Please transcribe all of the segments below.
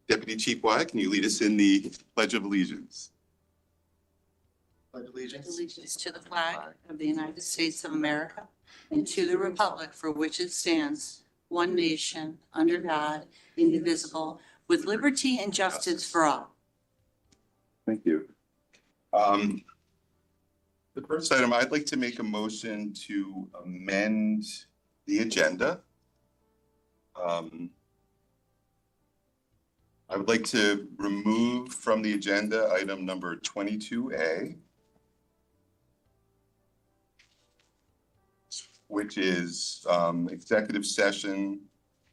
Deputy Chief Wyatt, can you lead us in the Pledge of Allegiance? Pledge allegiance. Allegiance to the flag of the United States of America and to the republic for which it stands, one nation, under God, indivisible, with liberty and justice for all. Thank you. The first item, I'd like to make a motion to amend the agenda. I would like to remove from the agenda item number 22A, which is executive session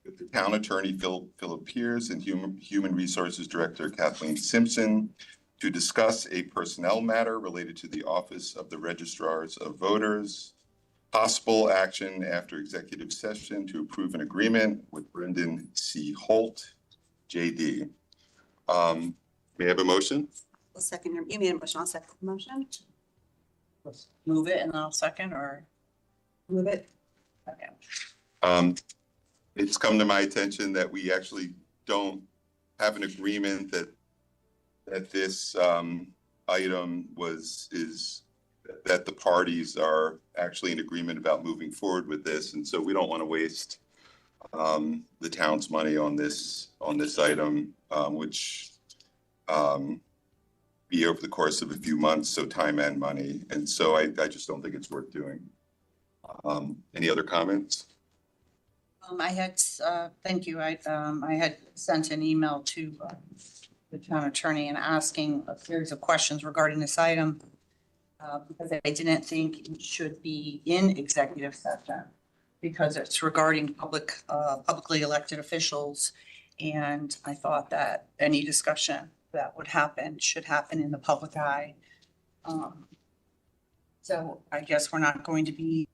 with the town attorney, Philip Pierce, and Human Resources Director, Kathleen Simpson, to discuss a personnel matter related to the Office of the Registrars of Voters, possible action after executive session to approve an agreement with Brendan C. Holt, JD. May I have a motion? I'll second you made a motion. I'll second the motion. Move it and I'll second, or Move it. okay. It's come to my attention that we actually don't have an agreement that this item is that the parties are actually in agreement about moving forward with this, and so we don't want to waste the town's money on this item, which be over the course of a few months, so time and money, and so I just don't think it's worth doing. Any other comments? I had, thank you. I had sent an email to the town attorney and asking a series of questions regarding this item because I didn't think it should be in executive session because it's regarding publicly elected officials. And I thought that any discussion that would happen should happen in the public eye. So I guess we're not going to be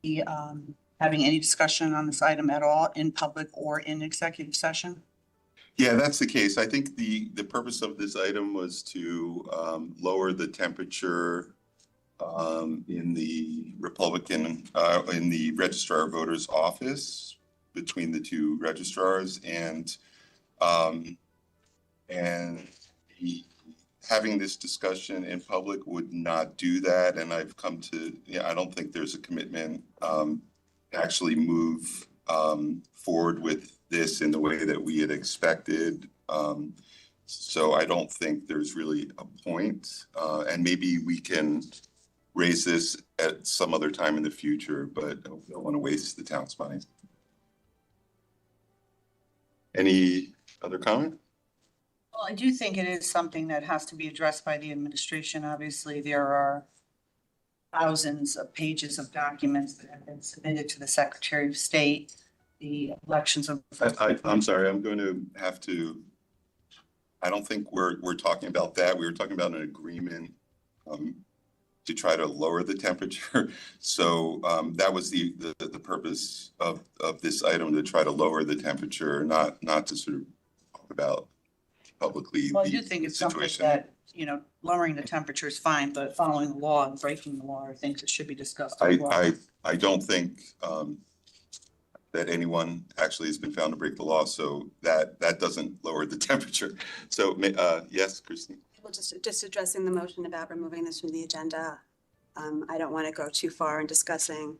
having any discussion on this item at all in public or in executive session? Yeah, that's the case. I think the purpose of this item was to lower the temperature in the in the Registrar of Voters office between the two registrars, and having this discussion in public would not do that. And I've come to, I don't think there's a commitment to actually move forward with this in the way that we had expected. So I don't think there's really a point. And maybe we can raise this at some other time in the future, but I don't want to waste the town's money. Any other comment? Well, I do think it is something that has to be addressed by the administration. Obviously, there are thousands of pages of documents that have been submitted to the Secretary of State. The elections of. I'm sorry, I'm going to have to, I don't think we're talking about that. We were talking about an agreement to try to lower the temperature. So that was the purpose of this item, to try to lower the temperature, not to sort of talk about publicly. Well, I do think it's something that, lowering the temperature is fine, but following the law and breaking the law are things that should be discussed. I don't think that anyone actually has been found to break the law, so that doesn't lower the temperature. So yes, Christine. Well, just addressing the motion about removing this from the agenda. I don't want to go too far in discussing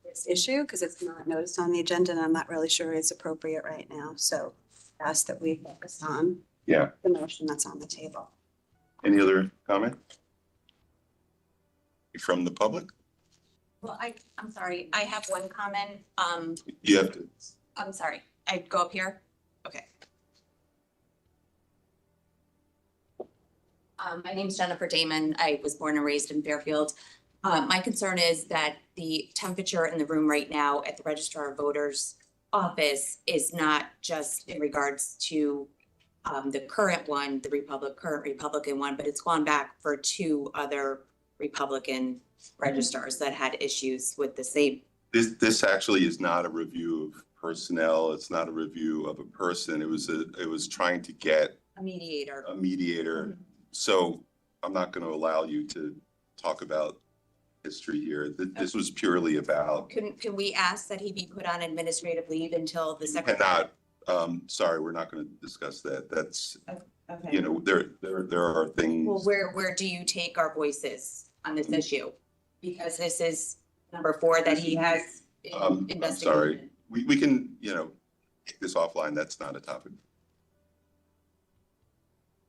this issue because it's not noticed on the agenda, and I'm not really sure it's appropriate right now. So ask that we focus on the motion that's on the table. Any other comment from the public? Well, I'm sorry. I have one comment. You have to. I'm sorry. I'd go up here. Okay. My name's Jennifer Damon. I was born and raised in Fairfield. My concern is that the temperature in the room right now at the Registrar of Voters office is not just in regards to the current one, the current Republican one, but it's gone back for two other Republican registrars that had issues with the same. This actually is not a review of personnel. It's not a review of a person. It was trying to get a mediator. Mm-hmm. So I'm not going to allow you to talk about history here. This was purely about. Can we ask that he be put on administrative leave until the secretary? sorry, we're not going to discuss that. That's, Okay. you know, there are things. Well, where do you take our voices on this issue? Because this is number 4 that he has I'm investigated. sorry. We can, you know, take this offline. That's not a topic.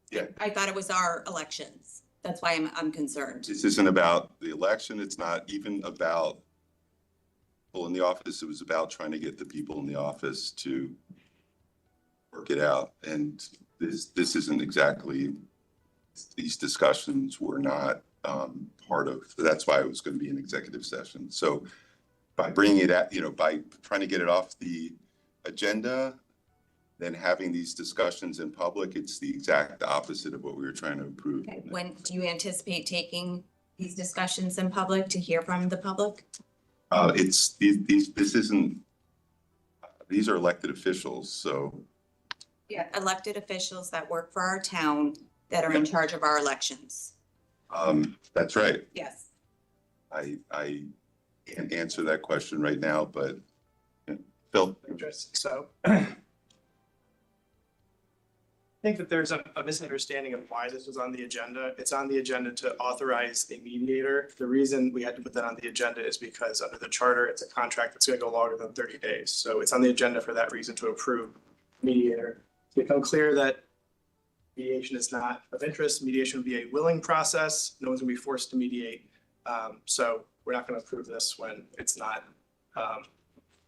Yeah. I thought it was our elections. That's why I'm concerned. This isn't about the election. It's not even about people in the office. It was about trying to get the people in the office to work it out. And this isn't exactly, these discussions were not part of, that's why it was going to be an executive session. So by bringing it at, you know, by trying to get it off the agenda, then having these discussions in public, it's the exact opposite of what we were trying to approve. Okay. When do you anticipate taking these discussions in public to hear from the public? It's this isn't, these are elected officials, so. Yeah. Elected officials that work for our town that are in charge of our elections. That's right. Yes. I can't answer that question right now, but Phil. Interesting. So I think that there's a misunderstanding of why this was on the agenda. It's on the agenda to authorize a mediator. The reason we had to put that on the agenda is because under the charter, it's a contract that's going to go longer than 30 days. So it's on the agenda for that reason to approve mediator. To become clear that mediation is not of interest. Mediation would be a willing process. No one's gonna be forced to mediate. So we're not gonna approve this when it's not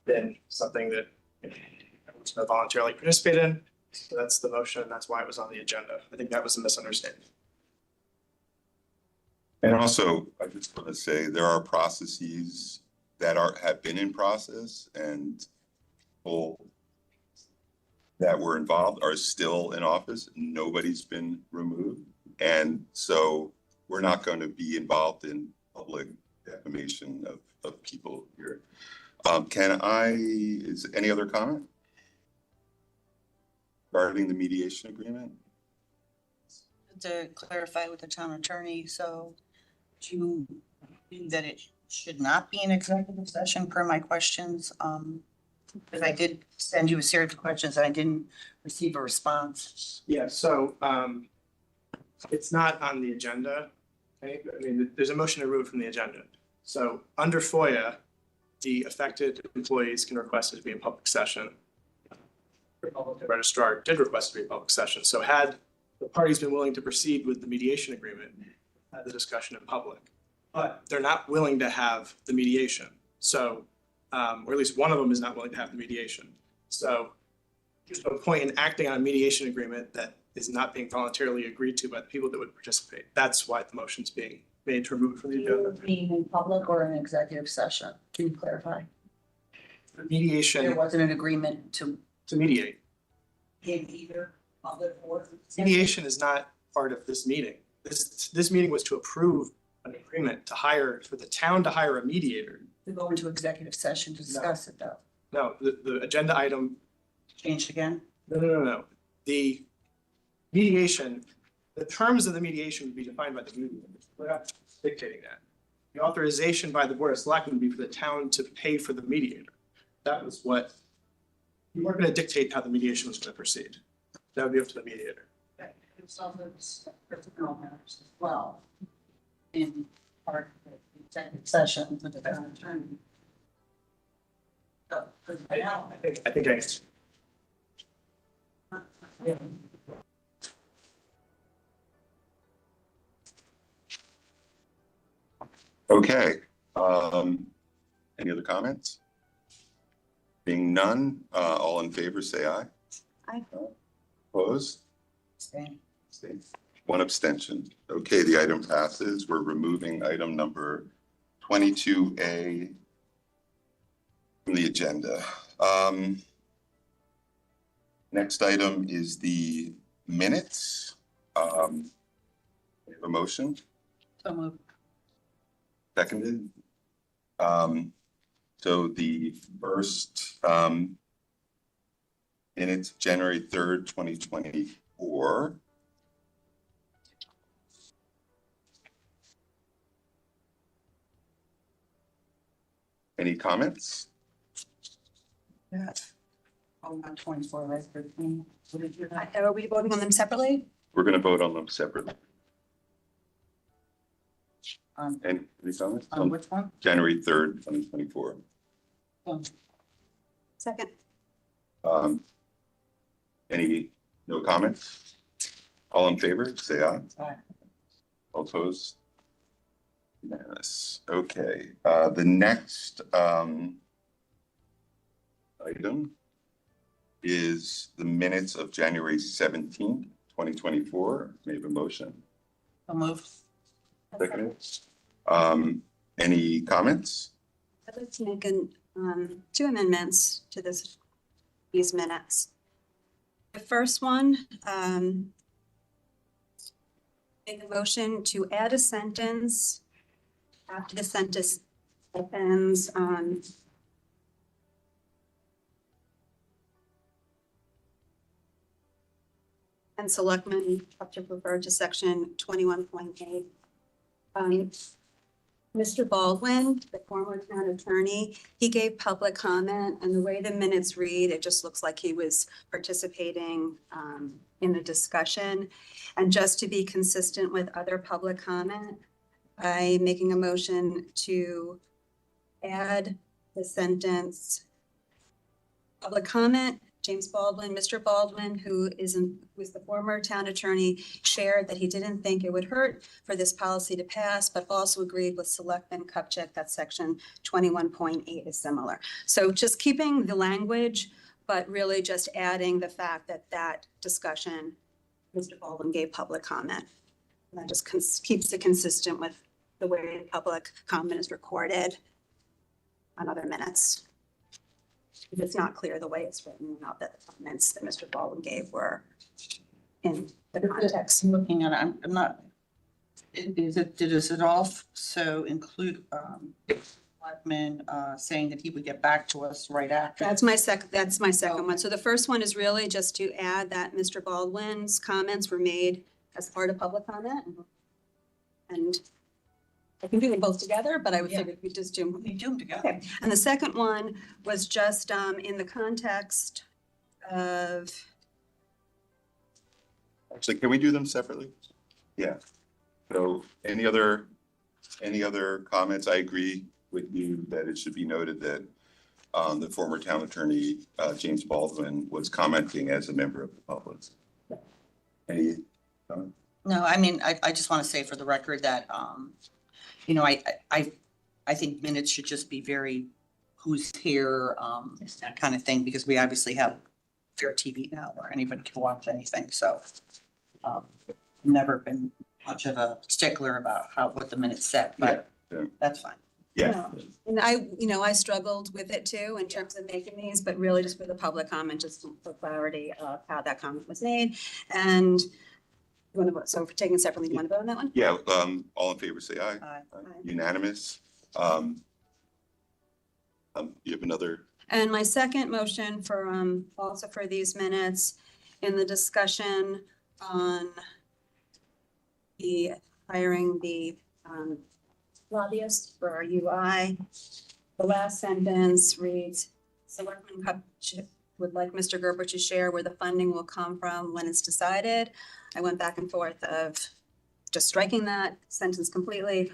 been something that everyone's gonna voluntarily participate in. So that's the motion, and that's why it was on the agenda. I think that was a misunderstanding. And also, I just want to say there are processes that have been in process, and people that were involved are still in office. Nobody's been removed. And so we're not going to be involved in public defamation of people here. Is any other comment regarding the mediation agreement? To clarify with the town attorney, so do you think that it should not be an executive session per my questions? Because I did send you a series of questions and I didn't receive a response. Yeah, so it's not on the agenda. Okay? I mean, there's a motion to remove from the agenda. So under FOIA, the affected employees can request it to be a public session. The public registrar did request it to be a public session. So had the parties been willing to proceed with the mediation agreement, had the discussion in public, but they're not willing to have the mediation. So, or at least one of them is not willing to have the mediation. So there's no point in acting on a mediation agreement that is not being voluntarily agreed to by the people that would participate. That's why the motion's being made to remove it from the agenda. Being in public or an executive session? Can you clarify? The mediation There wasn't an agreement to to mediate. give either public or. Mediation is not part of this meeting. This meeting was to approve an agreement to hire, for the town to hire a mediator. To go into executive session to discuss it though. No, the agenda item, Changed again? no. The mediation, the terms of the mediation would be defined by the mediator. We're not dictating that. The authorization by the Board of Selectmen would be for the town to pay for the mediator. That was what, we weren't gonna dictate how the mediation was gonna proceed. That would be up to the mediator. It's also personnel matters as well. In part of the executive session with the town attorney. So, right now, I think I answered. Okay. Any other comments? Being none, all in favor, say aye. Aye. Opposed? Abstain. Abstain. One abstention. Okay, the item passes. We're removing item number 22A from the agenda. Next item is the minutes. We have a motion, So moved. seconded. So the first minutes, January 3rd, 2024. Any comments? Yeah. not 24, right? 13. What did you have? Are we voting on them separately? We're going to vote on them separately. On Any comments? which one? January 3rd, 2024. Second. No comments? All in favor, say aye. Aye. All opposed? Unanimous. Okay, the next item is the minutes of January 17th, 2024. May I have a motion? So moved. Second. Any comments? I'd like to make two amendments to these minutes. The first one, make a motion to add a sentence after the sentence ends on and selectmen up to refer to section 21.8. Mr. Baldwin, the former town attorney, he gave public comment, and the way the minutes read, it just looks like he was participating in the discussion. And just to be consistent with other public comment, I'm making a motion to add the sentence, public comment, James Baldwin, Mr. Baldwin, who was the former town attorney, shared that he didn't think it would hurt for this policy to pass, but also agreed with Selectman Kupchak that section 21.8 is similar. So just keeping the language, but really just adding the fact that that discussion, Mr. Baldwin gave public comment. And that just keeps it consistent with the way public comment is recorded on other minutes. If it's not clear the way it's written, not that the comments that Mr. Baldwin gave were in the context. I'm looking at it, I'm not, does it also include Selectman saying that he would get back to us right after? That's my second one. So the first one is really just to add that Mr. Baldwin's comments were made as part of public comment. And I can do them both together, but I would figure we just do them. We do them together. Okay, and the second one was just in the context of, Actually, can we do them separately? Yeah. So any other comments? I agree with you that it should be noted that the former town attorney, James Baldwin, was commenting as a member of the public. Any comments? No, I mean, I just want to say for the record that, you know, I think minutes should just be very who's here, that kind of thing, because we obviously have FairTV now where anybody can watch anything. So never been much of a stickler about what the minutes said, but Yeah. that's fine. Yeah. and I struggled with it too in terms of making these, but really just for the public comment, just for clarity of how that comment was made. And you want to vote, so for taking it separately, you want to vote on that one? Yeah, all in favor, say aye. Aye. Unanimous. You have another, And my second motion for, also for these minutes, in the discussion on the hiring the lobbyist for our UI, the last sentence reads, Selectman Kupchak would like Mr. Gerber to share where the funding will come from when it's decided. I went back and forth of just striking that sentence completely,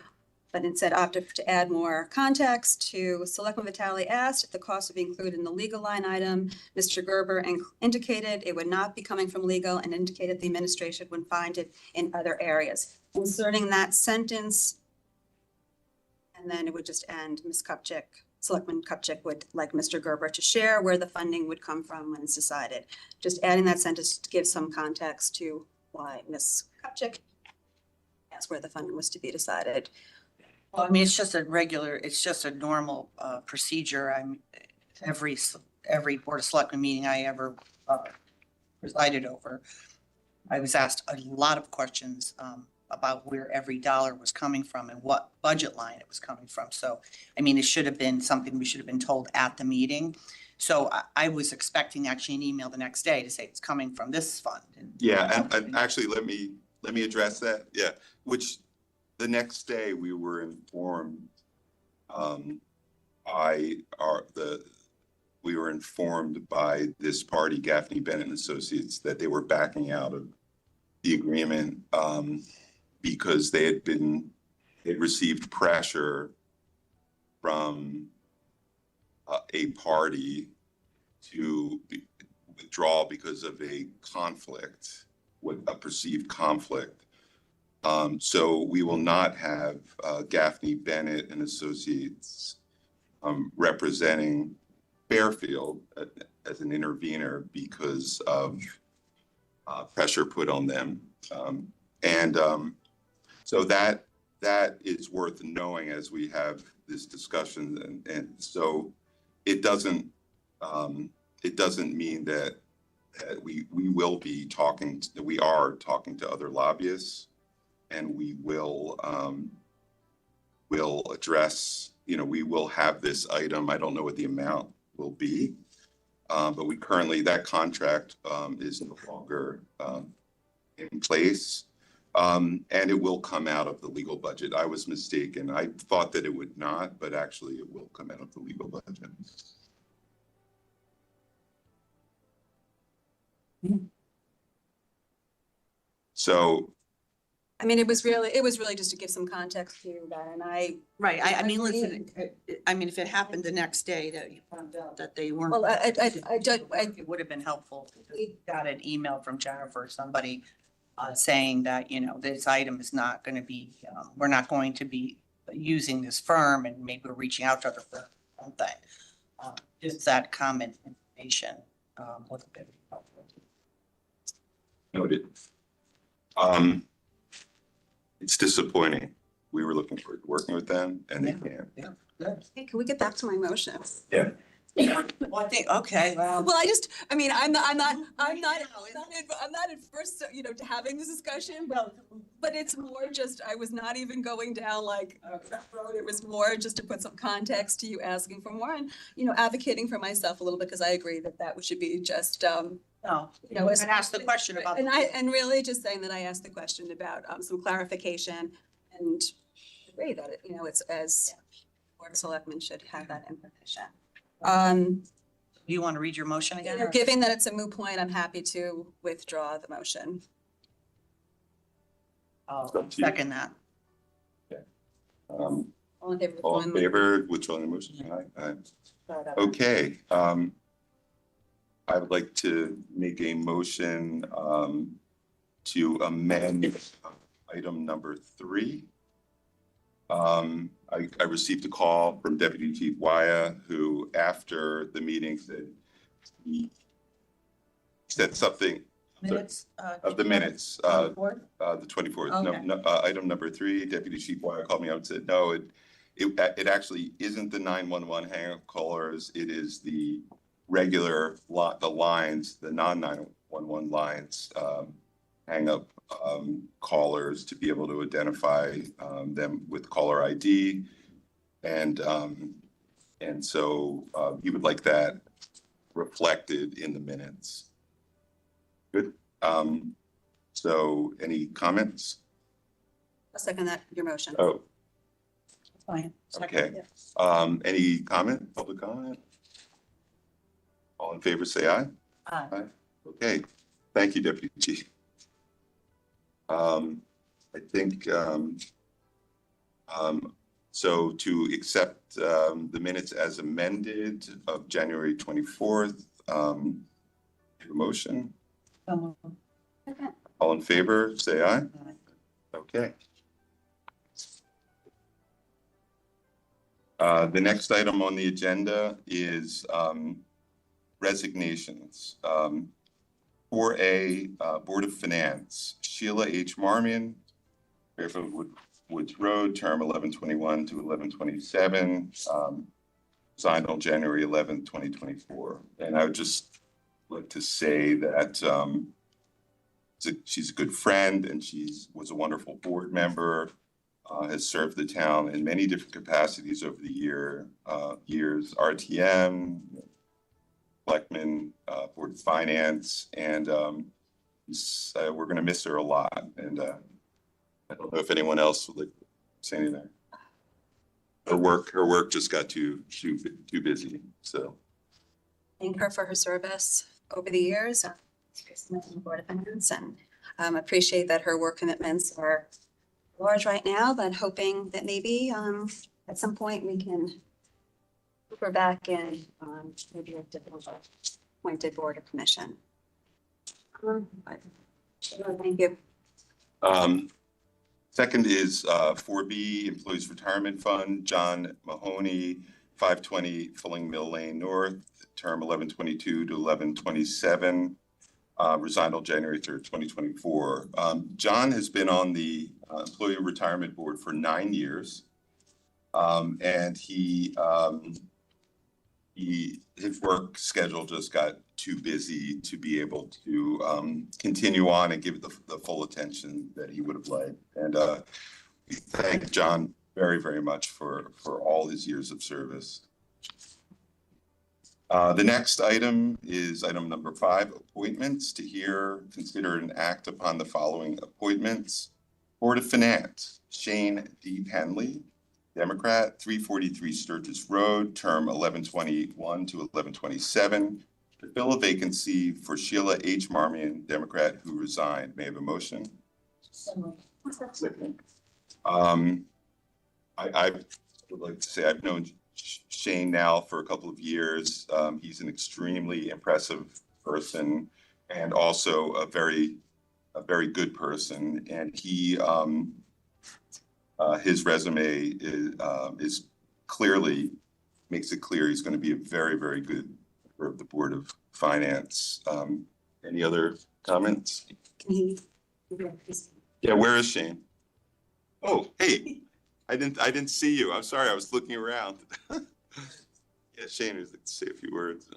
but instead opted to add more context to Selectman Vitale asked if the cost would be included in the legal line item. Mr. Gerber indicated it would not be coming from legal and indicated the administration would find it in other areas. Inserting that sentence, and then it would just end, Ms. Kupchak, Selectman Kupchak would like Mr. Gerber to share where the funding would come from when it's decided. Just adding that sentence to give some context to why Ms. Kupchak asked where the funding was to be decided. Well, I mean, it's just a normal procedure. Every Board of Selectmen meeting I ever presided over, I was asked a lot of questions about where every dollar was coming from and what budget line it was coming from. So, I mean, it should have been something we should have been told at the meeting. So I was expecting actually an email the next day to say it's coming from this fund. yeah, and actually, let me address that. Yeah, which the next day we were informed we were informed by this party, Gaffney Bennett and Associates, that they were backing out of the agreement because they received pressure from a party to withdraw because of a conflict, a perceived conflict. So we will not have Gaffney Bennett and Associates representing Fairfield as an intervener because of pressure put on them. So that is worth knowing as we have this discussion. And so it doesn't mean that we will be talking, we are talking to other lobbyists, and we will address, we will have this item. I don't know what the amount will be, but we currently, that contract is no longer in place. And it will come out of the legal budget. I was mistaken. I thought that it would not, but actually it will come out of the legal budget. So, I mean, it was really just to give some context to that, and Right, I mean, listen, I mean, if it happened the next day that you found out that they weren't. well, I It would have been helpful. We got an email from Jennifer, somebody saying that, this item is not going to be, we're not going to be using this firm, and maybe we're reaching out to other firms, something. Just that common information would have been helpful. noted. It's disappointing. We were looking forward to working with them, and they can't. Yeah, good. Hey, can we get back to my motion? Yeah. Well, I think, okay, well. Well, I'm not adverse to, to having this discussion, but it's more just, I was not even going down like that road. It was more just to put some context to you asking for more and, advocating for myself a little bit, because I agree that should be just, No, and ask the question about. and really just saying that I asked the question about some clarification, and agree that it's as Board of Selectmen should have that information. Do you want to read your motion again? or- Given that it's a moot point, I'm happy to withdraw the motion. I'll up to you. second that. All All in favor? in favor, withdrawing the motion? Aye. Okay. I would like to make a motion to amend item number 3. I received a call from Deputy Chief Waya, who after the meeting he said something Minutes? of the minutes, Board? the 24th. Okay. No, item number 3, Deputy Chief Waya called me up and said, no, it actually isn't the 911 hang-up callers. It is the regular the lines, the non-911 lines, hang up callers to be able to identify them with caller ID. And so he would like that reflected in the minutes. Good. So any comments? I'll second your motion. Oh, Fine. okay. Any comment, public comment? All in favor, say aye. Aye. Okay, thank you, Deputy Chief. I think, so to accept the minutes as amended of January 24th, motion, all in favor, say aye. Okay. The next item on the agenda is resignations. For a Board of Finance, Sheila H. Marmion, Fairfield Woods Road, term 11/21 to 11/27, signed on January 11th, 2024. And I would just like to say that she's a good friend, and was a wonderful board member, has served the town in many different capacities over the years, RTM, Selectmen, Board of Finance, and we're going to miss her a lot. And I don't know if anyone else would like to say anything. Her work just got too busy. So, thank her for her service over the years. On the Board of Finance, and appreciate that her work commitments are large right now, but hoping that maybe at some point we can put her back in maybe a different appointed board or commission. Thank you. Second is 4B, Employees Retirement Fund, John Mahoney, 520 Fulling Mill Lane North, term 11/22 to 11/27. Resigned on January 3rd, 2024. John has been on the Employee Retirement Board for 9 years. And his work schedule just got too busy to be able to continue on and give it the full attention that he would have liked. And we thank John very, very much for all his years of service. The next item is item number 5, appointments. To hear, consider, and act upon the following appointments. Board of Finance, Shane D. Penley, Democrat, 343 Sturgis Road, term 11/21 to 11/27. To fill a vacancy for Sheila H. Marmion, Democrat, who resigned. May I have a motion? I would like to say I've known Shane now for a couple of years. He's an extremely impressive person and also a very good person. And he, his resume is clearly makes it clear he's going to be a very, very good member of the Board of Finance. Any other comments? Can he? Yeah, where is Shane? Oh, hey. I didn't see you. I'm sorry. I was looking around. Yeah, Shane would like to say a few words.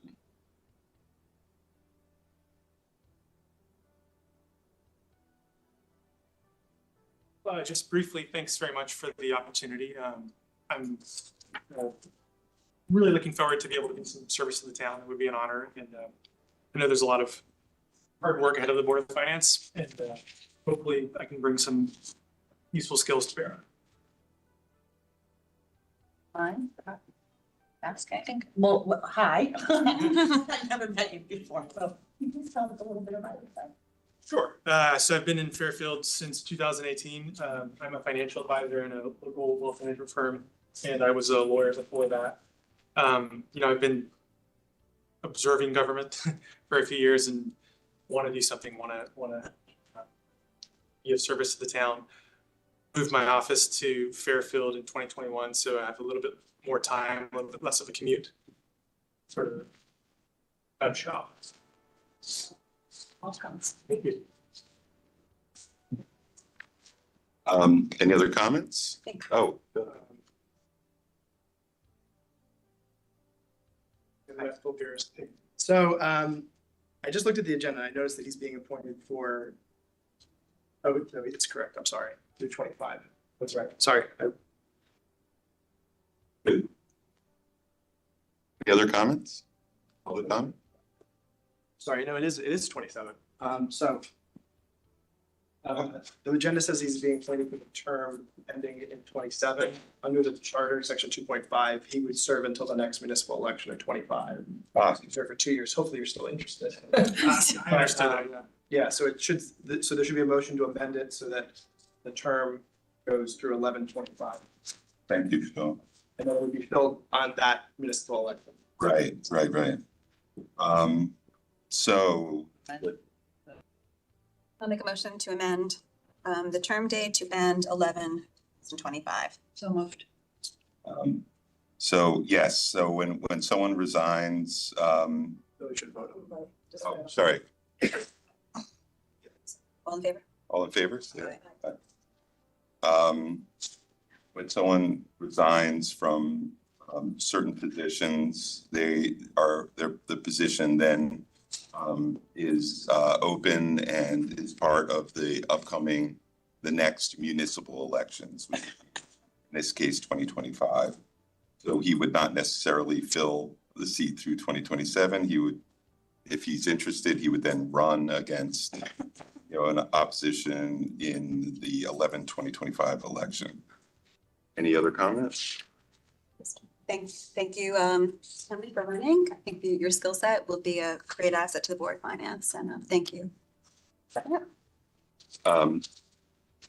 Just briefly, thanks very much for the opportunity. I'm really looking forward to be able to do some service to the town. It would be an honor. And I know there's a lot of hard work ahead of the Board of Finance, and hopefully I can bring some useful skills to bear. Fine. Ask, I think. Well, hi. I've never met you before, so you can tell us a little bit about yourself. Sure. So I've been in Fairfield since 2018. I'm a financial advisor in a local wealth management firm, and I was a lawyer before that. I've been observing government for a few years and want to do something. Want to be of service to the town. Moved my office to Fairfield in 2021, so I have a little bit more time, a little bit less of a commute. Sort of shop. Welcome. Thank you. Any other comments? Oh. So I just looked at the agenda. I noticed that he's being appointed for. Oh, no, it's correct. I'm sorry. Through 25. That's right. Sorry. Any other comments? Public comment? Sorry, no, it is 27. The agenda says he's being appointed for the term ending in 27. Under the charter, section 2.5, he would serve until the next municipal election in 25. He served for 2 years. Hopefully you're still interested. I understood that. Yeah, so there should be a motion to amend it so that the term goes through 11/25. Thank you, Phil. And then it would be filled on that municipal election. Right. So I'll make a motion to amend the term date to end 11/25. So moved. so yes, so when someone resigns, So we should vote on it. oh, sorry, All in favor? all in favor? Yeah. When someone resigns from certain positions, the position then is open and is part of the next municipal elections, which in this case, 2025. So he would not necessarily fill the seat through 2027. He would, if he's interested, he would then run against, an opposition in the 2025 election. Any other comments? Thank you, Tony, for running. I think your skill set will be a great asset to the board of finance, and thank you.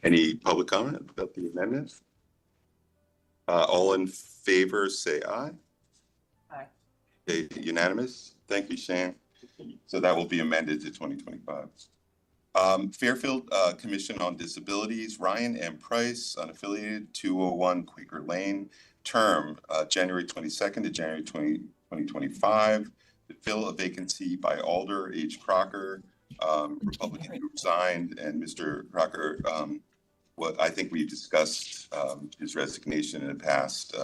Any public comment about the amendment? All in favor, say aye. Aye. Okay, unanimous. Thank you, Shane. So that will be amended to 2025. Fairfield Commission on Disabilities, Ryan M. Price, unaffiliated, 201 Quaker Lane, term January 22nd to January 2025, to fill a vacancy by Alder H. Crocker, Republican who resigned, and Mr. Crocker, what I think we discussed his resignation in a past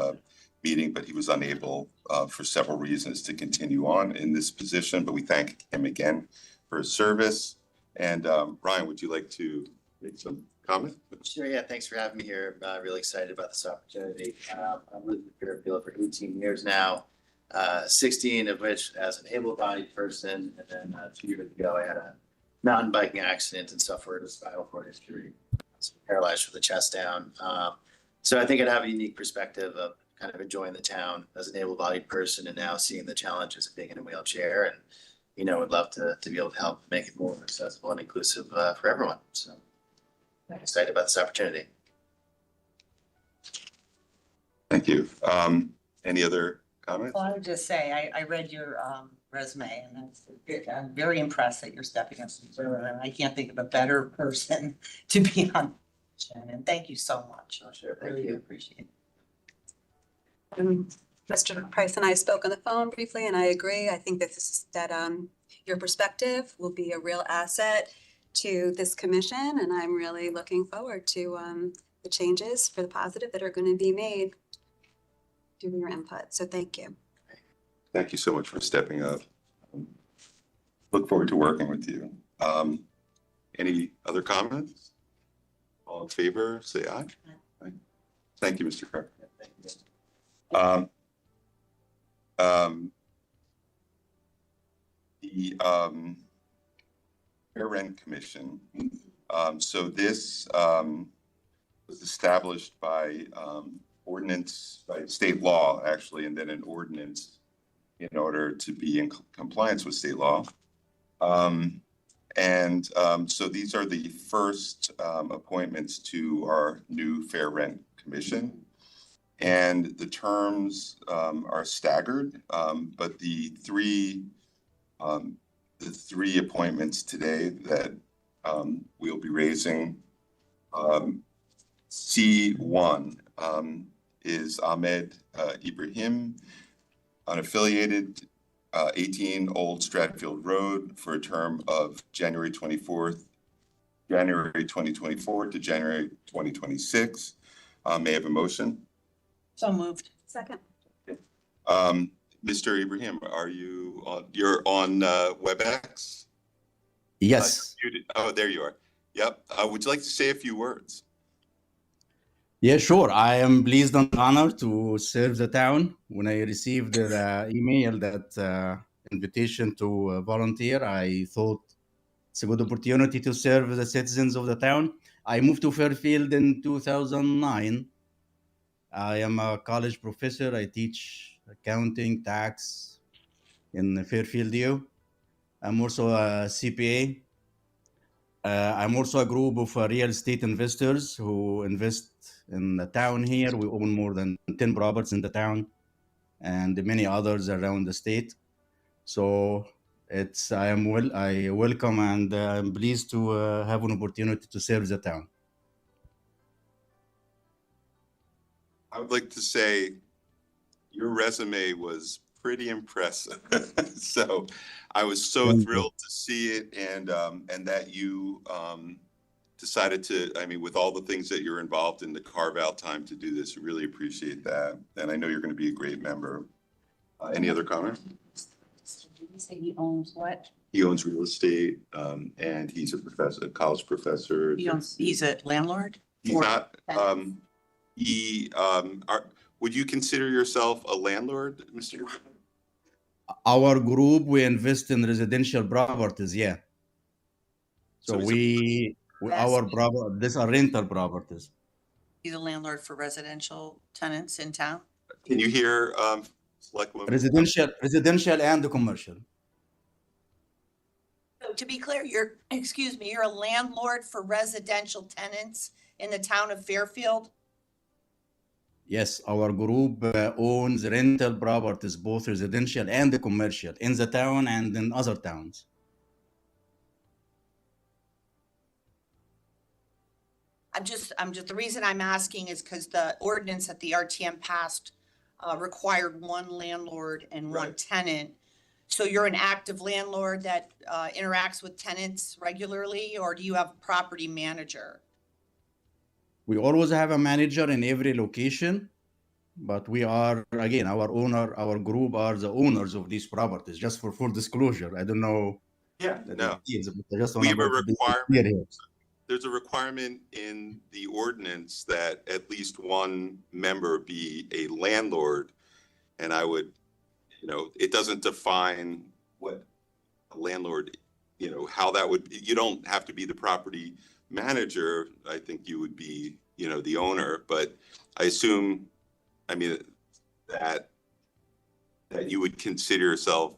meeting, but he was unable for several reasons to continue on in this position, but we thank him again for his service. And Ryan, would you like to make some comment? Sure, yeah, thanks for having me here. Really excited about this opportunity. I've lived in Fairfield for 18 years now, 16 of which as an able-bodied person, and then 2 years ago I had a mountain biking accident and suffered a spinal cord injury. I was paralyzed from the chest down. So I think I'd have a unique perspective of kind of enjoying the town as an able-bodied person and now seeing the challenges of being in a wheelchair, and would love to be able to help make it more accessible and inclusive for everyone. So I'm excited about this opportunity. Thank you. Any other comments? Well, I would just say, I read your resume, and I'm very impressed that you're stepping up. And I can't think of a better person to be on. And thank you so much. Oh, sure, thank Really you. appreciate it. Mr. Price and I spoke on the phone briefly, and I agree. I think that your perspective will be a real asset to this commission, and I'm really looking forward to the changes for the positive that are going to be made due to your input. So thank you. Thank you so much for stepping up. Look forward to working with you. Any other comments? All in favor, say aye. Aye. Thank you, Mr. Carter. Thank you. The Fair Rent Commission. So this was established by ordinance, by state law, actually, and then an ordinance in order to be in compliance with state law. So these are the first appointments to our new Fair Rent Commission. And the terms are staggered, but the three appointments today that we'll be raising, C1 is Ahmed Ibrahim, unaffiliated, 18 Old Stratfield Road, for a term of January 2024 to January 2026. May I have a motion? So moved. Second. Mr. Ibrahim, are you on, you're on WebEx? Yes. Oh, there you are. Yep. Would you like to say a few words? Yeah, sure. I am pleased and honored to serve the town. When I received the email that invitation to volunteer, I thought it's a good opportunity to serve the citizens of the town. I moved to Fairfield in 2009. I am a college professor. I teach accounting, tax in Fairfield U. I'm also a CPA. I'm also a group of real estate investors who invest in the town here. We own more than 10 properties in the town and many others around the state. So I welcome and I'm pleased to have an opportunity to serve the town. I would like to say your resume was pretty impressive. So I was so thrilled to see it, and that you decided to, with all the things that you're involved in, to carve out time to do this. Really appreciate that. And I know you're going to be a great member. Any other comments? Did you say he owns what? He owns real estate, and he's a professor, a college professor. He's a landlord? He's not, would you consider yourself a landlord, Mr. Our group, we invest in residential properties, yeah. So these are rental properties. He's a landlord for residential tenants in town? Can you hear, Selectwoman? Residential and commercial. So to be clear, you're a landlord for residential tenants in the town of Fairfield? Yes, our group owns rental properties, both residential and commercial, in the town and in other towns. The reason I'm asking is because the ordinance that the RTM passed required one landlord and one Right. tenant. So you're an active landlord that interacts with tenants regularly, or do you have a property manager? We always have a manager in every location, but we are, again, our group are the owners of these properties, just for full disclosure. I don't know. Yeah, no. Details, but I just We want have a to be clear requirement. here. There's a requirement in the ordinance that at least one member be a landlord. And I would, it doesn't define what a landlord, how that would, you don't have to be the property manager. I think you would be, the owner, but I assume, that you would consider yourself,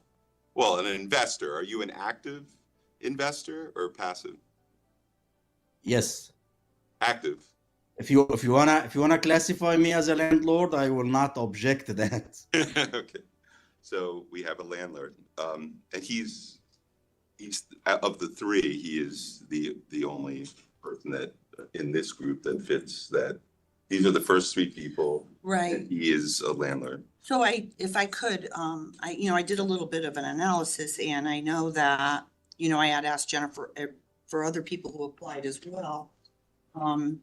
well, an investor. Are you an active investor or passive? Yes. Active. If you wanna classify me as a landlord, I will not object to that. Okay. So we have a landlord, and he's of the three, he is the only person that in this group that fits that. These are the first three people. Right. And he is a landlord. So if I could, I did a little bit of an analysis, and I know that, I had asked Jennifer for other people who applied as well. And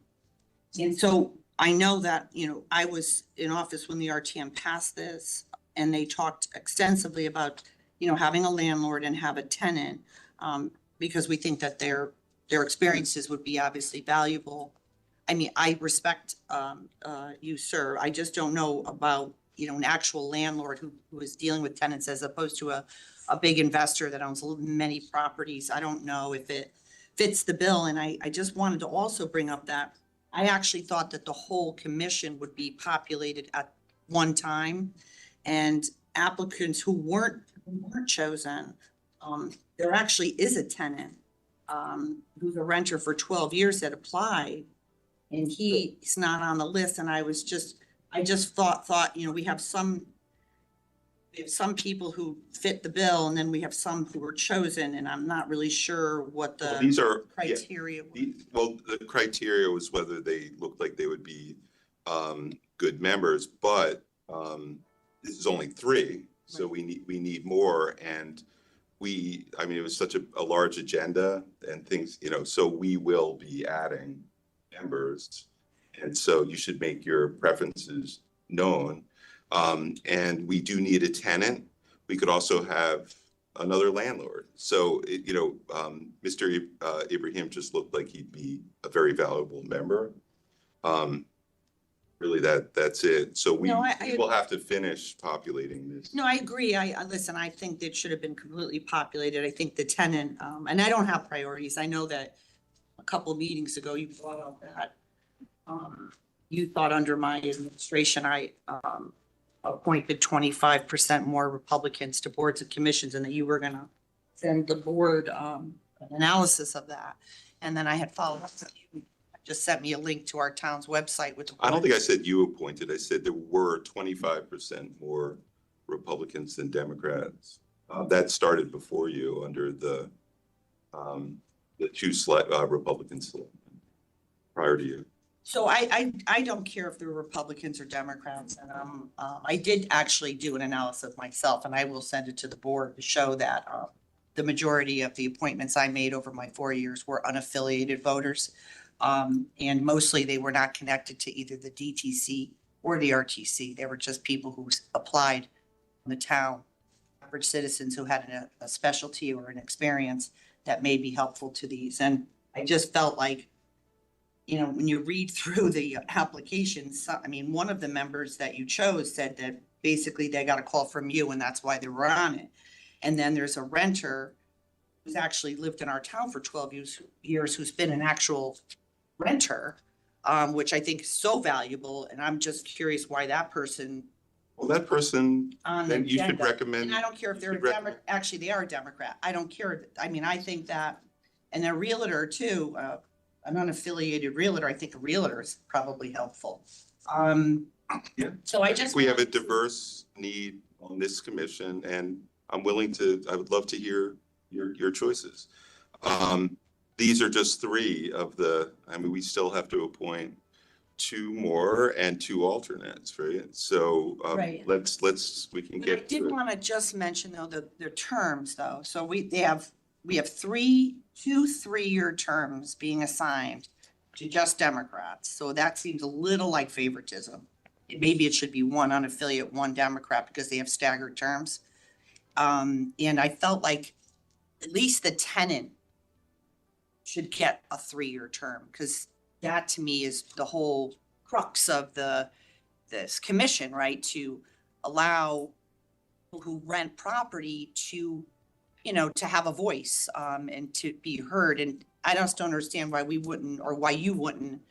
so I know that, I was in office when the RTM passed this, and they talked extensively about, having a landlord and have a tenant, because we think that their experiences would be obviously valuable. I mean, I respect you, sir. I just don't know about, an actual landlord who is dealing with tenants as opposed to a big investor that owns many properties. I don't know if it fits the bill. And I just wanted to also bring up that I actually thought that the whole commission would be populated at one time. And applicants who weren't chosen, there actually is a tenant who's a renter for 12 years that applied. And he's not on the list, and I just thought, we have some people who fit the bill, and then we have some who were chosen, and I'm not really sure what Well, the these are criteria were. Well, the criteria was whether they looked like they would be good members, but this is only three, so we need more. And it was such a large agenda and things, so we will be adding members, and so you should make your preferences known. And we do need a tenant. We could also have another landlord. So, Mr. Ibrahim just looked like he'd be a very valuable member. Really, that's it. So we will have to finish populating this. No, I agree. Listen, I think it should have been completely populated. I think the tenant, and I don't have priorities. I know that a couple of meetings ago, you brought up that you thought under my administration, I appointed 25% more Republicans to boards and commissions, and that you were gonna send the board an analysis of that. And then I had followed up with you. Just sent me a link to our town's website with. I don't think I said you appointed. I said there were 25% more Republicans than Democrats. That started before you under the two Republicans prior to you. So I don't care if they're Republicans or Democrats, and I did actually do an analysis myself, and I will send it to the board to show that the majority of the appointments I made over my 4 years were unaffiliated voters. And mostly they were not connected to either the DTC or the RTC. They were just people who applied in the town, average citizens who had a specialty or an experience that may be helpful to these. And I just felt like, when you read through the applications, one of the members that you chose said that basically they got a call from you and that's why they were on it. And then there's a renter who's actually lived in our town for 12 years, who's been an actual renter, which I think is so valuable. And I'm just curious why that person Well, that person, on the then you should agenda. recommend. And I don't care if they're you a should recommend- Democrat, actually, they are a Democrat. I don't care. I mean, I think that, and they're realtor too, an unaffiliated realtor, I think a realtor is probably helpful. Yeah. So I think just. we have a wanted to- diverse need on this commission, and I would love to hear your choices. These are just three of we still have to appoint two more and two alternates, right? So, Right. we can But I get did to it. want to just mention though, their terms though. So we have 2 3-year terms being assigned to just Democrats. So that seems a little like favoritism. Maybe it should be one unaffiliate, one Democrat because they have staggered terms. And I felt like at least the tenant should get a 3-year term because that to me is the whole crux of this commission, right? To allow people who rent property to, to have a voice, and to be heard. And I just don't understand why we wouldn't, or why you wouldn't,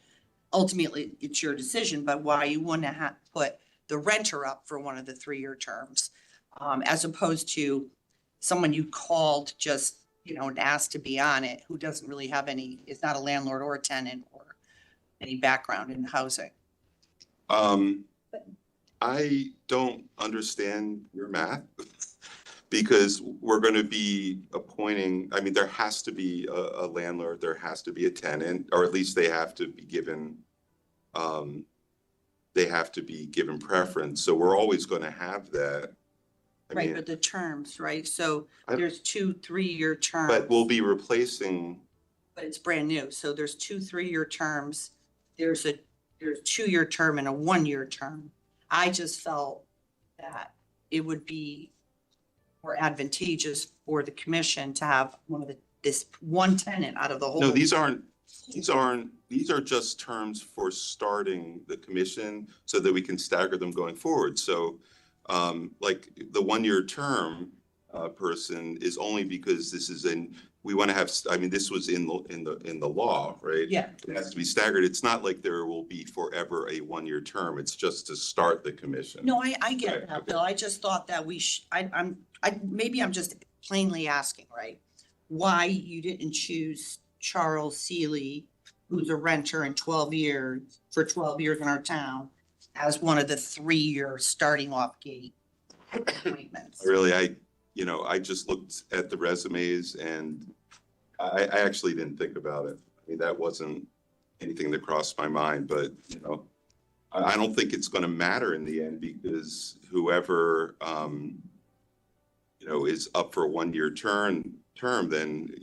ultimately it's your decision, but why you wouldn't have put the renter up for one of the 3-year terms, as opposed to someone you called just, and asked to be on it, who doesn't really have is not a landlord or a tenant or any background in housing. I don't understand your math because we're going to be appointing, there has to be a landlord, there has to be a tenant, or at least they have to be given preference. So we're always going to have that. Right, but the terms, right? So I- there's 2 3-year terms. But we'll be replacing, But it's brand new. So there's 2 3-year terms. There's a 2-year term and a 1-year term. I just felt that it would be more advantageous for the commission to have this one tenant out of the whole. no, these are just terms for starting the commission so that we can stagger them going forward. So like the 1-year term person is only because we want to have, this was in the law, right? Yeah. It has to be staggered. It's not like there will be forever a 1-year term. It's just to start the commission. No, I get Right, that, okay. Bill. I just thought that maybe I'm just plainly asking, right? Why you didn't choose Charles Seeley, who's a renter in 12 years, for 12 years in our town, as one of the 3-year starting off gate appointments. Really, I just looked at the resumes and I actually didn't think about it. That wasn't anything that crossed my mind, but, I don't think it's going to matter in the end because whoever, is up for a 1-year term, then,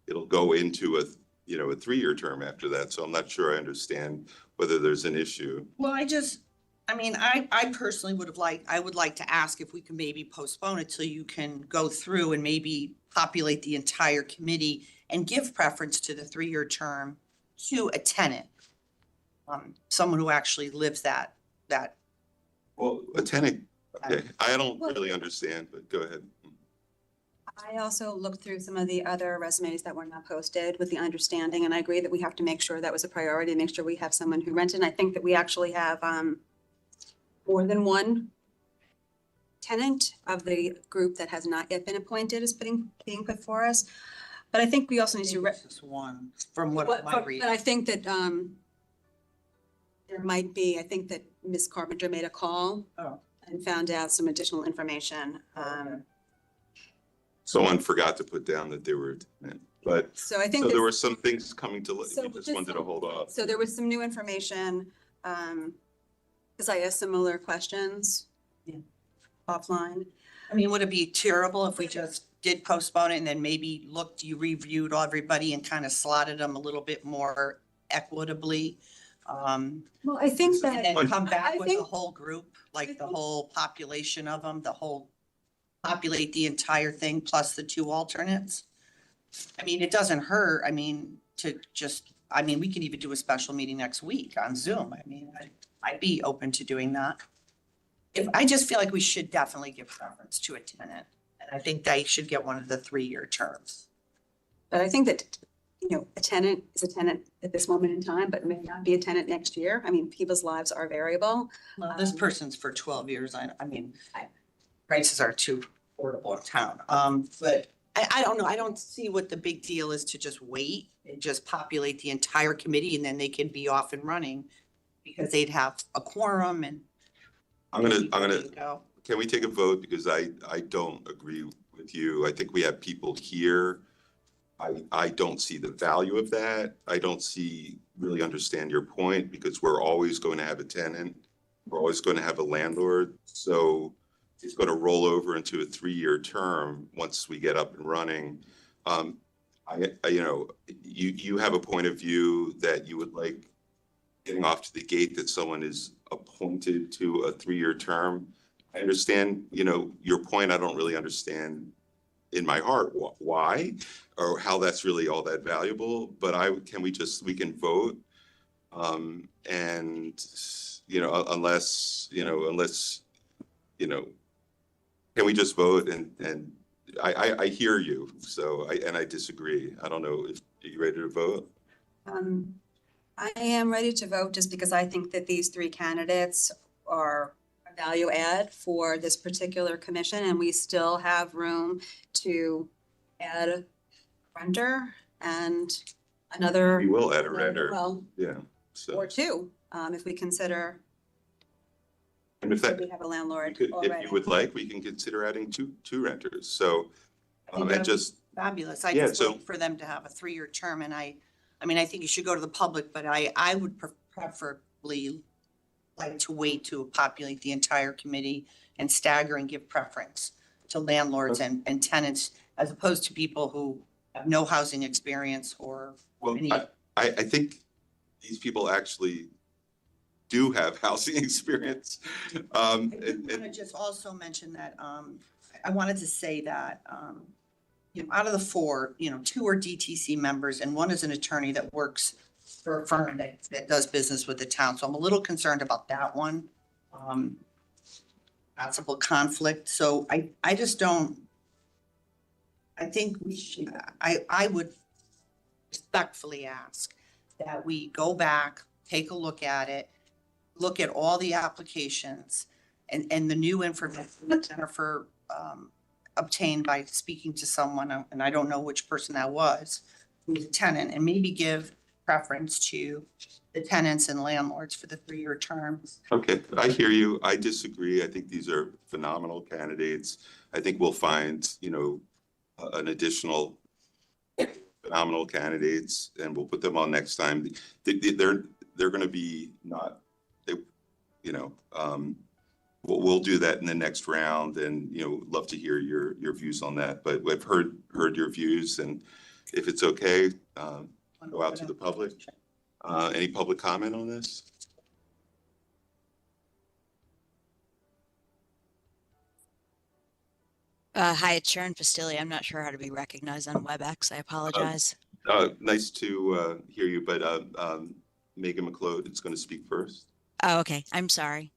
it'll go into a 3-year term after that. So I'm not sure I understand whether there's an issue. Well, I personally would like to ask if we can maybe postpone it till you can go through and maybe populate the entire committee and give preference to the 3-year term to a tenant. Someone who actually lives that. Well, a tenant, okay, I don't really understand, but go ahead. I also looked through some of the other resumes that were not posted with the understanding, and I agree that we have to make sure that was a priority, make sure we have someone who rented. And I think that we actually have more than one tenant of the group that has not yet been appointed is being put for us. But I think we also need to. Just one, from what But I read. I think that there might be, I think that Ms. Carpenter made a call Oh. and found out some additional information. Someone forgot to put down that they were a tenant, but, So I think. so there this- were some things coming to light. So We just this- wanted to hold off. So there was some new information, because I asked similar questions. Yeah. Offline. Would it be terrible if we just did postpone it and then maybe you reviewed everybody and kind of slotted them a little bit more equitably? Well, I think And then come I back with the think- whole group, like the think- whole population of them, populate the entire thing plus the 2 alternates? It doesn't hurt, to just, we could even do a special meeting next week on Zoom. I'd be open to doing that. I just feel like we should definitely give preference to a tenant. And I think they should get one of the 3-year terms. But I think that, a tenant is a tenant at this moment in time, but may not be a tenant next year. I mean, people's lives are variable. Well, this person's for 12 years. I mean, prices are too affordable in town. But I don't know. I don't see what the big deal is to just wait and just populate the entire committee and then they can be off and running because they'd have a quorum and. I'm gonna, Go. can we take a vote? Because I don't agree with you. I think we have people here. I don't see the value of that. I don't really understand your point because we're always going to have a tenant. We're always going to have a landlord. So it's going to roll over into a 3-year term once we get up and running. You have a point of view that you would like getting off to the gate that someone is appointed to a 3-year term. I understand, your point. I don't really understand in my heart why or how that's really all that valuable, but we can vote. Can we just vote and I hear you. So I disagree. I don't know if you ready to vote? I am ready to vote just because I think that these 3 candidates are a value add for this particular commission, and we still have room to add a renter and another. We will add a renter. Well, Yeah. So or 2, if we consider and if that, we have a landlord if already. you would like, we can consider adding two renters. So and just Fabulous. I Yeah, just so- vote for them to have a 3-year term and I mean, I think you should go to the public, but I would preferably like to wait to populate the entire committee and stagger and give preference to landlords and tenants as opposed to people who have no housing experience or well, any. I think these people actually do have housing experience. I did want to just also mention that, I wanted to say that, out of the 4, 2 are DTC members and 1 is an attorney that works for a firm that does business with the town. So I'm a little concerned about that one. Possible conflict. So I just don't, I think we should, I would respectfully ask that we go back, take a look at it, look at all the applications and the new information that Jennifer obtained by speaking to someone, and I don't know which person that was, who was a tenant, and maybe give preference to the tenants and landlords for the 3-year terms. Okay, I hear you. I disagree. I think these are phenomenal candidates. I think we'll find, an additional phenomenal candidates and we'll put them on next time. They're going to be we'll do that in the next round and, love to hear your views on that. But I've heard your views and if it's okay, go out to the public. Any public comment on this? Hi, it's Sharon Fastilli. I'm not sure how to be recognized on WebEx. I apologize. Nice to hear you, but Megan McLeod is going to speak first. Oh, okay. I'm sorry.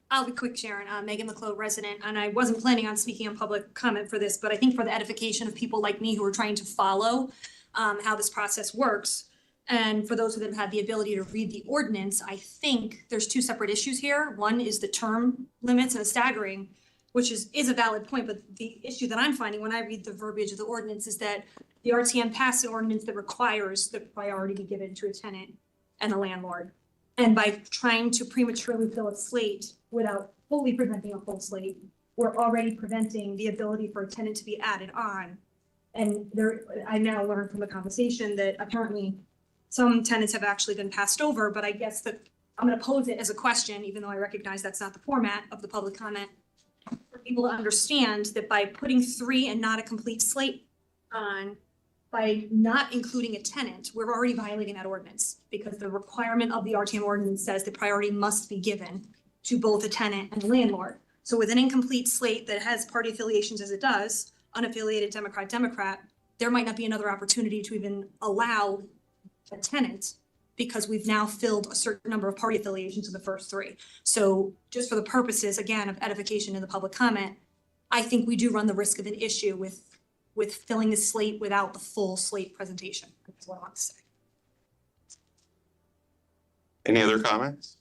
I'll be quick, Sharon. Megan McLeod, resident, and I wasn't planning on speaking on public comment for this, but I think for the edification of people like me who are trying to follow how this process works, and for those who have had the ability to read the ordinance, I think there's 2 separate issues here. One is the term limits and the staggering, which is a valid point, but the issue that I'm finding when I read the verbiage of the ordinance is that the RTM passed an ordinance that requires the priority be given to a tenant and a landlord. And by trying to prematurely fill a slate without fully presenting a full slate, we're already preventing the ability for a tenant to be added on. And I now learned from the conversation that apparently some tenants have actually been passed over, but I guess that I'm going to pose it as a question, even though I recognize that's not the format of the public comment, for people to understand that by putting 3 and not a complete slate on, by not including a tenant, we're already violating that ordinance because the requirement of the RTM ordinance says the priority must be given to both a tenant and a landlord. So with an incomplete slate that has party affiliations as it does, unaffiliated Democrat, there might not be another opportunity to even allow a tenant because we've now filled a certain number of party affiliations in the first 3. So just for the purposes, again, of edification in the public comment, I think we do run the risk of an issue with with filling the slate without the full slate presentation. That's what I want to say. Any other comments?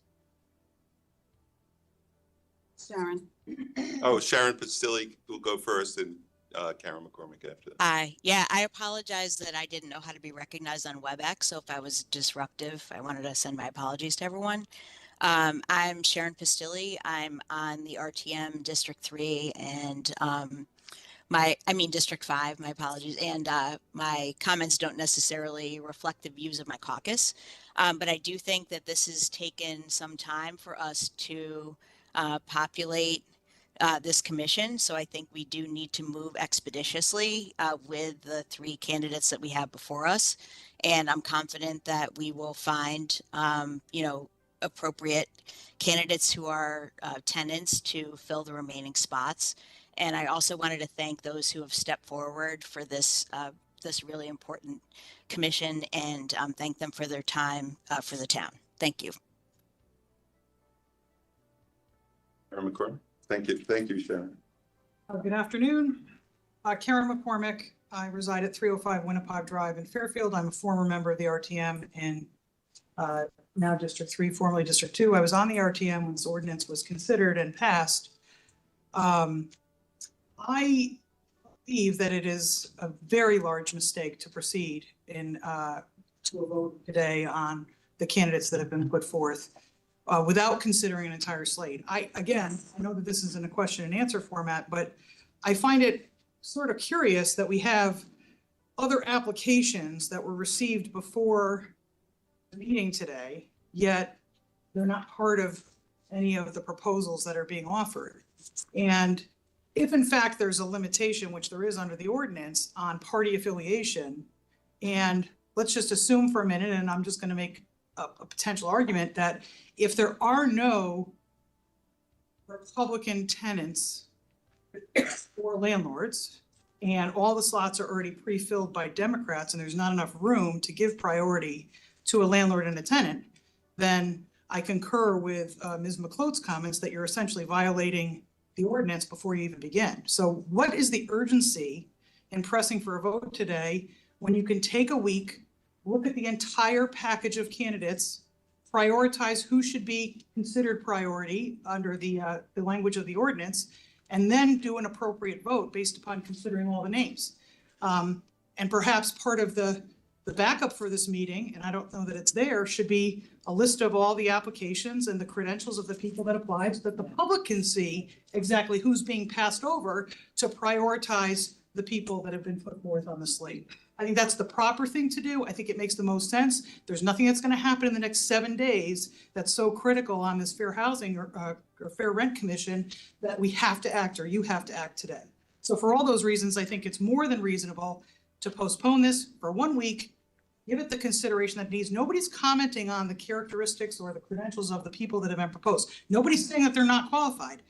Sharon, Oh, Sharon Pastilli will go first and Karen McCormick after that. Aye. Yeah, I apologize that I didn't know how to be recognized on WebEx. So if I was disruptive, I wanted to send my apologies to everyone. I'm Sharon Pastilli. I'm on the RTM District 3 and District 5, my apologies. And my comments don't necessarily reflect the views of my caucus. But I do think that this has taken some time for us to populate this commission. So I think we do need to move expeditiously with the 3 candidates that we have before us. And I'm confident that we will find, appropriate candidates who are tenants to fill the remaining spots. And I also wanted to thank those who have stepped forward for this really important commission and thank them for their time for the town. Thank you. Karen McCormick. Thank you, Sharon. Good afternoon. Karen McCormick. I reside at 305 Winnipock Drive in Fairfield. I'm a former member of the RTM in now District 3, formerly District 2. I was on the RTM when this ordinance was considered and passed. I believe that it is a very large mistake to proceed to a vote today on the candidates that have been put forth without considering an entire slate. I know that this isn't a question and answer format, but I find it sort of curious that we have other applications that were received before the meeting today, yet they're not part of any of the proposals that are being offered. And if in fact there's a limitation, which there is under the ordinance, on party affiliation, and let's just assume for a minute, and I'm just going to make a potential argument that if there are no Republican tenants or landlords, and all the slots are already pre-filled by Democrats, and there's not enough room to give priority to a landlord and a tenant, then I concur with Ms. McCloud's comments that you're essentially violating the ordinance before you even begin. So what is the urgency in pressing for a vote today when you can take a week, look at the entire package of candidates, prioritize who should be considered priority under the language of the ordinance, and then do an appropriate vote based upon considering all the names? And perhaps part of the backup for this meeting, and I don't know that it's there, should be a list of all the applications and the credentials of the people that applied so that the public can see exactly who's being passed over to prioritize the people that have been put forth on the slate. I think that's the proper thing to do. I think it makes the most sense. There's nothing that's going to happen in the next 7 days that's so critical on this fair housing or fair rent commission that we have to act, or you have to act today. So for all those reasons, I think it's more than reasonable to postpone this for 1 week, give it the consideration that it needs. Nobody's commenting on the characteristics or the credentials of the people that have been proposed. Nobody's saying that they're not qualified.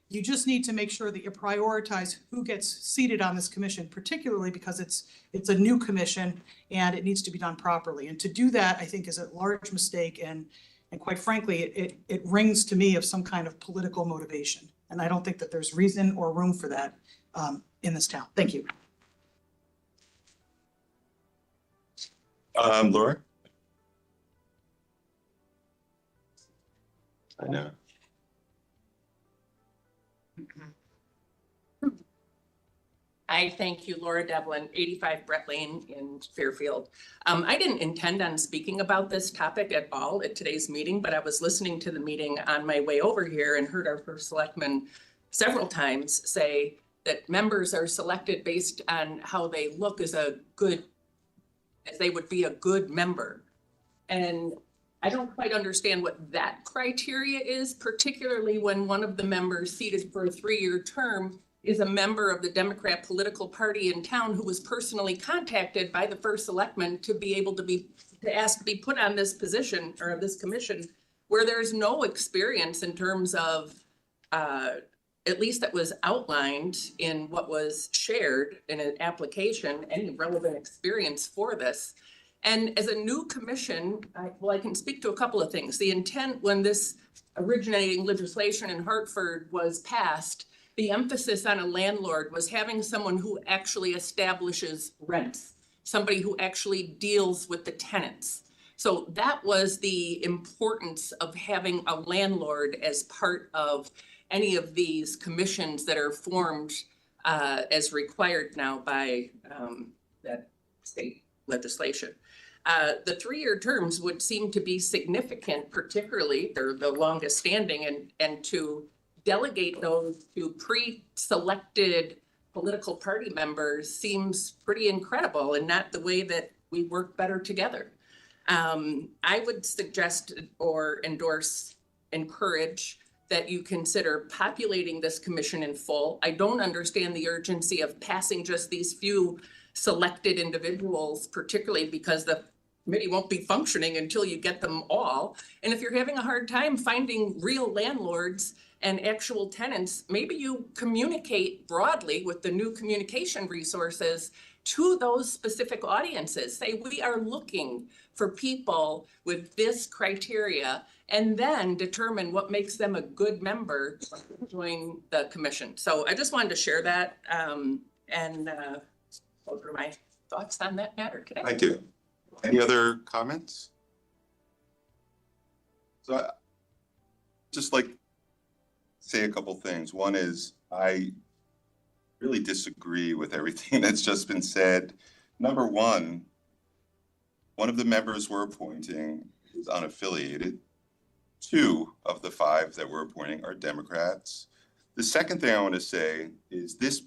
You just need to make sure that you prioritize who gets seated on this commission, particularly because it's a new commission and it needs to be done properly. And to do that, I think, is a large mistake. And quite frankly, it rings to me of some kind of political motivation. And I don't think that there's reason or room for that in this town. Thank you. Laura? I know. I thank you, Laura Devlin, 85 Brett Lane in Fairfield. I didn't intend on speaking about this topic at all at today's meeting, but I was listening to the meeting on my way over here and heard our first selectman several times say that members are selected based on how they look as they would be a good member. And I don't quite understand what that criteria is, particularly when one of the members seated for a 3-year term is a member of the Democrat political party in town who was personally contacted by the first selectman to be able to ask to be put on this position or this commission, where there's no experience in terms of, at least that was outlined in what was shared in an application, any relevant experience for this. And as a new commission, I can speak to a couple of things. The intent when this originating legislation in Hartford was passed the emphasis on a landlord was having someone who actually establishes rents, somebody who actually deals with the tenants. So that was the importance of having a landlord as part of any of these commissions that are formed as required now by that state legislation. The 3-year terms would seem to be significant, particularly they're the longest standing, and to delegate those to pre-selected political party members seems pretty incredible and not the way that we work better together. I would suggest or encourage that you consider populating this commission in full. I don't understand the urgency of passing just these few selected individuals, particularly because the committee won't be functioning until you get them all. And if you're having a hard time finding real landlords and actual tenants, maybe you communicate broadly with the new communication resources to those specific audiences. Say, we are looking for people with this criteria, and then determine what makes them a good member to join the commission. So I just wanted to share that, and those are my thoughts on that matter today. Thank you. Any other comments? So I just like say a couple things. One is I really disagree with everything that's just been said. Number one of the members we're appointing is unaffiliated. 2 of the 5 that we're appointing are Democrats. The second thing I want to say is this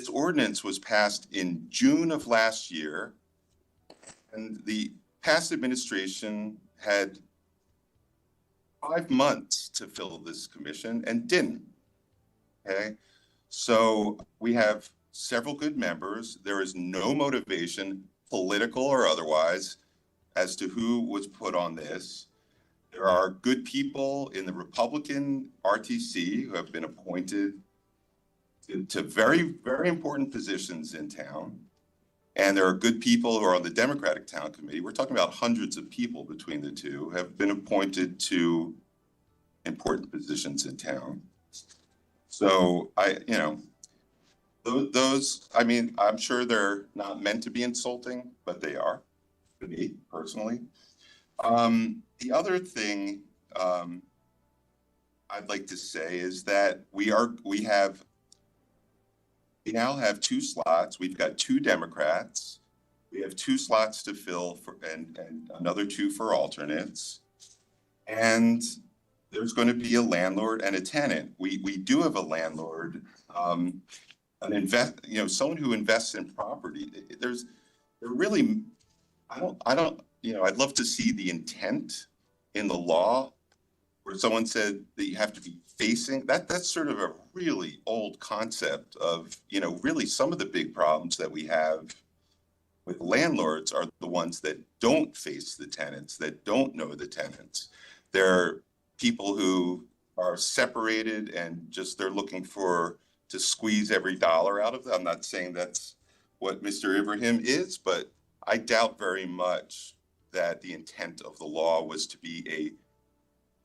ordinance was passed in June of last year, and the past administration had 5 months to fill this commission and didn't. Okay, so we have several good members. There is no motivation, political or otherwise, as to who was put on this. There are good people in the Republican RTC who have been appointed to very, very important positions in town. And there are good people who are on the Democratic Town Committee. We're talking about hundreds of people between the two have been appointed to important positions in town. So those, I mean, I'm sure they're not meant to be insulting, but they are, to me personally. The other thing I'd like to say is that we now have 2 slots. We've got 2 Democrats. We have 2 slots to fill and another 2 for alternates. And there's going to be a landlord and a tenant. We do have a landlord, someone who invests in property. I'd love to see the intent in the law where someone said that you have to be facing that's sort of a really old concept of, really some of the big problems that we have with landlords are the ones that don't face the tenants, that don't know the tenants. They're people who are separated and just they're looking to squeeze every dollar out of them. I'm not saying that's what Mr. Ibrahim is, but I doubt very much that the intent of the law was to be a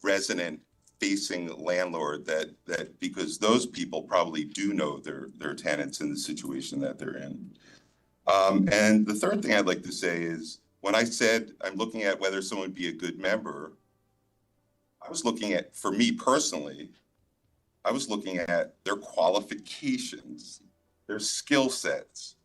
resident facing landlord that because those people probably do know their tenants in the situation that they're in. And the third thing I'd like to say is when I said I'm looking at whether someone would be a good member, I was looking at, for me personally, I was looking at their qualifications, their skill sets,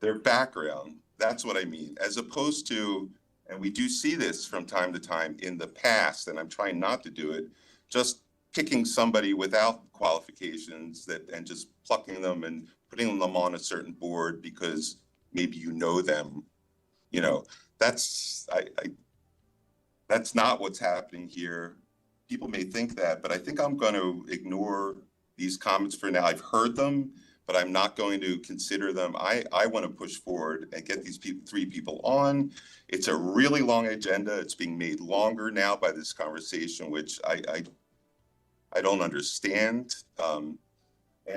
their background. That's what I mean, as opposed to, and we do see this from time to time in the past, and I'm trying not to do it, just picking somebody without qualifications and just plucking them and putting them on a certain board because maybe you know them. That's not what's happening here. People may think that, but I think I'm going to ignore these comments for now. I've heard them, but I'm not going to consider them. I want to push forward and get these 3 people on. It's a really long agenda. It's being made longer now by this conversation, which I don't understand. And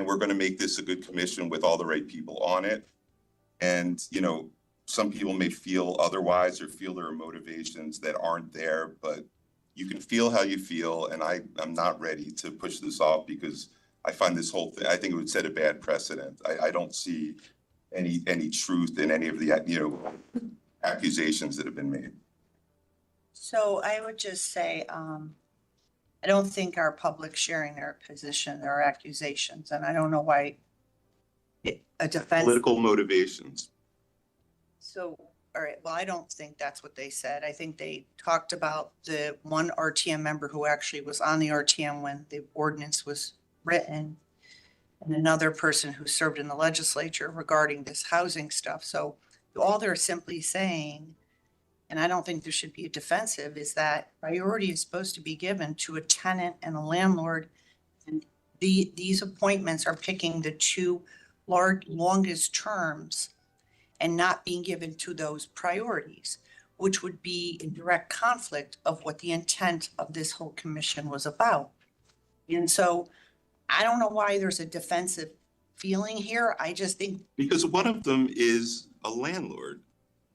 we're going to make this a good commission with all the right people on it. And, some people may feel otherwise or feel there are motivations that aren't there, but you can feel how you feel. And I'm not ready to push this off because I find this whole thing, I think it would set a bad precedent. I don't see any truth in any of the, you know, accusations that have been made. So I would just say, I don't think our public sharing their position, their accusations, and I don't know why a defense. Political motivations. So, all right, well, I don't think that's what they said. I think they talked about the one RTM member who actually was on the RTM when the ordinance was written, and another person who served in the legislature regarding this housing stuff. So all they're simply saying, and I don't think there should be a defensive, is that priority is supposed to be given to a tenant and a landlord. And these appointments are picking the two longest terms and not being given to those priorities, which would be in direct conflict of what the intent of this whole commission was about. And so I don't know why there's a defensive feeling here. I just think. Because one of them is a landlord.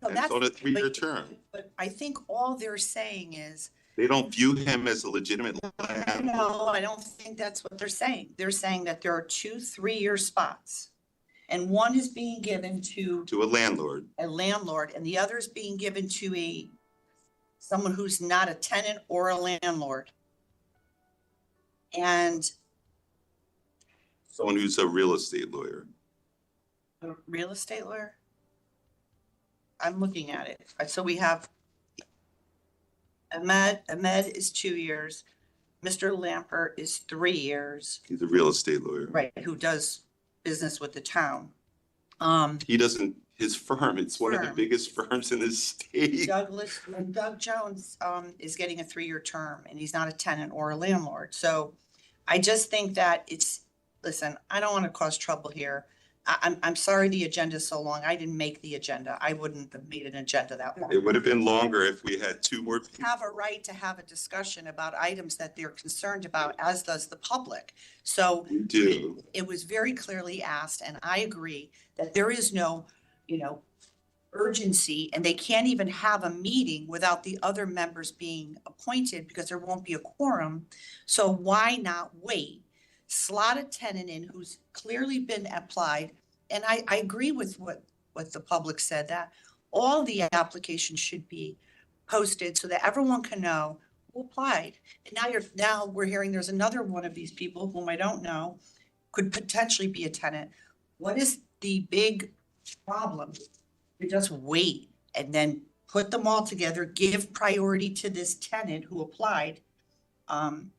No, And it's on a 3-year term. But I think all they're saying is. They don't view him as a legitimate landlord. No, I don't think that's what they're saying. They're saying that there are 2 3-year spots. And one is being given to To a landlord. a landlord and the other is being given to someone who's not a tenant or a landlord. And Someone who's a real estate lawyer. a real estate lawyer? I'm looking at it. So we have Ahmed is 2 years. Mr. Lampert is 3 years. He's a real estate lawyer. Right, who does business with the town. He doesn't, his firm, it's one of the Firm. biggest firms in the state. Doug Jones is getting a 3-year term and he's not a tenant or a landlord. So I just think that listen, I don't want to cause trouble here. I'm sorry the agenda is so long. I didn't make the agenda. I wouldn't have made an agenda that long. It would have been longer if we had 2 more people. Have a right to have a discussion about items that they're concerned about, as does the public. So We do. it was very clearly asked, and I agree that there is no, urgency, and they can't even have a meeting without the other members being appointed because there won't be a quorum. So why not wait? Slot a tenant in who's clearly been applied. And I agree with what the public said, that all the applications should be posted so that everyone can know who applied. And now we're hearing there's another one of these people whom I don't know could potentially be a tenant. What is the big problem? You just wait and then put them all together, give priority to this tenant who applied,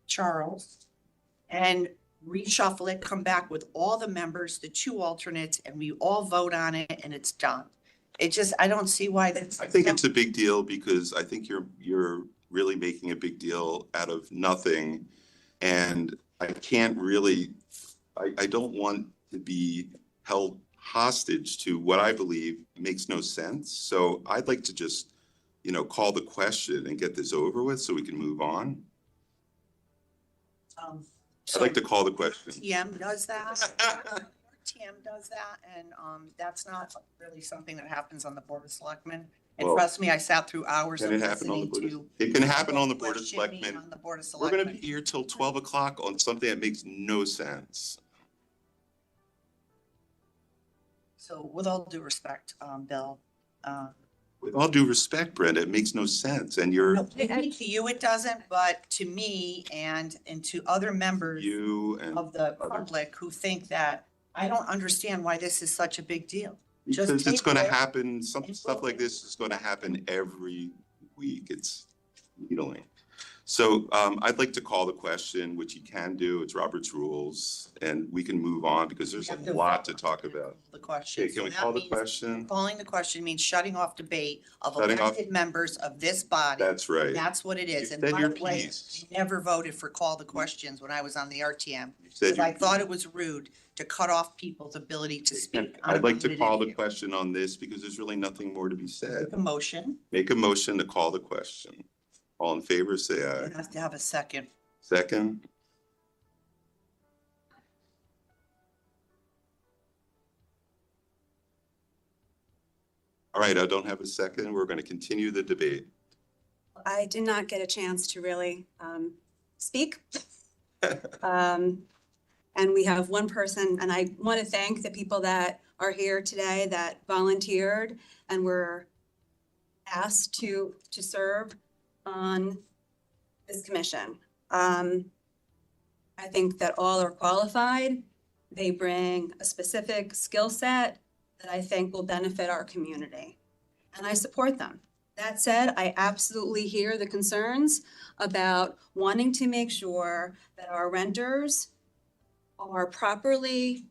Charles, and reshuffle it, come back with all the members, the 2 alternates, and we all vote on it and it's done. I don't see why that's. I think it's a big deal because I think you're really making a big deal out of nothing. And I can't really, I don't want to be held hostage to what I believe makes no sense. So I'd like to just, call the question and get this over with so we can move on. I'd like to call the question. TM does that. TM does that, and that's not really something that happens on the Board of Selectmen. And Well, trust me, I sat through hours of Can it happen on the listening Board of, to. it can happen on the Board of question me Selectmen. On the Board of We're gonna Selectmen. be here till 12 o'clock on something that makes no sense. So with all due respect, Bill, With all due respect, Brenda, it makes no sense. And you're, maybe to you it doesn't, but to me and to other members you and of the others. public who think that, I don't understand why this is such a big deal. Just Because it's table gonna it happen, some and stuff vote. like this is gonna happen every week. It's needling. So I'd like to call the question, which you can do. It's Robert's rules, and we can move on because there's We have a lot to vote talk about. The question. Okay, can we So that call the means question? Calling the question means shutting off debate of Shutting off- elected members of this body. That's right. That's what it is. You And said by your the way, piece. I never voted for call the questions when I was on the RTM. You said Because I your thought piece. it was rude to cut off people's ability to speak. on I'd like to limited call the issue. question on this because there's really nothing more to be said. Make a motion. Make a motion to call the question. All in favor, say aye. It has to have a second. Second? All right, I don't have a second. We're going to continue the debate. I did not get a chance to really speak. And we have one person, and I want to thank the people that are here today that volunteered and were asked to serve on this commission. I think that all are qualified. They bring a specific skill set that I think will benefit our community, and I support them. That said, I absolutely hear the concerns about wanting to make sure that our renters are properly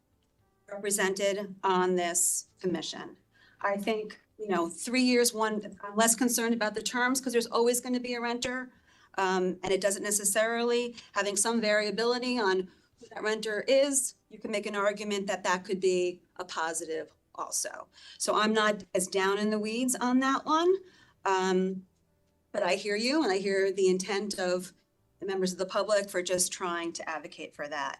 represented on this commission. I think, 3 years, I'm less concerned about the terms because there's always going to be a renter. And it doesn't necessarily, having some variability on who that renter is, you can make an argument that that could be a positive also. So I'm not as down in the weeds on that one. But I hear you, and I hear the intent of the members of the public for just trying to advocate for that.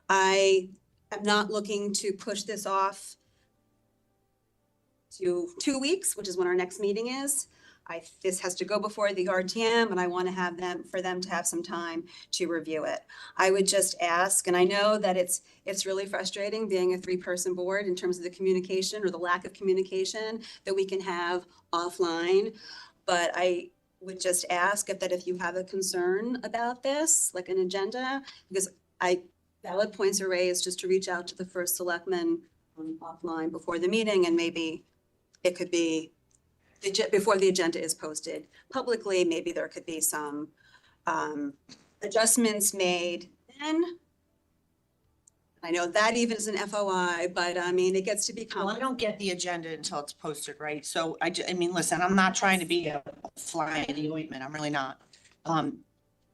I am not looking to push this off to 2 weeks, which is when our next meeting is. This has to go before the RTM, and I want to have for them to have some time to review it. I would just ask, and I know that it's really frustrating being a 3-person board in terms of the communication or the lack of communication that we can have offline. But I would just ask if you have a concern about this, like an agenda, because valid points are raised, just to reach out to the first selectman offline before the meeting, and maybe it could be before the agenda is posted publicly, maybe there could be some adjustments made then. I know that even is an FOI, but I mean, it gets to be Well, I don't get the agenda until it's posted, right? So I mean, listen, I'm not trying to be a fly in the ointment. I'm really not.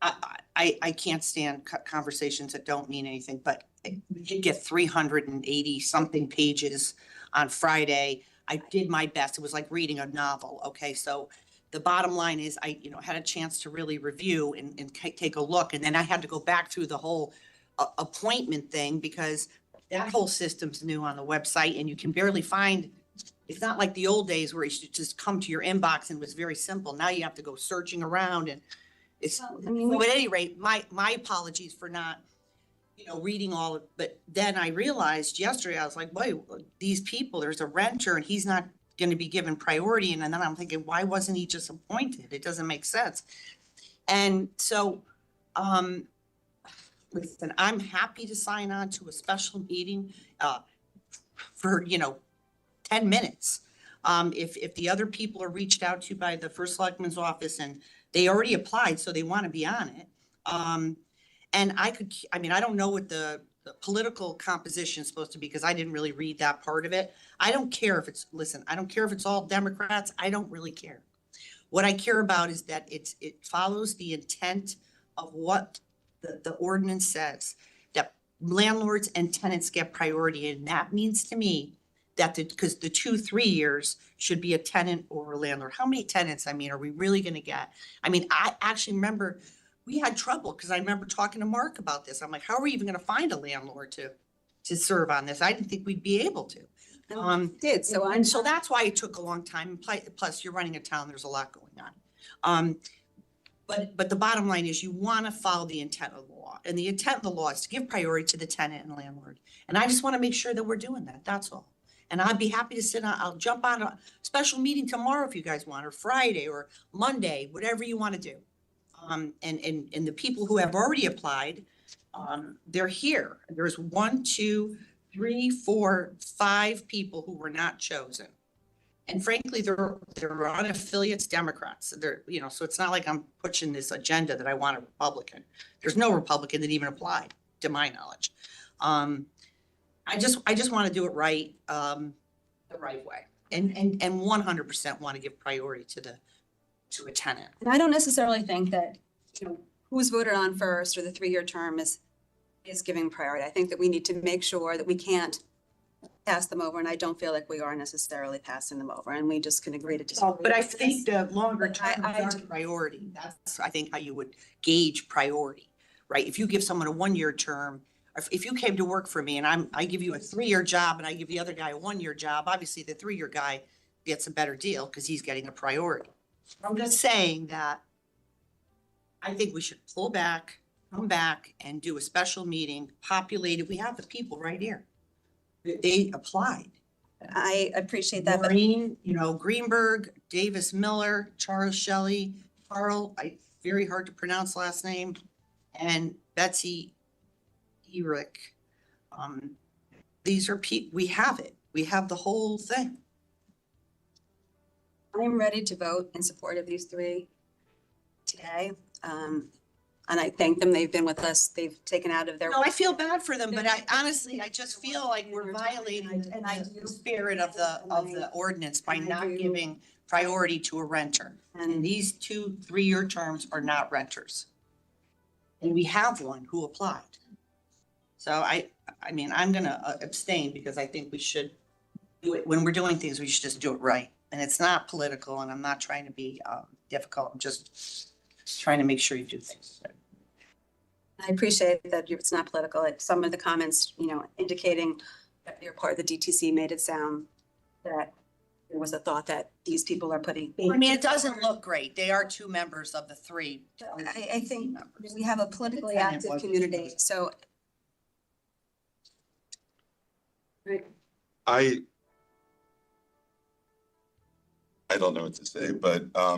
I can't stand conversations that don't mean anything, but we did get 380 something pages on Friday. I did my best. It was like reading a novel. Okay. So the bottom line is I, had a chance to really review and take a look. And then I had to go back through the whole appointment thing because that whole system's new on the website and you can barely find, it's not like the old days where you should just come to your inbox and it was very simple. Now you have to go searching around and it's, so at any rate, my apologies for not, reading all of, but then I realized yesterday, I was like, wait, these people, there's a renter and he's not going to be given priority. And then I'm thinking, why wasn't he just appointed? It doesn't make sense. And so, listen, I'm happy to sign on to a special meeting, for, 10 minutes. If the other people are reached out to by the first selectman's office and they already applied, so they want to be on it. And I don't know what the political composition is supposed to be because I didn't really read that part of it. I don't care if I don't care if it's all Democrats. I don't really care. What I care about is that it follows the intent of what the ordinance says, that landlords and tenants get priority. And that means to me that because the 2-3 years should be a tenant or a landlord. How many tenants, are we really going to get? I actually remember we had trouble because I remember talking to Mark about this. I'm like, how are we even going to find a landlord to serve on this? I didn't think we'd be able to. So that's why it took a long time. Plus, you're running a town. There's a lot going on. But the bottom line is you want to follow the intent of the law, and the intent of the law is to give priority to the tenant and landlord. And I just want to make sure that we're doing that. That's all. And I'd be happy to sit on. I'll jump on a special meeting tomorrow if you guys want, or Friday or Monday, whatever you want to do. And the people who have already applied, they're here. There's 1, 2, 3, 4, 5 people who were not chosen. And frankly, they're unaffiliates Democrats. They're, so it's not like I'm pushing this agenda that I want a Republican. There's no Republican that even applied, to my knowledge. I just want to do it right, the right way, and 100% want to give priority to a tenant. And I don't necessarily think that, who's voted on first or the 3-year term is giving priority. I think that we need to make sure that we can't pass them over, and I don't feel like we are necessarily passing them over, and we just can agree to disagree. But I think the longer term priority, that's, I think, how you would gauge priority, right? If you give someone a 1-year term, if you came to work for me and I give you a 3-year job and I give the other guy a 1-year job, obviously the 3-year guy gets a better deal because he's getting a priority. I'm just saying that I think we should pull back come back and do a special meeting, populated, we have the people right here. They applied. I appreciate that, but Maureen, Greenberg, Davis Miller, Charles Shelley, Carl, very hard to pronounce last name, and Betsy Eric. These are we have it. We have the whole thing. I'm ready to vote in support of these three today. And I thank them. They've been with us. They've taken out of their. No, I feel bad for them, but I honestly, I just feel like we're violating the spirit of the ordinance by not giving priority to a renter. And these 2 3-year terms are not renters. And we have one who applied. So I mean, I'm gonna abstain because I think we should do it, when we're doing things, we should just do it right. And it's not political, and I'm not trying to be difficult. I'm just trying to make sure you do things. I appreciate that it's not political. Some of the comments, indicating that you're part of the DTC made it sound that there was a thought that these people are putting. I mean, it doesn't look great. They are 2 members of the 3. I think we have a politically active community, so. I don't know what to say, but I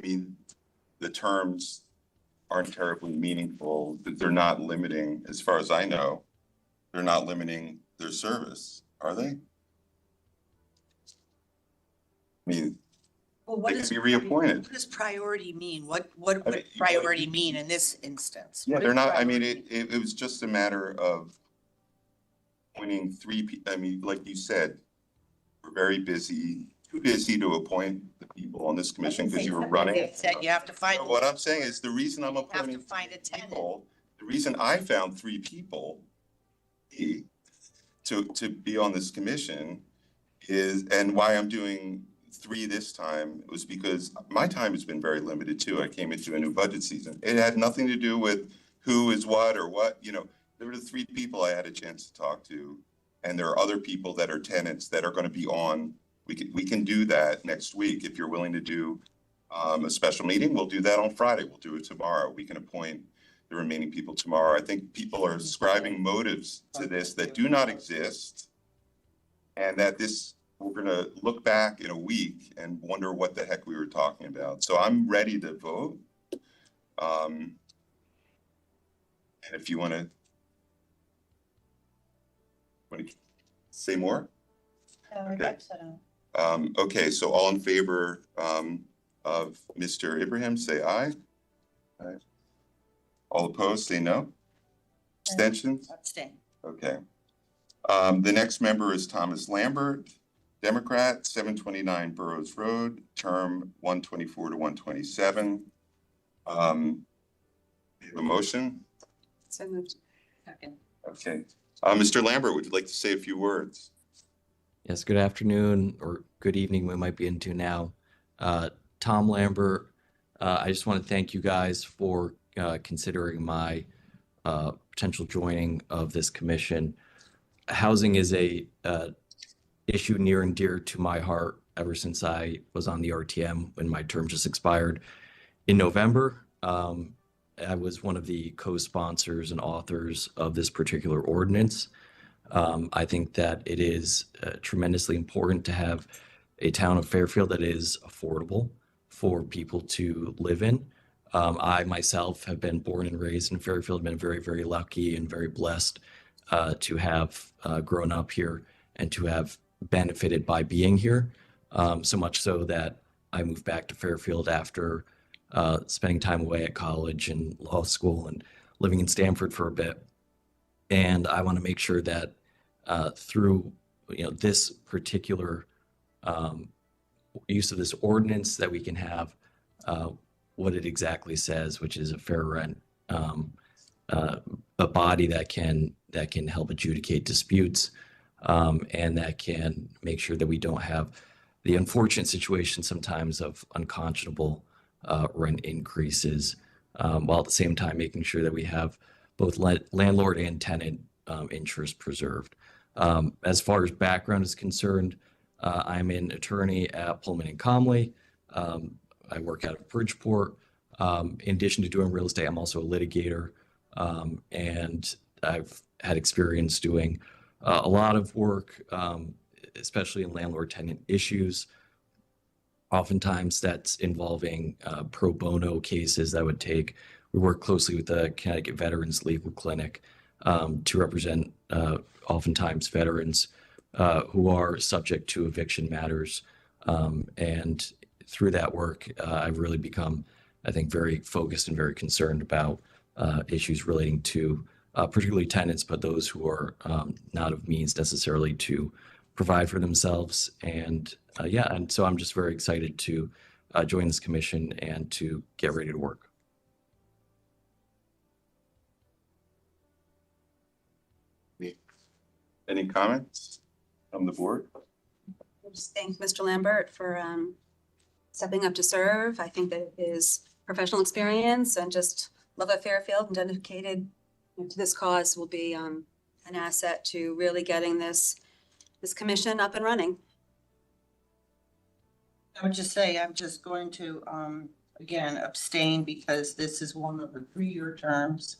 mean, the terms aren't terribly meaningful, that they're not limiting, as far as I know, they're not limiting their service, are they? I mean, Well, they can be reappointed. What does priority mean? What would priority mean in this instance? Yeah, What they're is not, I mean, priority? it was just a matter of appointing 3 people. I mean, like you said, we're very busy, too busy to appoint the people on this commission because you were running. They said you have to find. So what I'm saying is the reason I'm You have to appointing find a tenant. people, the reason I found 3 people to be on this commission is, and why I'm doing 3 this time, was because my time has been very limited too. I came into a new budget season. It had nothing to do with who is what or what, there were the 3 people I had a chance to talk to. And there are other people that are tenants that are going to be on. We can do that next week. If you're willing to do a special meeting, we'll do that on Friday. We'll do it tomorrow. We can appoint the remaining people tomorrow. I think people are ascribing motives to this that do not exist. And that we're going to look back in a week and wonder what the heck we were talking about. So I'm ready to vote. And if you want to say more? Okay. Okay, so all in favor of Mr. Ibrahim, say aye. Aye. All opposed, say no. Abstentions? Abstain. Okay. The next member is Thomas Lambert, Democrat, 729 Burroughs Road, term 124 to 127. We have a motion? So moved. Second. Okay. Mr. Lambert, would you like to say a few words? Yes, good afternoon or good evening, we might be into now. Tom Lambert, I just want to thank you guys for considering my potential joining of this commission. Housing is a issue near and dear to my heart ever since I was on the RTM when my term just expired in November. I was one of the co-sponsors and authors of this particular ordinance. I think that it is tremendously important to have a town of Fairfield that is affordable for people to live in. I myself have been born and raised in Fairfield, been very, very lucky and very blessed to have grown up here and to have benefited by being here. So much so that I moved back to Fairfield after spending time away at college and law school and living in Stamford for a bit. And I want to make sure that through this particular use of this ordinance that we can have what it exactly says, which is a fair rent, a body that can help adjudicate disputes and that can make sure that we don't have the unfortunate situation sometimes of unconscionable rent increases, while at the same time making sure that we have both landlord and tenant interest preserved. As far as background is concerned, I'm an attorney at Pullman and Comley. I work out of Bridgeport. In addition to doing real estate, I'm also a litigator, and I've had experience doing a lot of work, especially in landlord-tenant issues. Oftentimes, that's involving pro bono cases that would take. We work closely with the Connecticut Veterans Legal Clinic to represent oftentimes veterans who are subject to eviction matters. And through that work, I've really become, I think, very focused and very concerned about issues relating to particularly tenants, but those who are not of means necessarily to provide for themselves. And and so I'm just very excited to join this commission and to get ready to work. Any comments from the board? I just thank Mr. Lambert for stepping up to serve. I think that his professional experience and just love of Fairfield and dedicated to this cause will be an asset to really getting this commission up and running. I would just say I'm just going to, again, abstain because this is one of the 3-year terms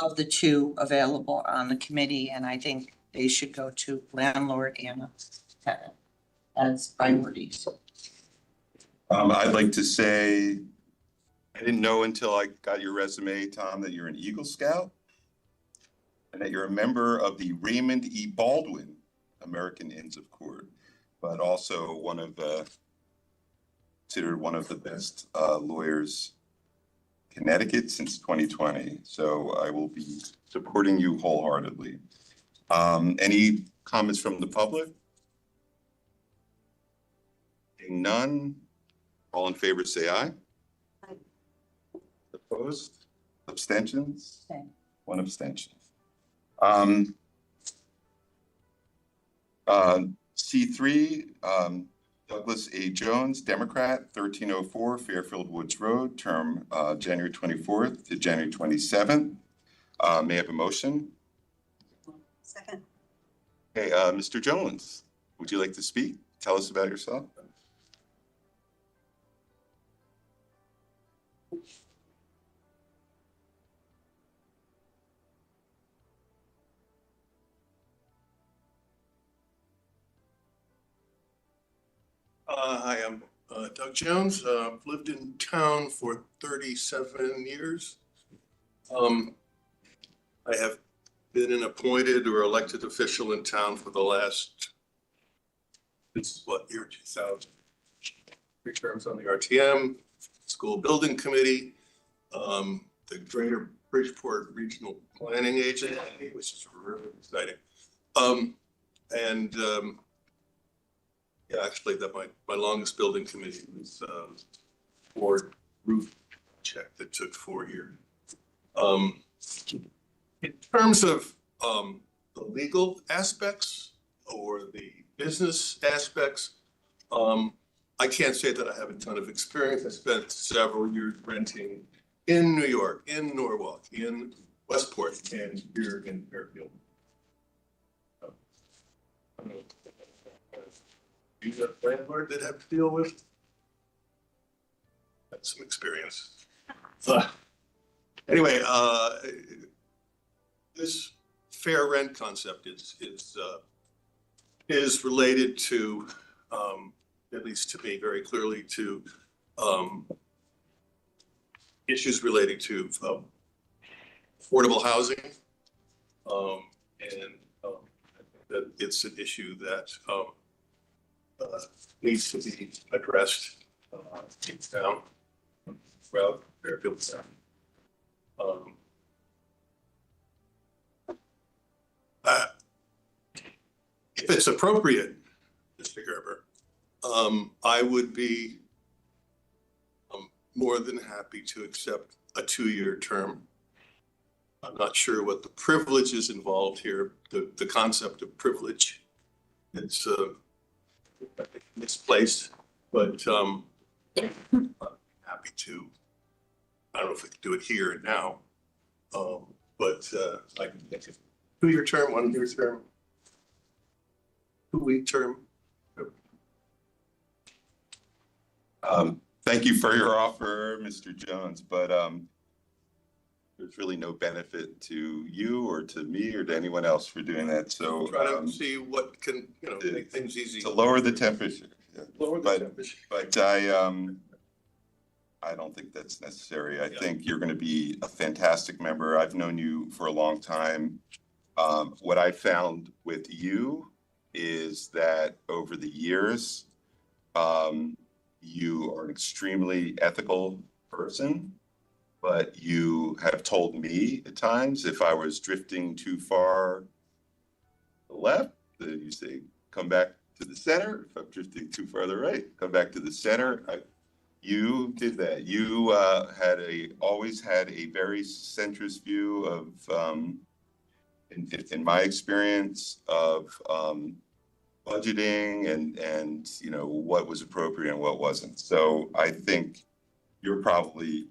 of the 2 available on the committee, and I think they should go to landlord and tenant as priorities. I'd like to say, I didn't know until I got your resume, Tom, that you're an Eagle Scout and that you're a member of the Raymond E. Baldwin American Inns of Court, but also considered one of the best lawyers in Connecticut since 2020. So I will be supporting you wholeheartedly. Any comments from the public? Seeing none, all in favor say aye. Aye. Opposed? Abstentions? Same. 1 abstention. C3, Douglas A. Jones, Democrat, 1304 Fairfield Woods Road, term January 24th to January 27th. May I have a motion? Second. Okay, Mr. Jones, would you like to speak? Tell us about yourself. Hi, I'm Doug Jones. Lived in town for 37 years. I have been an appointed or elected official in town for the last, this is what, year 2000? 3 terms on the RTM, School Building Committee, the Greater Bridgeport Regional Planning Agency, which is really exciting. Yeah, actually, that my longest building committee was board roof check that took 4 years. In terms of the legal aspects or the business aspects, I can't say that I have a ton of experience. I spent several years renting in New York, in Norwalk, in Westport, and here in Fairfield. You got a landlord that have to deal with? That's some experience. Anyway, this fair rent concept is related to, at least to me very clearly, to issues relating to affordable housing. And I think that it's an issue that needs to be addressed in town, throughout Fairfield town. If it's appropriate, Mr. Gerber, I would be more than happy to accept a 2-year term. I'm not sure what the privilege is involved here, the concept of privilege. It's misplaced, but I'm happy to. I don't know if we can do it here and now, but I can make it 2-year term, 1-year term, 2-week term. Thank you for your offer, Mr. Jones, but there's really no benefit to you or to me or to anyone else for doing that. So Try to see what can, make things easy. to lower the temperature. Yeah. Lower the temperature. But I don't think that's necessary. I think you're going to be a fantastic member. I've known you for a long time. What I found with you is that over the years, you are an extremely ethical person, but you have told me at times if I was drifting too far to the left, then you say, come back to the center. If I'm drifting too far to the right, come back to the center. You did that. You always had a very centrist view of, in my experience, of budgeting and what was appropriate and what wasn't. So I think you're probably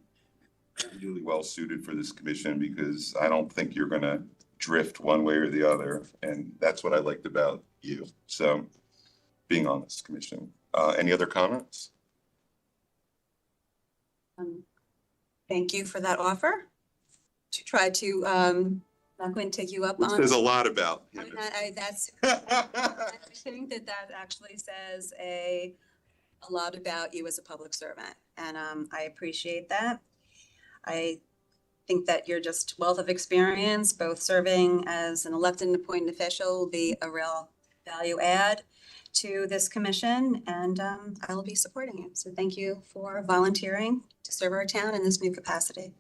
really well suited for this commission because I don't think you're going to drift one way or the other, and that's what I liked about you. So being on this commission. Any other comments? Thank you for that offer. To try to, not going to take you up Which on. says a lot about him. I think that actually says a lot about you as a public servant, and I appreciate that. I think that you're just wealth of experience, both serving as an elected and appointed official will be a real value add to this commission, and I will be supporting you. So thank you for volunteering to serve our town in this new capacity.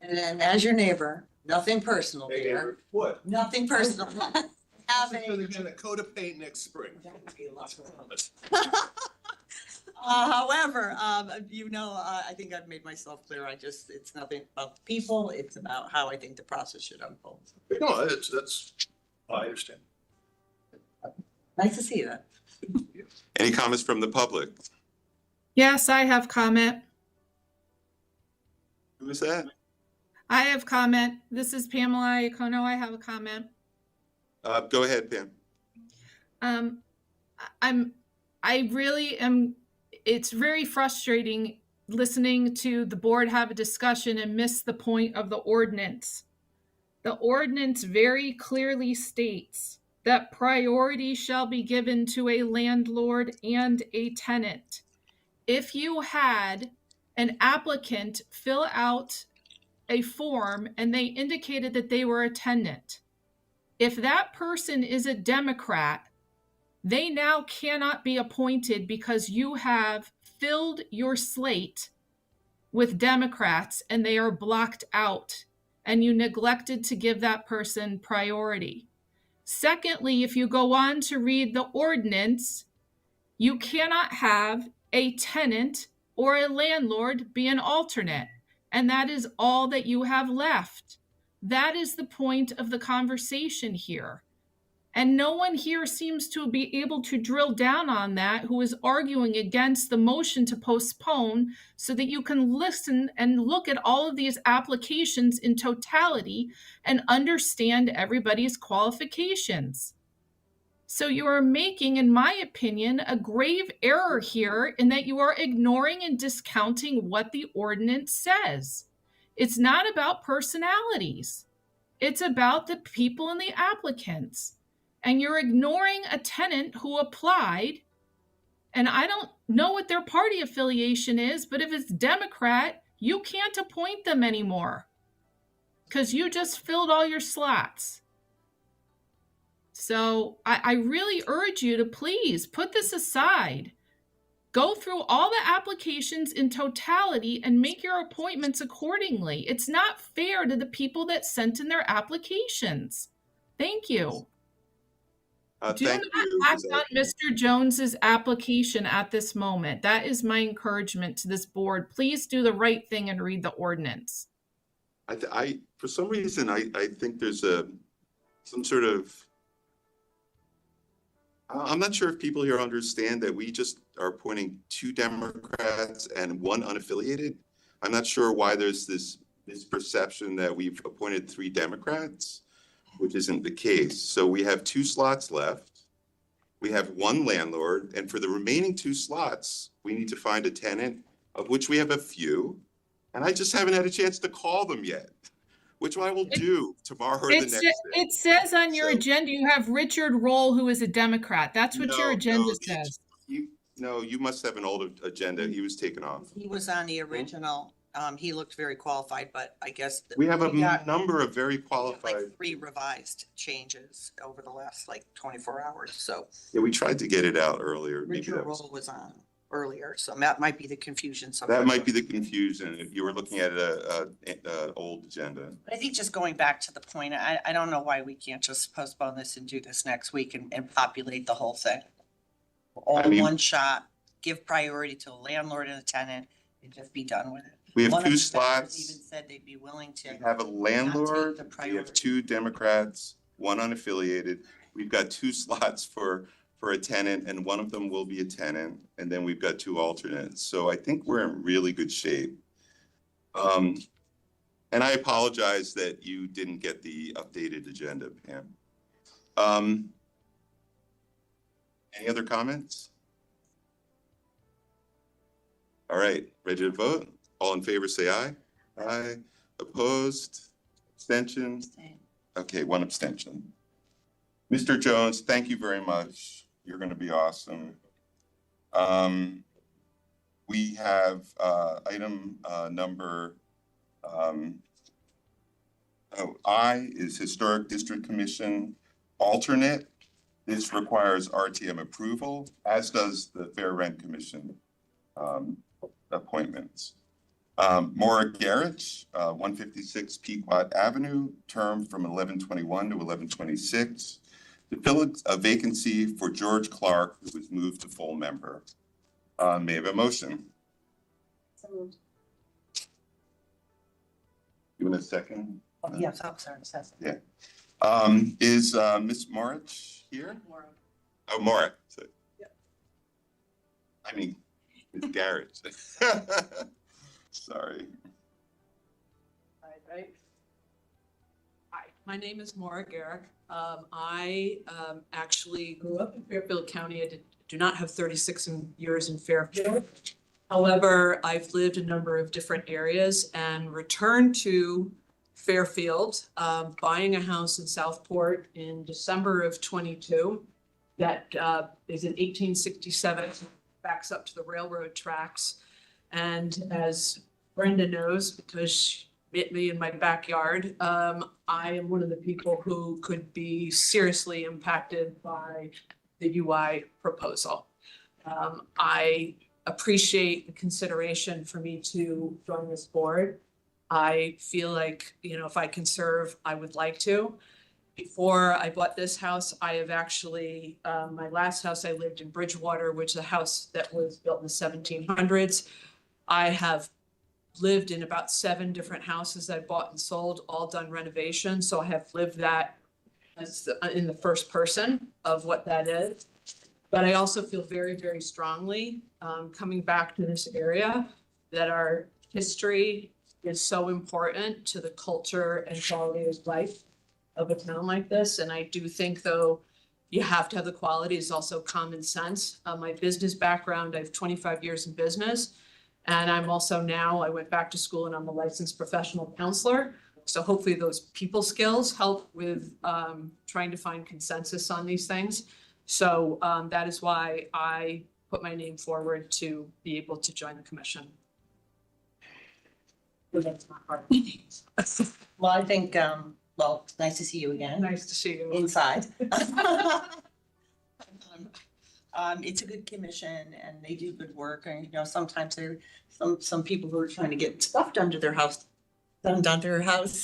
And then as your neighbor, nothing personal, dear. What? Nothing personal. Have Gonna get a coat of paint next spring. However, I think I've made myself clear. It's nothing about the people. It's about how I think the process should unfold. No, I understand. Nice to see you. Any comments from the public? Yes, I have comment. Who is that? I have comment. This is Pamela Iacono. I have a comment. Go ahead, Pam. I really am, it's very frustrating listening to the board have a discussion and miss the point of the ordinance. The ordinance very clearly states that priority shall be given to a landlord and a tenant. If you had an applicant fill out a form and they indicated that they were a tenant, if that person is a Democrat, they now cannot be appointed because you have filled your slate with Democrats and they are blocked out and you neglected to give that person priority. Secondly, if you go on to read the ordinance, you cannot have a tenant or a landlord be an alternate, and that is all that you have left. That is the point of the conversation here. And no one here seems to be able to drill down on that who is arguing against the motion to postpone so that you can listen and look at all of these applications in totality and understand everybody's qualifications. So you are making, in my opinion, a grave error here in that you are ignoring and discounting what the ordinance says. It's not about personalities. It's about the people and the applicants. And you're ignoring a tenant who applied, and I don't know what their party affiliation is, but if it's Democrat, you can't appoint them anymore because you just filled all your slots. So I really urge you to please put this aside. Go through all the applications in totality and make your appointments accordingly. It's not fair to the people that sent in their applications. Thank you. Do not act on Mr. Jones's application at this moment. That is my encouragement to this board. Please do the right thing and read the ordinance. I for some reason, I think there's some sort of, I'm not sure if people here understand that we just are appointing 2 Democrats and 1 unaffiliated. I'm not sure why there's this perception that we've appointed 3 Democrats, which isn't the case. So we have 2 slots left. we have one landlord, and for the remaining 2 slots, we need to find a tenant, of which we have a few. And I just haven't had a chance to call them yet, which I will do tomorrow or the next day. It says on your So- agenda, you have Richard Roll, who is a Democrat. That's what your agenda says. No, you must have an old agenda. He was taken off. He was on the original, he looked very qualified, but I guess. We have a got- number of very we got qualified. Like 3 revised changes over the last like 24 hours, so Yeah, we tried to get it out earlier. Maybe Richard that was, Roll was on earlier, so that might be the confusion. that might be the confusion. You were looking at a old agenda. I think just going back to the point, I don't know why we can't just postpone this and do this next week and populate the whole thing. All I in mean- one shot, give priority to a landlord and a tenant, and just be done with it. We have One of 2 the vendors slots. Even said they'd be willing to. We have a landlord, the we have priority. 2 Democrats, 1 unaffiliated. We've got 2 slots for a tenant, and one of them will be a tenant, and then we've got 2 alternates. So I think we're in really good shape. And I apologize that you didn't get the updated agenda, Pam. Any other comments? All right, ready to vote? All in favor, say aye. Aye. Opposed? Abstention? Okay, 1 abstention. Mr. Jones, thank you very much. You're going to be awesome. We have item number I is Historic District Commission alternate. This requires RTM approval, as does the Fair Rent Commission appointments. Maura Garrett, 156 Pequot Avenue, term from 11/21 to 11/26. To fill a vacancy for George Clark, who was moved to full member. May I have a motion? So moved. You want a second? Oh, yes, I'm sorry. Yeah. Is Ms. Moritz here? Oh, Moritz. I mean, Ms. Garrett. Sorry. Hi, my name is Maura Garrick. I actually grew up in Fairfield County. I do not have 36 years in Fairfield. However, I've lived a number of different areas and returned to Fairfield, buying a house in Southport in December of 22. That is in 1867, backs up to the railroad tracks. And as Brenda knows, because she met me in my backyard, I am one of the people who could be seriously impacted by the UI proposal. I appreciate the consideration for me to join this board. I feel like, you know, if I can serve, I would like to. Before I bought this house, I have actually, my last house, I lived in Bridgewater, which is a house that was built in the 1700s. I have lived in about 7 different houses I bought and sold, all done renovations. So I have lived that as in the first person of what that is. But I also feel very, very strongly, coming back to this area, that our history is so important to the culture and quality of life of a town like this. And I do think, though, you have to have the qualities, also common sense. My business background, I have 25 years in business. And I'm also now, I went back to school and I'm a licensed professional counselor. So hopefully those people skills help with trying to find consensus on these things. So that is why I put my name forward to be able to join the commission. That's not hard. Well, I think, well, it's nice to see you again. Nice to see you. Inside. It's a good commission and they do good work, and you know, sometimes there some people who are trying to get stuff done to their house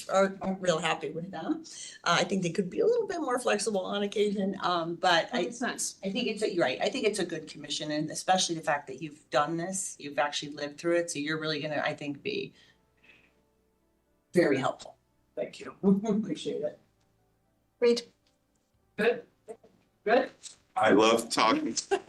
aren't real happy with them. I think they could be a little bit more flexible on occasion, but I think you're right. I think it's a good commission, and especially the fact that you've done this, you've actually lived through it, so you're really gonna, I think, be very helpful. Thank you. Appreciate it. Read. Good. Good. I love talking. I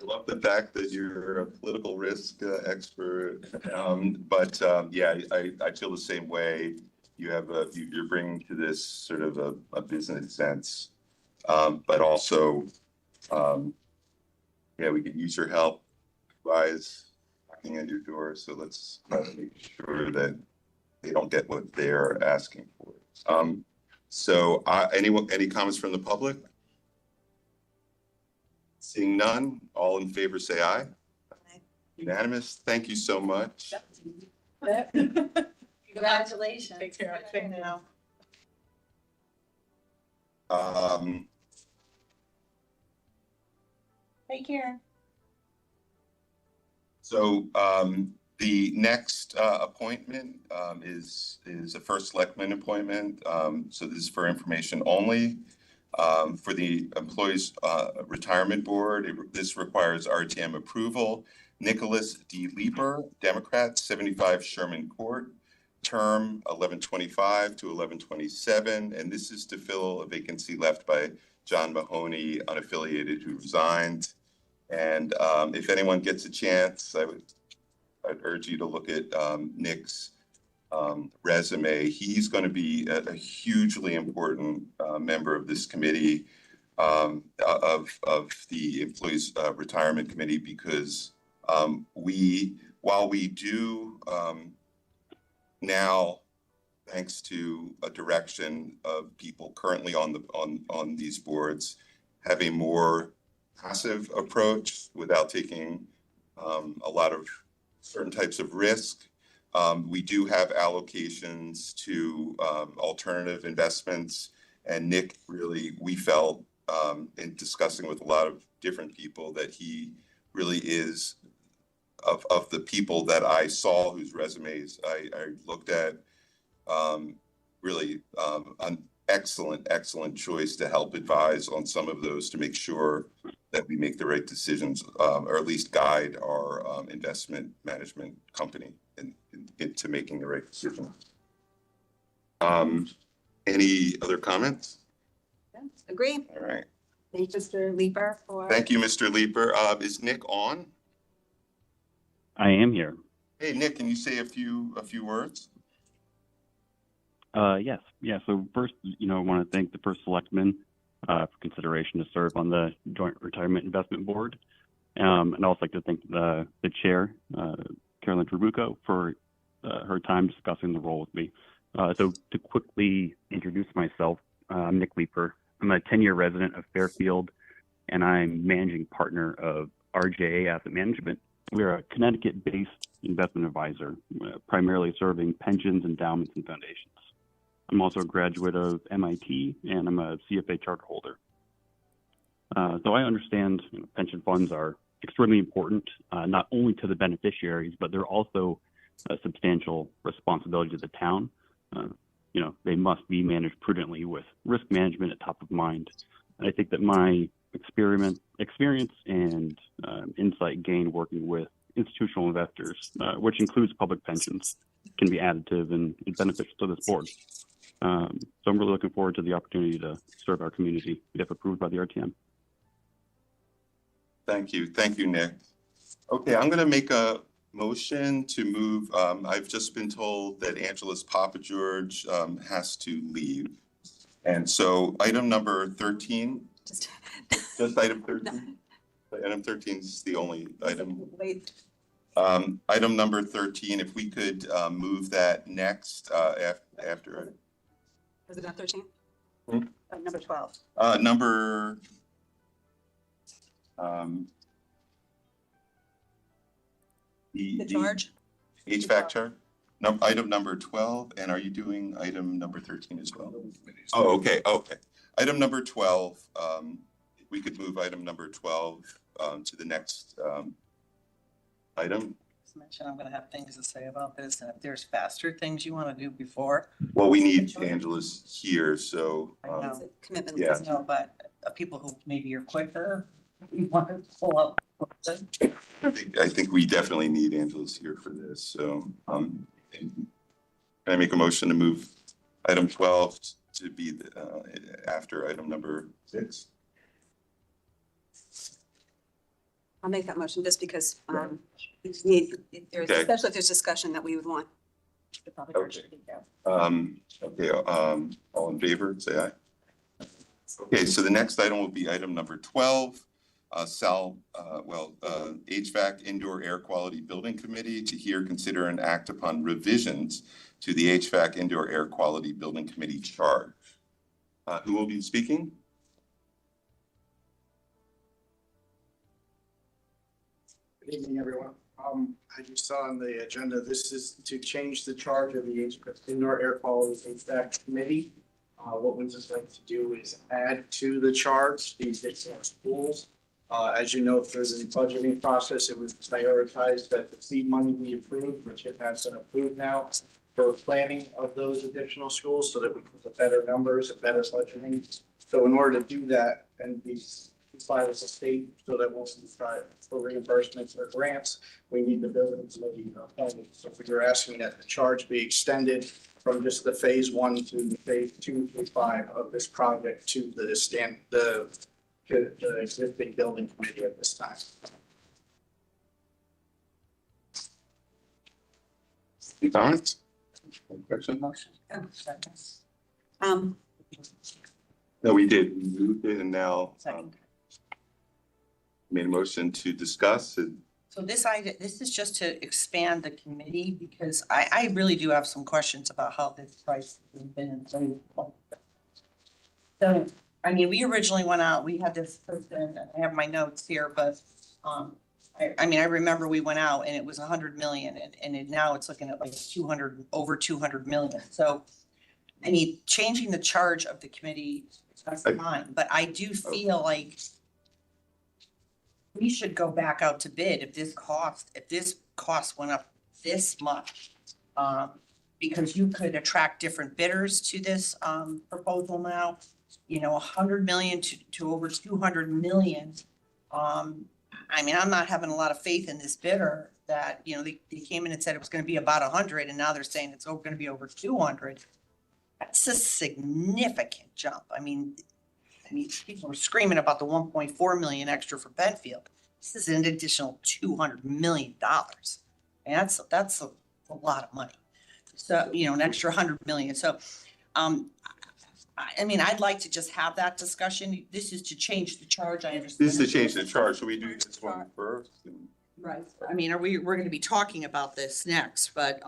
love the fact that you're a political risk expert. Yeah, I feel the same way. You have you're bringing to this sort of a business sense. But also, yeah, we could use your help, guys, knocking at your door. So let's try to make sure that they don't get what they're asking for. Any comments from the public? Seeing none, all in favor say aye. Unanimous. Thank you so much. Congratulations. Take care. Take now. Take care. So the next appointment is a first selectman appointment. So this is for information only. For the Employees Retirement Board, this requires RTM approval. Nicholas D. Leeper, Democrat, 75 Sherman Court, term 1125 to 1127. And this is to fill a vacancy left by John Mahoney, unaffiliated, who resigned. And if anyone gets a chance, I'd urge you to look at Nick's resume. He's going to be a hugely important member of this committee, of the Employees Retirement Committee, because while we do now, thanks to a direction of people currently on these boards, have a more passive approach without taking a lot of certain types of risk. We do have allocations to alternative investments, and Nick really, we felt in discussing with a lot of different people that he really is, of the people that I saw whose resumes I looked at, really an excellent choice to help advise on some of those, to make sure that we make the right decisions, or at least guide our investment management company into making the right decision. Any other comments? Agree. All right. Thank you, Mr. Leeper, for. Thank you, Mr. Leeper. Is Nick on? I am here. Hey, Nick, can you say a few words? Yes. Yeah. So first, I want to thank the first selectman for consideration to serve on the Joint Retirement Investment Board. And I'd also like to thank the chair, Carolyn Trabucco, for her time discussing the role with me. So to quickly introduce myself, I'm Nick Leeper. I'm a 10-year resident of Fairfield, and I'm managing partner of RJA Asset Management. We're a Connecticut-based investment advisor, primarily serving pensions, endowments, and foundations. I'm also a graduate of MIT, and I'm a CFA charter holder. So I understand pension funds are extremely important, not only to the beneficiaries, but they're also a substantial responsibility to the town. They must be managed prudently with risk management at top of mind. And I think that my experience and insight gained working with institutional investors, which includes public pensions, can be additive and beneficial to this board. So I'm really looking forward to the opportunity to serve our community if approved by the RTM. Thank you, Nick. Okay, I'm going to make a motion to move. I've just been told that Angela's Papa George has to leave. And so item number 13, just item 13. Item 13 is the only item. Wait. Item number 13, if we could move that next after. Was it not 13? Hmm? Number 12. Number The charge? HVAC charge. Item number 12, and are you doing item number 13 as well? Oh, okay. Item number 12, if we could move item number 12 to the next item. I'm going to have things to say about this, and if there's faster things you want to do before. Well, we need Angela's here, so. I know. Commitment. Yeah. No, but people who maybe are quicker, you want to pull up. I think we definitely need Angela's here for this, so can I make a motion to move item 12 to be after item number 6? I'll make that motion just because we need, especially if there's discussion that we would want. The public Okay. All in favor, say aye. Okay, so the next item will be item number 12. HVAC Indoor Air Quality Building Committee to hear, consider, and act upon revisions to the HVAC Indoor Air Quality Building Committee charge. Who will be speaking? Good evening, everyone. As you saw on the agenda, this is to change the charge of the Indoor Air Quality HVAC Committee. What we just like to do is add to the charge the additional schools. As you know, through the budgeting process, it was prioritized that the seed money be approved, which it has been approved now for planning of those additional schools so that we can put better numbers and better budgeting. So in order to do that and be filed as a state so that once we try for reimbursements or grants, we need the building committee appointed. So if you're asking that the charge be extended from just the phase 1 to the phase 2 through 5 of this project to the existing building committee at this time. Any comments? Question? No, we did. We moved it and now made a motion to discuss it. So this is just to expand the committee because I really do have some questions about how this price has been in place. So, I mean, we originally went out, we had this person, I have my notes here, but, I remember we went out and it was 100 million and now it's looking at like over 200 million. So, I mean, changing the charge of the committee, that's fine, but I do feel like we should go back out to bid if this cost went up this much. Because you could attract different bidders to this, proposal now, 100 million to over 200 million. I mean, I'm not having a lot of faith in this bidder that, they came in and said it was gonna be about 100 and now they're saying it's gonna be over 200. That's a significant jump. I mean, people were screaming about the 1.4 million extra for Benfield. This is an additional $200 million. And that's a lot of money. So, an extra 100 million. So, I mean, I'd like to just have that discussion. This is to change the charge. I understand. This is to change the charge. Should we do this one first? Right. I mean, we're going to be talking about this next, but,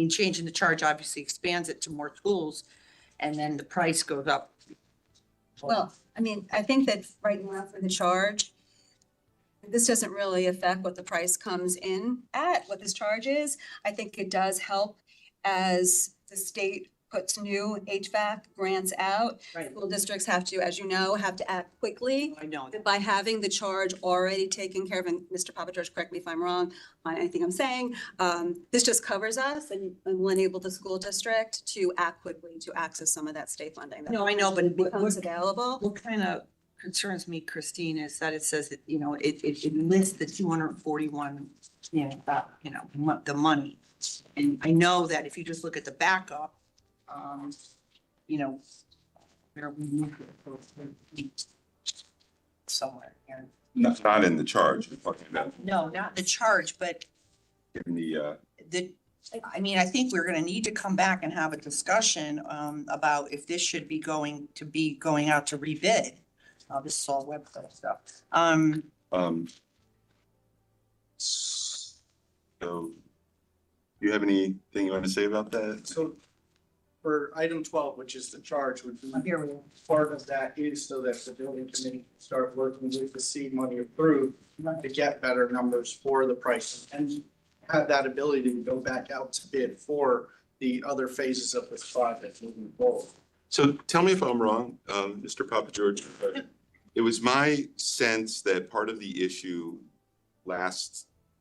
changing the charge obviously expands it to more schools and then the price goes up. Well, I think that right now for the charge, this doesn't really affect what the price comes in at, what this charge is. I think it does help as the state puts new HVAC grants out. Right. School districts have to, as you know, have to act quickly. I know. And by having the charge already taken care of, and Mr. Papageorge, correct me if I'm wrong on anything I'm saying, this just covers us and will enable the school district to act quickly to access some of that state funding. That No, I know, but becomes available. What kind of concerns me, Christine, is that it says that, it lists the 241, the money. And I know that if you just look at the backup, where we moved it somewhere here. Not in the charge. You're talking about No, not the charge, but in the, I think we're gonna need to come back and have a discussion, about if this should be going out to rebid. This is all website stuff. So, do you have anything you want to say about that? So for item 12, which is the charge, would be Here we go. part of that is so that the building committee can start working with the seed money approved to get better numbers for the pricing and have that ability to go back out to bid for the other phases of this project moving forward. So tell me if I'm wrong, Mr. Papageorge. It was my sense that part of the issue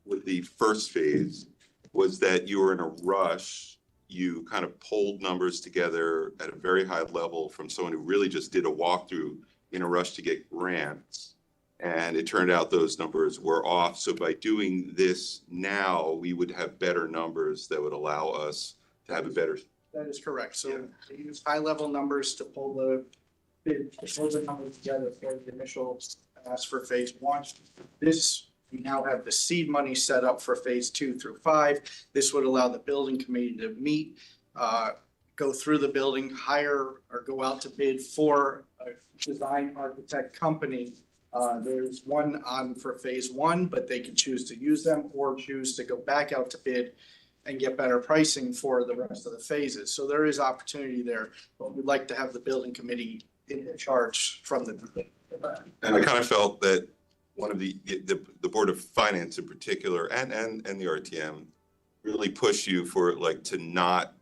with the first phase was that you were in a rush. You kind of pulled numbers together at a very high level from someone who really just did a walkthrough in a rush to get grants. And it turned out those numbers were off. So by doing this now, we would have better numbers that would allow us to have a better. That is correct. So they use high level numbers to pull the numbers together for the initial ask for phase 1. We now have the seed money set up for phase 2 through 5. This would allow the building committee to meet go through the building, hire or go out to bid for a design architect company. There's one on for phase one, but they can choose to use them or choose to go back out to bid and get better pricing for the rest of the phases. So there is opportunity there, but we'd like to have the building committee in charge from the beginning. And I kind of felt that one of the Board of Finance in particular and the RTM really push you for like to not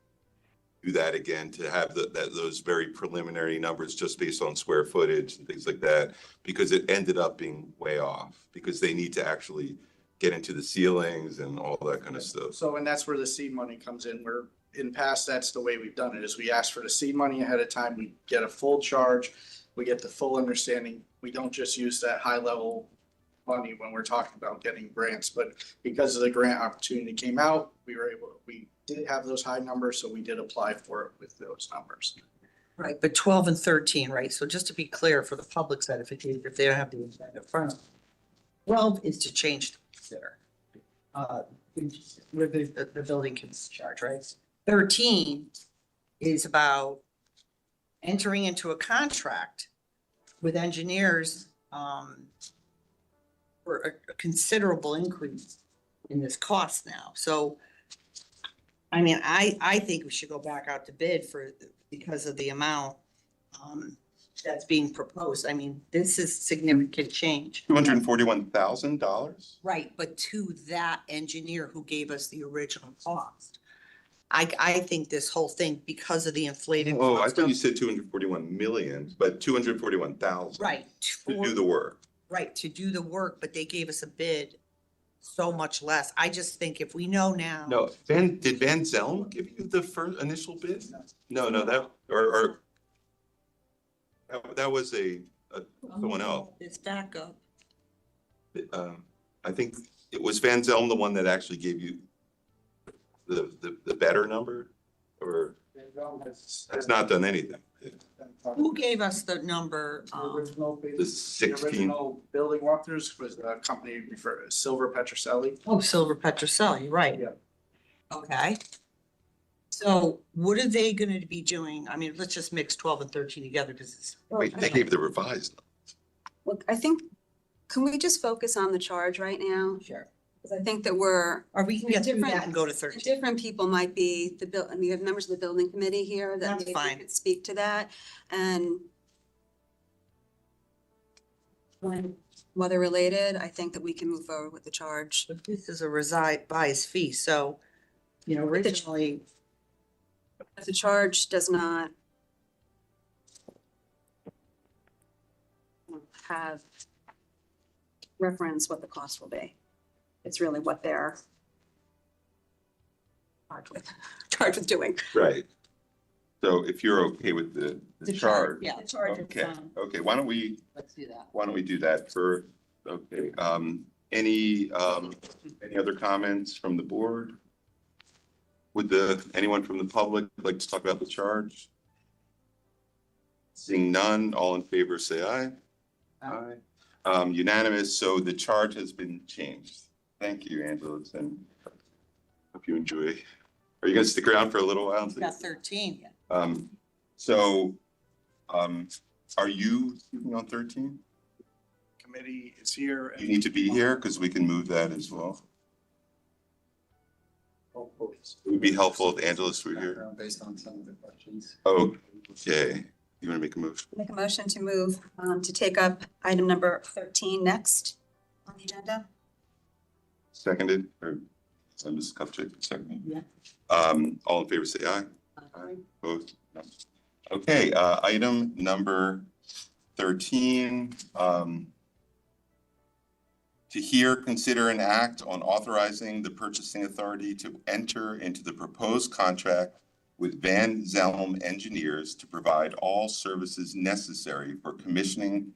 do that again, to have those very preliminary numbers just based on square footage and things like that, because it ended up being way off because they need to actually get into the ceilings and all that kind of stuff. So, and that's where the seed money comes in. Where in past, that's the way we've done it, is we ask for the seed money ahead of time. We get a full charge. We get the full understanding. We don't just use that high level money when we're talking about getting grants, but because of the grant opportunity came out, we did have those high numbers, so we did apply for it with those numbers. Right, but 12 and 13, right? So just to be clear for the public's edification, if they don't have the agenda in front of them, 12 is to change the consider. Where the building can charge, right? 13 is about entering into a contract with engineers for a considerable increase in this cost now. So, I mean, I think we should go back out to bid because of the amount that's being proposed. I mean, this is significant change. $241,000? Right, but to that engineer who gave us the original cost. I think this whole thing, because of the inflated Oh, I cost thought of- you said 241 million, but 241,000. Right. To do the work. Right, to do the work, but they gave us a bid so much less. I just think if we know now. No, did Van Zelm give you the first initial bid? No, that was someone else. It's backup. I think it was Van Zelm, the one that actually gave you the better number, or has not done anything. Who gave us the number? The 16. The original building walkthroughs was a company referred to Silver Petroselli. Oh, Silver Petroselli, right. Yeah. Okay. So what are they gonna be doing? I mean, let's just mix 12 and 13 together because it's. Wait, they gave the revised. Look, I think, can we just focus on the charge right now? Sure. Because I think that we're. Or we can get through different- that and go to 13. Different people might be and we have members of the building committee here that That's maybe fine. could speak to that. And when weather related, I think that we can move forward with the charge. But this is a revised fee, so, you know, originally. If the charge does not have reference what the cost will be. It's really what they're charged with doing. Right. So if you're okay with the charge. Yeah, the charge is Okay, fine. okay, why don't we Let's do that. do that for, okay, any other comments from the board? Would anyone from the public like to talk about the charge? Seeing none, all in favor, say aye. Aye. Unanimous, so the charge has been changed. Thank you, Angela, and hope you enjoy. Are you gonna stick around for a little while? We got 13. So, are you speaking on 13? Committee is here. You need to be here because we can move that as well. It would be helpful if Angela's were here. Based on some of the questions. Okay, you want to make a motion? Make a motion to move to take up item number 13 next on the agenda. Seconded, or Ms. Kupchak, seconded? Yeah. All in favor, say aye. Aye. Opposed? No. Okay, item number 13. To hear, consider, and act on authorizing the purchasing authority to enter into the proposed contract with Van Zelm Engineers to provide all services necessary for commissioning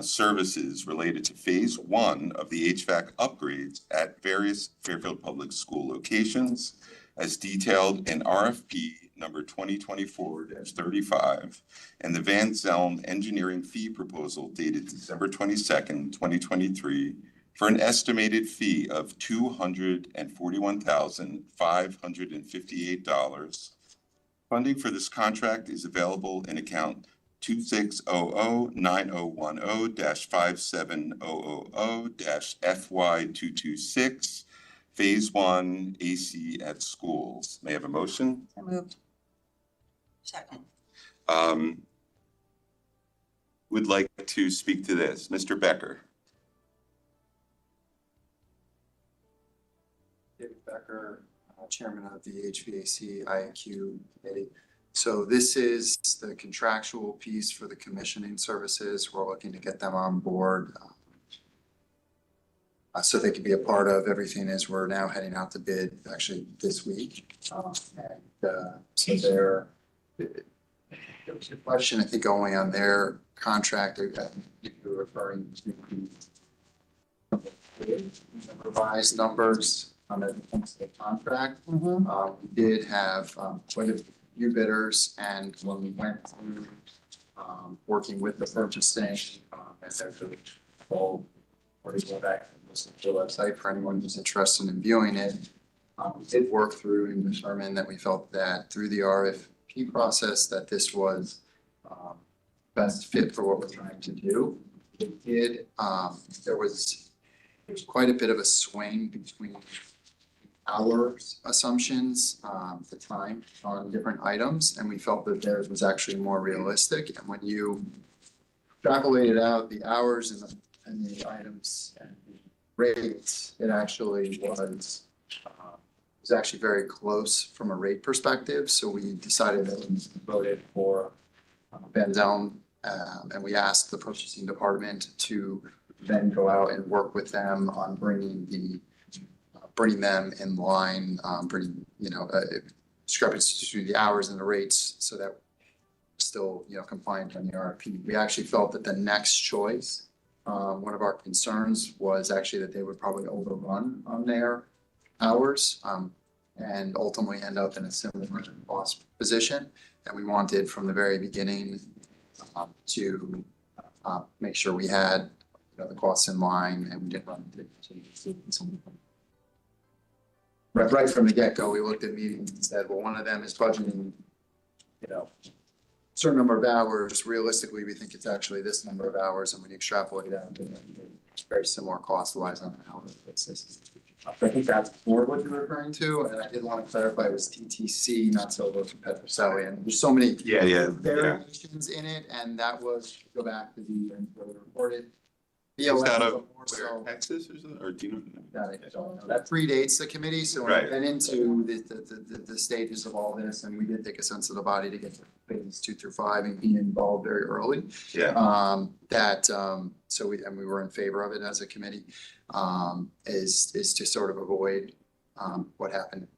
services related to phase 1 of the HVAC upgrades at various Fairfield Public School locations as detailed in RFP number 2024-35 and the Van Zelm Engineering fee proposal dated December 22nd, 2023 for an estimated fee of $241,558 Funding for this contract is available in account 2600-9010-5700-FY226, Phase 1 AC at schools. May I have a motion? So moved. Second. Would like to speak to this. Mr. Becker. David Becker, Chairman of the HVAC IAQ Committee. So this is the contractual piece for the commissioning services. We're looking to get them on board so they can be a part of everything as we're now heading out to bid actually this week. So there was a question, I think, only on their contract, if you're referring to the revised numbers on the contract. We did have quite a few bidders, and when we went through working with the purchasing, and there's a full, or you go back and listen to the website for anyone who's interested in viewing it. We did work through and determine that we felt that through the RFP process that this was best fit for what we're trying to do. It did, there's quite a bit of a swing between our assumptions, the time on different items, and we felt that theirs was actually more realistic. And when you extrapolated out the hours and the items and the rates, it actually was actually very close from a rate perspective. So we decided that we voted for Van Zelm, and we asked the purchasing department to then go out and work with them on bringing them in line, discrepancies between the hours and the rates so that we're still, compliant on the RFP. We actually felt that the next choice, one of our concerns was actually that they would probably overrun on their hours, and ultimately end up in a similar cost position. And we wanted from the very beginning to make sure we had the costs in line, and we didn't run into right from the get-go. We looked at meetings and said, well, one of them is budgeting, certain number of hours. Realistically, we think it's actually this number of hours, and when you extrapolate out, it's very similar cost-wise on an hourly basis. I think that's more what you're referring to, and I did want to clarify it was TTC, not Silver Petroselli, and there's so many variations in it, and that was, go back to the reported. Is that a Texas or something, or do you know? That predates the committee, so when Right. we went into the stages of all this, and we did take a sense of the body to get to phases 2 through 5 and be involved very early. Yeah. So we were in favor of it as a committee, is to sort of avoid what happened,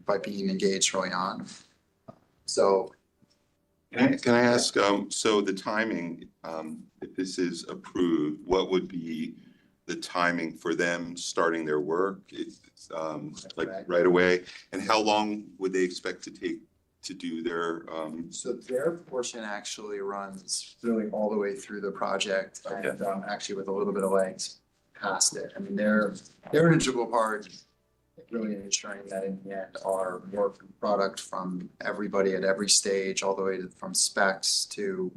by being engaged early on. So. Can I ask, so the timing, if this is approved, what would be the timing for them starting their work? It's, like right away? And how long would they expect to take to do their, So their portion actually runs really all the way through the project, and actually with a little bit of legs past it. I mean, they're an integral part, really ensuring that in the end our work product from everybody at every stage, all the way from specs to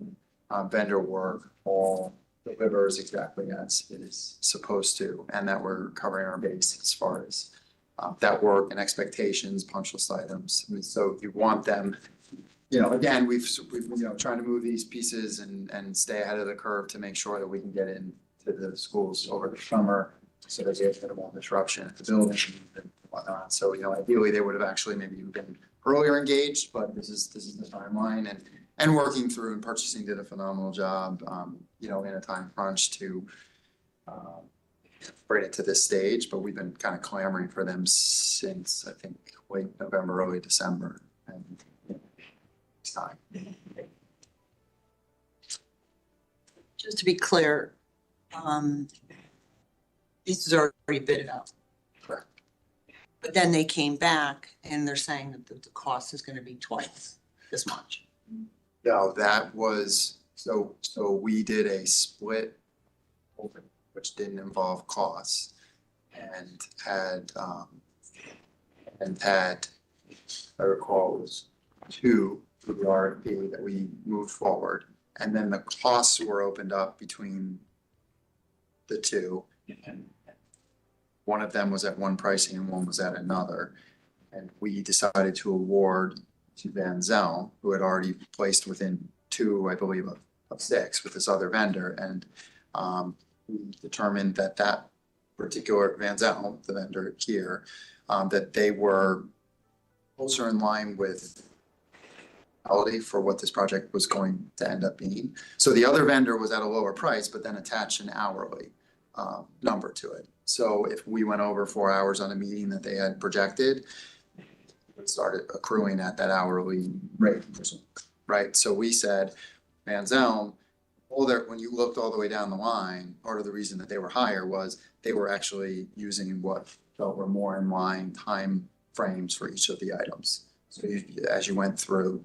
vendor work, all delivers exactly as it is supposed to, and that we're covering our base as far as that work and expectations, punch list items. I mean, so you want them, again, we've trying to move these pieces and stay ahead of the curve to make sure that we can get into the schools over the summer so that there's minimal disruption at the building and whatnot. So, ideally they would have actually maybe been earlier engaged, but this is the timeline, and working through, and purchasing did a phenomenal job, in a time crunch to bring it to this stage, but we've been kind of clamoring for them since, I think, late November, early December, and it's time. Just to be clear, this is already bid out. Correct. But then they came back and they're saying that the cost is gonna be twice this much. No, that was, so we did a split, which didn't involve costs, and had, I recall it was two for the RFP that we moved forward. And then the costs were opened up between the two. And one of them was at one pricing and one was at another. And we decided to award to Van Zelm, who had already placed within two, I believe, of six with this other vendor. And we determined that that particular Van Zelm, the vendor here, that they were closer in line with quality for what this project was going to end up being. So the other vendor was at a lower price, but then attached an hourly number to it. So if we went over 4 hours on a meeting that they had projected, it started accruing at that hourly rate, right? So we said, Van Zelm, when you looked all the way down the line, part of the reason that they were higher was they were actually using what felt were more in line time frames for each of the items. So as you went through,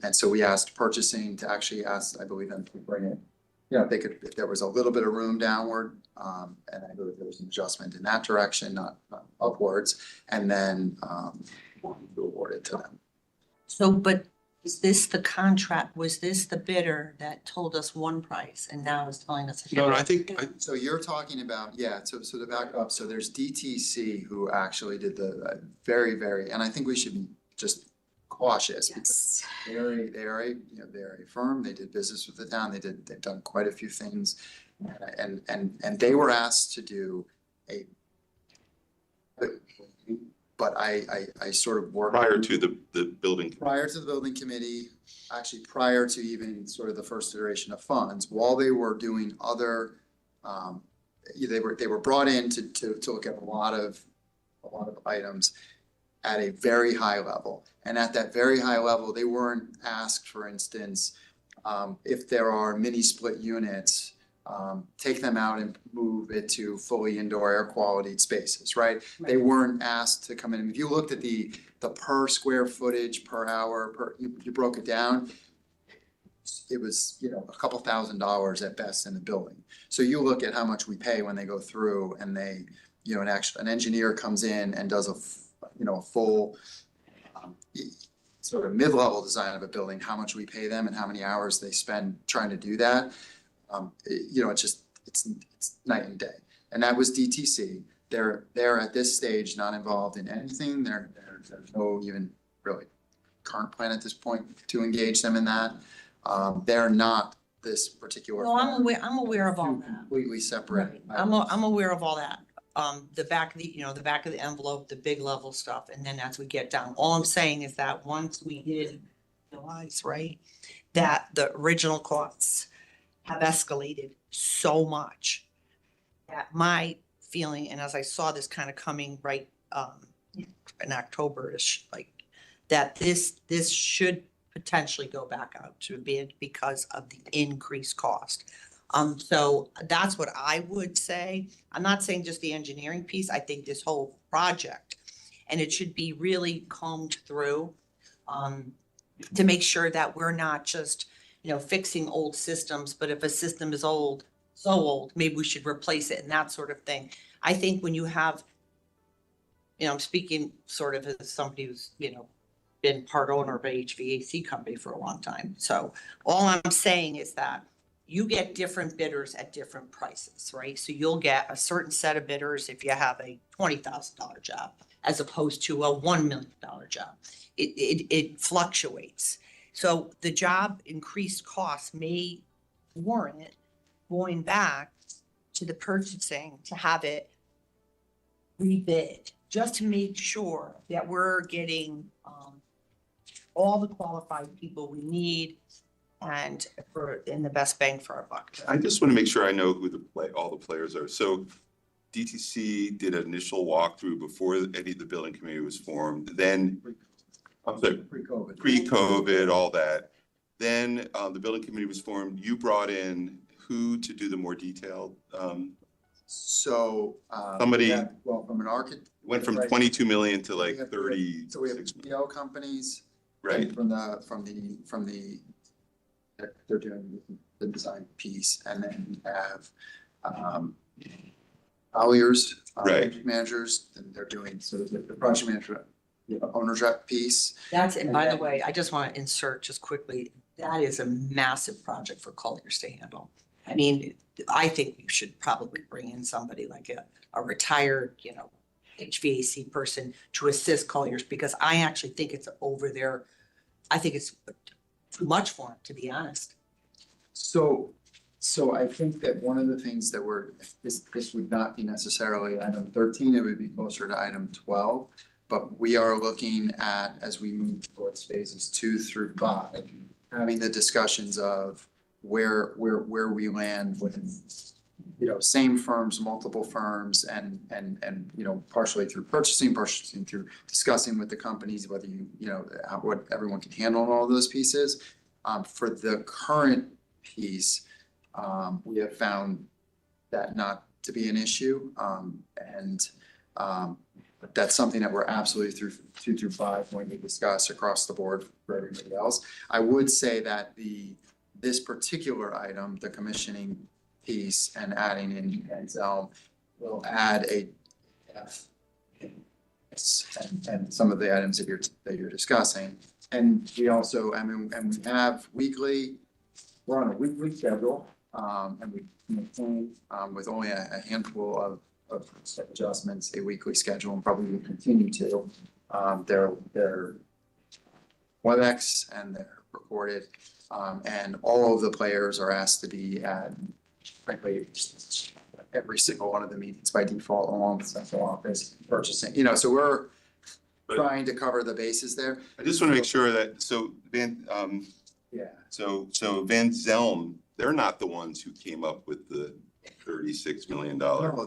and so we asked purchasing to actually ask, I believe, them to bring it. You know, they could, if there was a little bit of room downward, and I believe there was an adjustment in that direction, not upwards, and then award it to them. So, but is this the contract? Was this the bidder that told us one price and now is telling us? No, I think, so you're talking about, yeah, so to back up, so there's DTC who actually did the very, and I think we should be just cautious. Yes. They're a firm, they did business with the town, they've done quite a few things. And they were asked to do but I sort of worked. Prior to the building. Prior to the building committee, actually prior to even sort of the first iteration of funds, while they were doing other, they were brought in to look at a lot of items at a very high level. And at that very high level, they weren't asked, for instance, if there are mini split units, take them out and move it to fully indoor air quality spaces, right? They weren't asked to come in. If you looked at the per square footage per hour, you broke it down, it was, a couple $1,000s at best in the building. So you look at how much we pay when they go through and they, an engineer comes in and does a full sort of mid-level design of a building, how much we pay them and how many hours they spend trying to do that. It's night and day. And that was DTC. They're at this stage not involved in anything. There's no even really current plan at this point to engage them in that. They're not this particular. No, I'm aware of all that. Completely separate. I'm aware of all that. The back of the envelope, the big level stuff, and then as we get down, all I'm saying is that once we did realize, right, that the original costs have escalated so much that my feeling, and as I saw this kind of coming right in October-ish, like that this should potentially go back out to bid because of the increased cost. So that's what I would say. I'm not saying just the engineering piece. I think this whole project, and it should be really combed through to make sure that we're not just, fixing old systems, but if a system is so old, maybe we should replace it and that sort of thing. I think when you have, I'm speaking sort of as somebody who's, been part owner of an HVAC company for a long time. So all I'm saying is that you get different bidders at different prices, right? So you'll get a certain set of bidders if you have a $20,000 job as opposed to a $1 million job. It fluctuates. So the job increased costs may warrant going back to the purchasing to have it rebid, just to make sure that we're getting all the qualified people we need and in the best bang for our buck. I just want to make sure I know who all the players are. So DTC did an initial walkthrough before any of the building committee was formed. Then, I'm sorry, pre-COVID, all that. Then the building committee was formed. You brought in who to do the more detailed? Somebody from an architect went from 22 million to like 30. So we have PO companies. Right. From the they're doing the design piece, and then we have Colliers, project managers, and they're doing sort of the project management owner's rep piece. That's, and by the way, I just want to insert just quickly, that is a massive project for Colliers to handle. I mean, I think you should probably bring in somebody like a retired, HVAC person to assist Colliers, because I actually think it's over there. I think it's too much for him, to be honest. So I think that one of the things that this would not be necessarily item 13, it would be closer to item 12. But we are looking at, as we move towards phases 2 through 5, having the discussions of where we land with, same firms, multiple firms, and partially through purchasing through discussing with the companies, whether what everyone can handle on all those pieces. For the current piece, we have found that not to be an issue, but that's something that we're absolutely through 2 through 5 going to discuss across the board for everybody else. I would say that this particular item, the commissioning piece and adding in Zelm, will add a F and some of the items that you're discussing. And we also, and we have we're on a weekly schedule, and we maintain with only a handful of adjustments, a weekly schedule, and probably will continue to. They're WebEx and they're recorded, and all of the players are asked to be at, frankly, every single one of the meetings by default, along with central office purchasing. So we're trying to cover the bases there. I just want to make sure that, Yeah. So Van Zelm, they're not the ones who came up with the $36 million. No,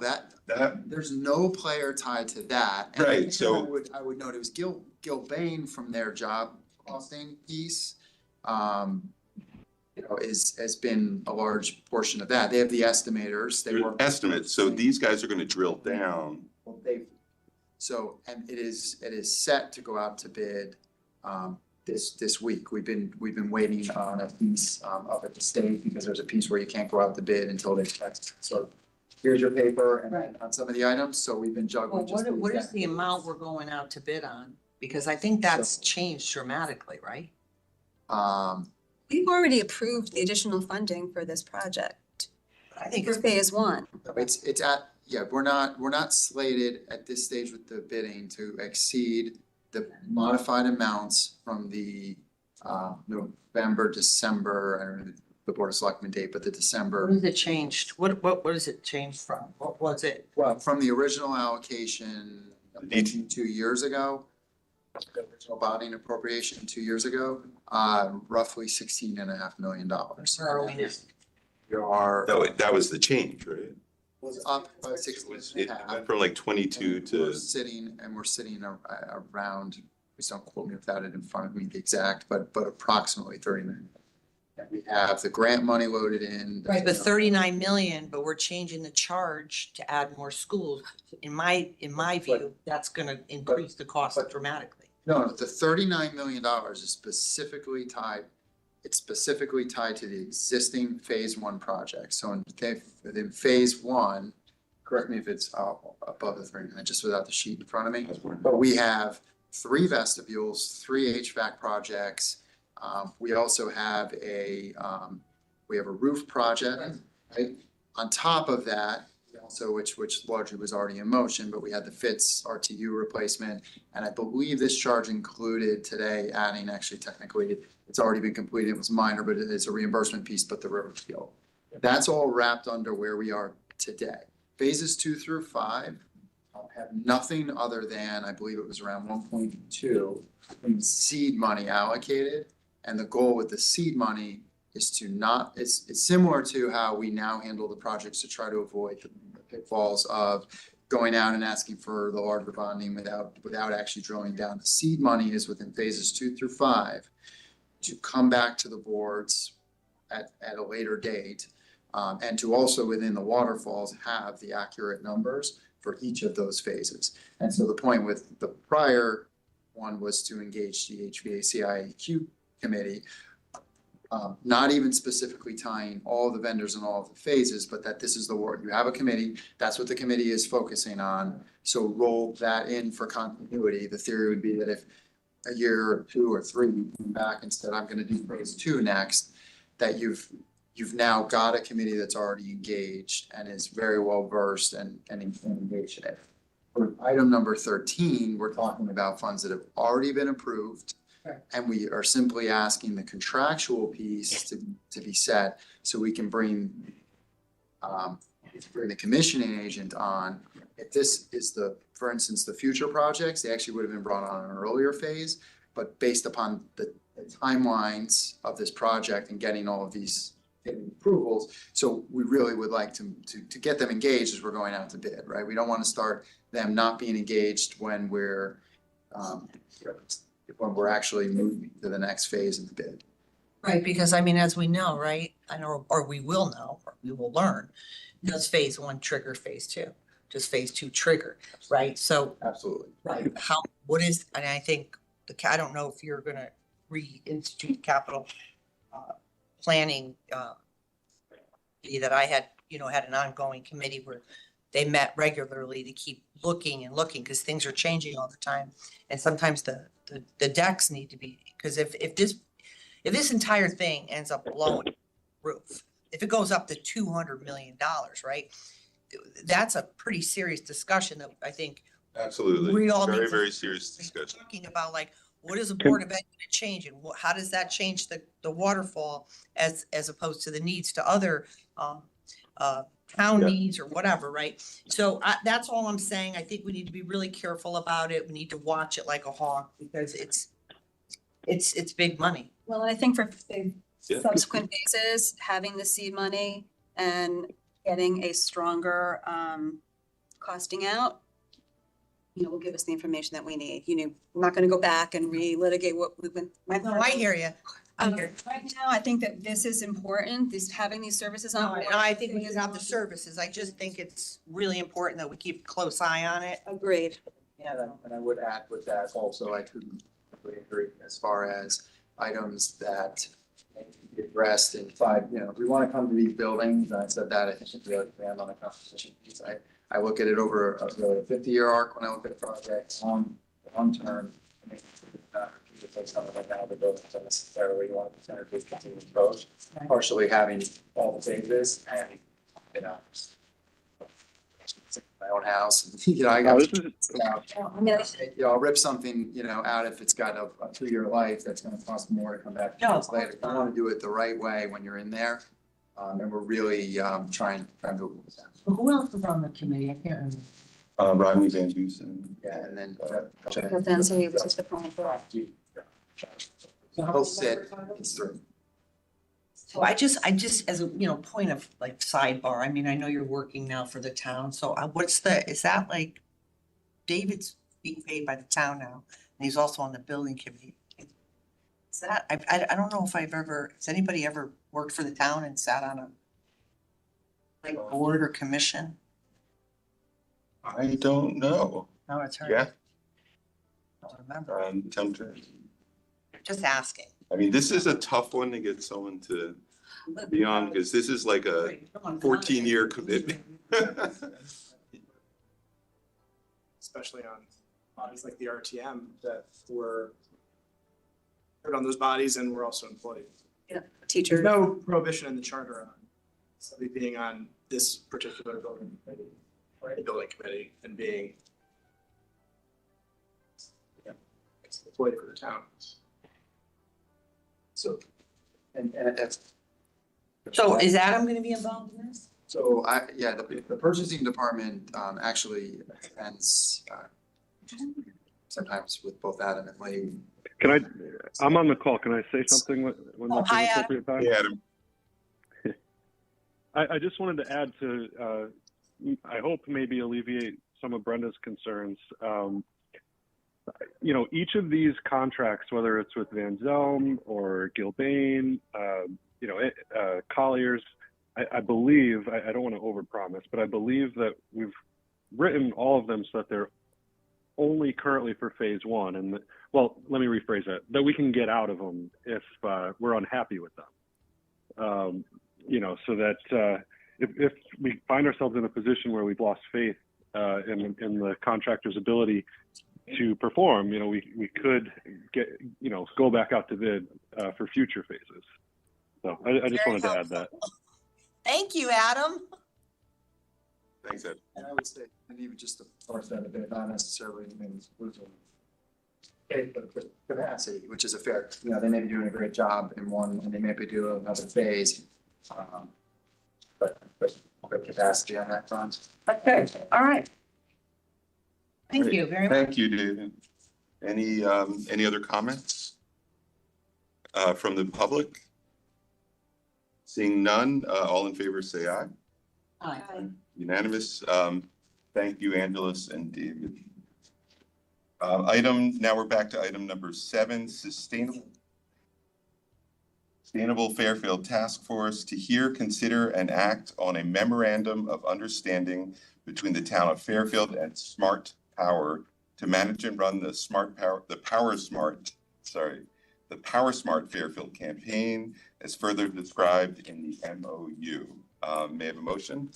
there's no player tied to that. And Right, so I would note it was Gil Bain from their job costing piece. Has been a large portion of that. They have the estimators. They work estimates. So these guys are going to drill down. Well, and it is set to go out to bid this week. We've been waiting on a piece up at the state, because there's a piece where you can't go out to bid until they test. So here's your paper and then on some of the items. So we've been juggling. Well, what is the amount we're going out to bid on? Because I think that's changed dramatically, right? We've already approved the additional funding for this project. I think For phase 1. We're not slated at this stage with the bidding to exceed the modified amounts from the November, December, I don't know the Board of Selectmen date, but the December. What has it changed? What does it change from? What was it? Well, from the original allocation 2 years ago, the original bonding appropriation 2 years ago, roughly $16.5 million. Where are we now? That was the change, right? Was up by 16. It went from like 22 to. We're sitting around, please don't quote me without it in front of me the exact, but approximately 30 million. And we have the grant money loaded in. Right, but 39 million, but we're changing the charge to add more schools. In my view, that's gonna increase the cost dramatically. No, the $39 million is specifically tied. It's specifically tied to the existing phase 1 project. So in phase 1, correct me if it's above the 39, just without the sheet in front of me. But we have 3 vestibules, 3 HVAC projects. We also have a roof project, right? On top of that, also which largely was already in motion, but we had the FITS RTU replacement, and I believe this charge included today adding, actually technically it's already been completed, it was minor, but it's a reimbursement piece, but the river field. That's all wrapped under where we are today. Phases 2 through 5 have nothing other than, I believe it was around 1.2 in seed money allocated, and the goal with the seed money is to not, it's similar to how we now handle the projects to try to avoid the pitfalls of going out and asking for the larger bonding without actually drilling down. The seed money is within phases 2 through 5 to come back to the boards at a later date, and to also within the waterfalls have the accurate numbers for each of those phases. And so the point with the prior one was to engage the HVAC IEQ committee. not even specifically tying all the vendors and all of the phases, but that this is the work. You have a committee, that's what the committee is focusing on. So roll that in for continuity. The theory would be that if a year or 2 or 3 you come back and said, I'm gonna do phase 2 next, that you've now got a committee that's already engaged and is very well versed and engaged in it. For item number 13, we're talking about funds that have already been approved. And we are simply asking the contractual piece to be set so we can bring the commissioning agent on. If this is for instance, the future projects, they actually would have been brought on in an earlier phase, but based upon the timelines of this project and getting all of these approvals. So we really would like to get them engaged as we're going out to bid, right? We don't want to start them not being engaged when we're actually moving to the next phase of the bid. Right, because I mean, as we know, right, I know, or we will know, or we will learn, does phase 1 trigger phase 2? Does phase 2 trigger, right? So. Absolutely. Right, and I think, I don't know if you're gonna reinstitute capital planning, that I had an ongoing committee where they met regularly to keep looking and looking, because things are changing all the time. And sometimes the decks need to be, because if this entire thing ends up blowing the roof, if it goes up to $200 million, right? That's a pretty serious discussion that I think. Absolutely. We all Very, need to very serious discussion. talking about, like, what is the Board of Ed gonna change, and how does that change the waterfall as opposed to the needs to other town needs or whatever, right? So that's all I'm saying. I think we need to be really careful about it. We need to watch it like a hawk, because it's big money. Well, I think for subsequent phases, having the seed money and getting a stronger costing out, will give us the information that we need. We're not gonna go back and re-litigate what we've been. No, I hear you. Right now, I think that this is important, having these services on. No, I think we can have the services. I just think it's really important that we keep a close eye on it. Agreed. Yeah, and I would add with that also, I couldn't agree as far as items that need to be addressed in 5, if we want to come to these buildings, and I said that, I think it's really grand on the competition piece. I look at it over a 50-year arc when I look at a project on term. Something like that, the buildings don't necessarily want to centerpiece continuous growth, partially having all the phases and, my own house, I got, I'll rip something, out if it's got a 2-year life, that's gonna cost more to come back later. You want to do it the right way when you're in there, and we're really trying to do it. Who else was on the committee? I can't remember. Rodney Van Dusen. Yeah, and then. Then so he was just the point. He'll sit, it's 3. So I just, as a, point of like sidebar, I mean, I know you're working now for the town, so is that like, David's being paid by the town now, and he's also on the building committee. Is that, I don't know if has anybody ever worked for the town and sat on a like board or commission? I don't know. No, it's her. Yeah. I don't remember. Just asking. I mean, this is a tough one to get someone to be on, because this is like a 14-year commitment. Especially on bodies like the RTM that we're on those bodies, and we're also employed. Yeah, teachers. There's no prohibition in the charter on somebody being on this particular building committee or any building committee and being employed for the town. So, and that's. So is Adam gonna be involved in this? So the purchasing department actually spends sometimes with both Adam and Lee. I'm on the call. Can I say something when that's the appropriate time? Yeah, Adam. I just wanted to add to, I hope maybe alleviate some of Brenda's concerns. Each of these contracts, whether it's with Van Zelm or Gilbane, Colliers, I believe, I don't want to overpromise, but I believe that we've written all of them so that they're only currently for phase 1. And let me rephrase that we can get out of them if we're unhappy with them. So that if we find ourselves in a position where we've lost faith in the contractor's ability to perform, we could go back out to bid for future phases. So I just wanted to add that. Thank you, Adam. Thanks, Ed. And I would say, and even just to parse that a bit, not necessarily capacity, which is a fair, they may be doing a great job in one and they may be doing another phase. But capacity on that front. Okay, all right. Thank you very much. Thank you, David. Any other comments from the public? Seeing none, all in favor say aye. Aye. Unanimous. Thank you, Angelus and David. Now we're back to item number 7, Sustainable Fairfield Task Force to hear, consider, and act on a memorandum of understanding between the town of Fairfield and Smart Power to manage and run the Power Smart Fairfield campaign as further described in the MOU. May I have a motion?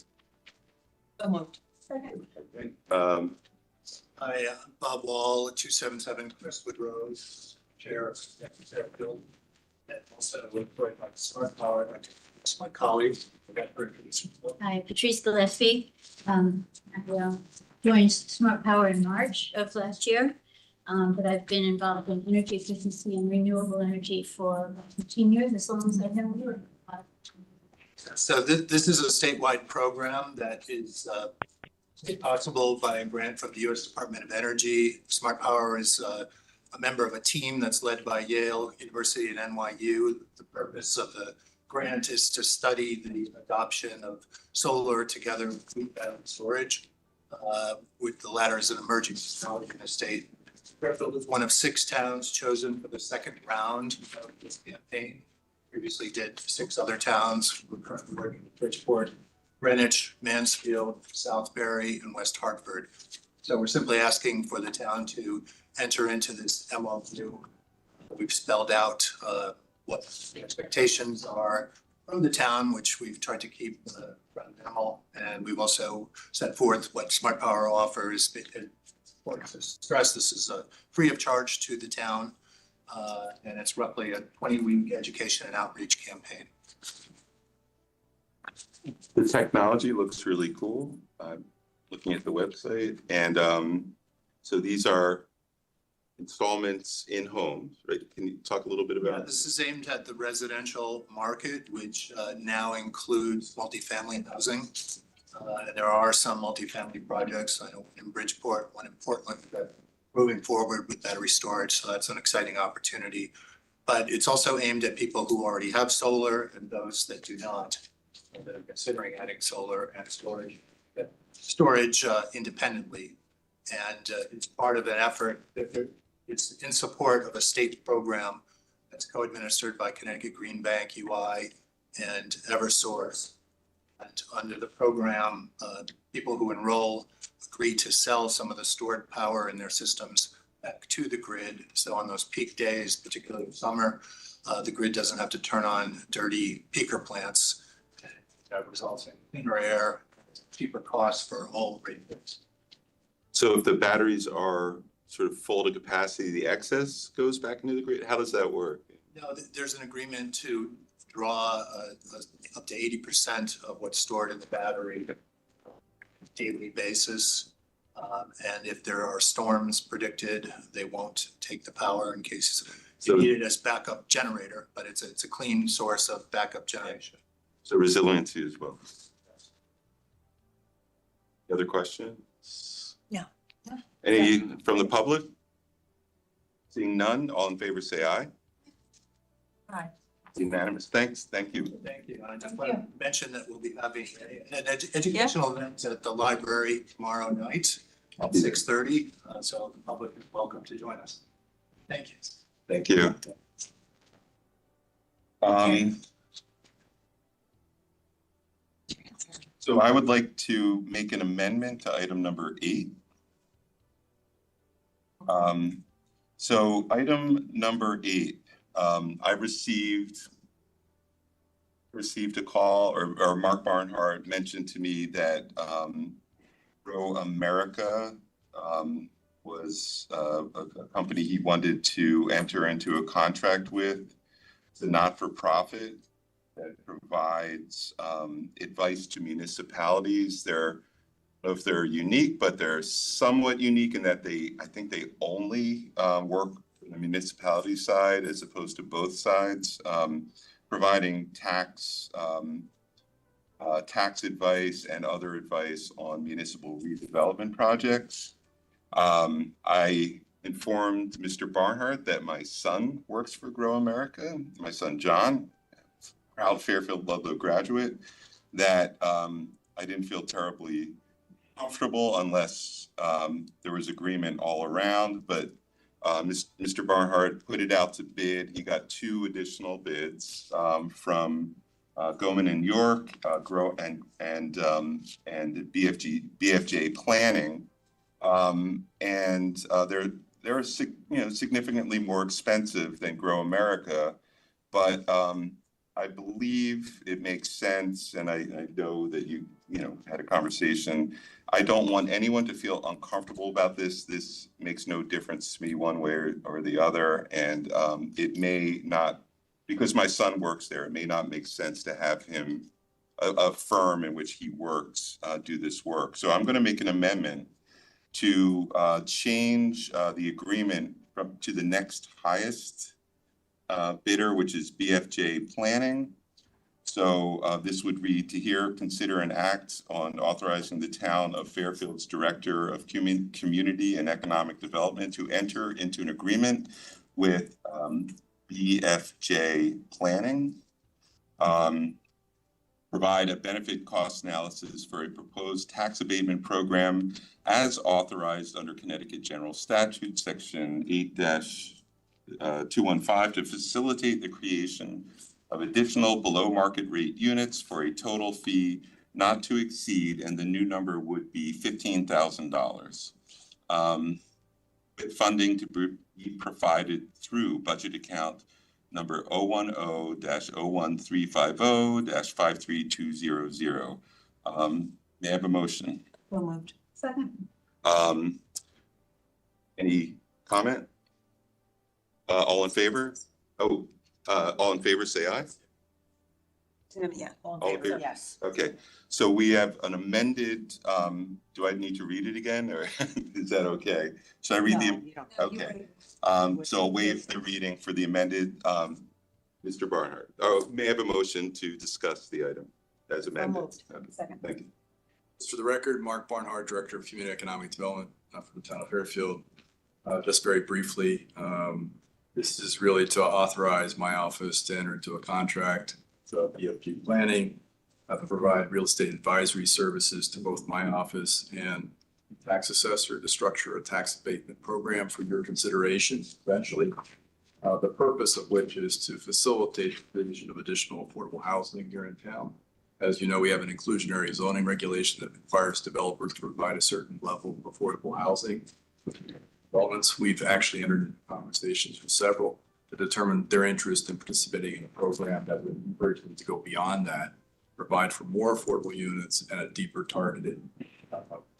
So moved. Hi, Bob Wall, 277 Crestwood Road, Chair of Fairfield. And also employed by Smart Power, that's my colleague. Hi, Patrice Gillespie. I joined Smart Power in March of last year, but I've been involved in energy efficiency and renewable energy for 15 years, as long as I've been here. So this is a statewide program that is made possible by a grant from the U.S. Department of Energy. Smart Power is a member of a team that's led by Yale University and NYU. The purpose of the grant is to study the adoption of solar together with heat battery storage, with the latter as an emerging technology in the state. Fairfield is one of 6 towns chosen for the second round of this campaign. Previously did 6 other towns. We're currently working with Bridgeport, Greenwich, Mansfield, Southbury, and West Hartford. So we're simply asking for the town to enter into this MOU. We've spelled out what the expectations are from the town, which we've tried to keep rather minimal. And we've also set forth what Smart Power offers. To stress, this is free of charge to the town. And it's roughly a 20-week education and outreach campaign. The technology looks really cool. Looking at the website, and so these are installments in homes, right? Can you talk a little bit about? Yeah, this is aimed at the residential market, which now includes multifamily housing. And there are some multifamily projects, I know in Bridgeport, one in Portland, that moving forward with battery storage, so that's an exciting opportunity. But it's also aimed at people who already have solar and those that do not, and that are considering adding solar and storage independently. And it's part of an effort that it's in support of a state program that's co-administered by Connecticut Green Bank, UI, and Eversource. And under the program, people who enroll agree to sell some of the stored power in their systems back to the grid. So on those peak days, particularly in summer, the grid doesn't have to turn on dirty peaker plants. That results in cleaner air, cheaper costs for all ratepayers. So if the batteries are sort of full to capacity, the excess goes back into the grid? How does that work? No, there's an agreement to draw up to 80% of what's stored in the battery on a daily basis. And if there are storms predicted, they won't take the power in case you need it as backup generator, but it's a clean source of backup generation. So resiliency as well. Other questions? Yeah. Any from the public? Seeing none, all in favor say aye. Aye. Unanimous. Thanks. Thank you. Thank you. I just want to mention that we'll be having an educational event at the library tomorrow night at 6:30. So the public is welcome to join us. Thank you. Thank you. So I would like to make an amendment to item number 8. So item number 8, I received received a call, or Mark Barnhart mentioned to me that Grow America was a company he wanted to enter into a contract with. It's a not-for-profit that provides advice to municipalities. I don't know if they're unique, but they're somewhat unique in that I think they only work on the municipality side as opposed to both sides, providing tax advice and other advice on municipal redevelopment projects. I informed Mr. Barnhart that my son works for Grow America, my son John, proud Fairfield Ludlow graduate, that I didn't feel terribly comfortable unless there was agreement all around, but Mr. Barnhart put it out to bid. He got 2 additional bids from Goldman and York, Grow and BFJ Planning, and they're significantly more expensive than Grow America, but I believe it makes sense, and I know that you had a conversation. I don't want anyone to feel uncomfortable about this. This makes no difference to me one way or the other, and it may not, because my son works there, it may not make sense to have him, a firm in which he works, do this work. So I'm going to make an amendment to change the agreement to the next highest bidder, which is BFJ Planning. So this would read, to hear, consider, and act on authorizing the town of Fairfield's Director of Community and Economic Development to enter into an agreement with BFJ Planning, provide a benefit cost analysis for a proposed tax abatement program as authorized under Connecticut General Statute, Section 8-215, to facilitate the creation of additional below market rate units for a total fee not to exceed, and the new number would be $15,000. With funding to be provided through budget account number 010-01350-53200. May I have a motion? So moved. Second. Any comment? All in favor? All in favor, say aye. Yeah. All in All in favor? favor? Yes. Okay, so we have an amended, do I need to read it again, or is that okay? Should I read No, you don't. Okay, so I'll waive the reading for the amended, Mr. Barnhart. Oh, may I have a motion to discuss the item as amended? Okay, Second. thank you. For the record, Mark Barnhart, Director of Community Economic Development for the town of Fairfield. Just very briefly, this is really to authorize my office to enter into a contract with BFG Planning to provide real estate advisory services to both my office and tax assessor to structure a tax abatement program for your consideration eventually. The purpose of which is to facilitate the provision of additional affordable housing here in town. As you know, we have an inclusionary zoning regulation that requires developers to provide a certain level of affordable housing. Developments, we've actually entered into conversations with several to determine their interest in participating in a program that would encourage them to go beyond that, provide for more affordable units and a deeper targeted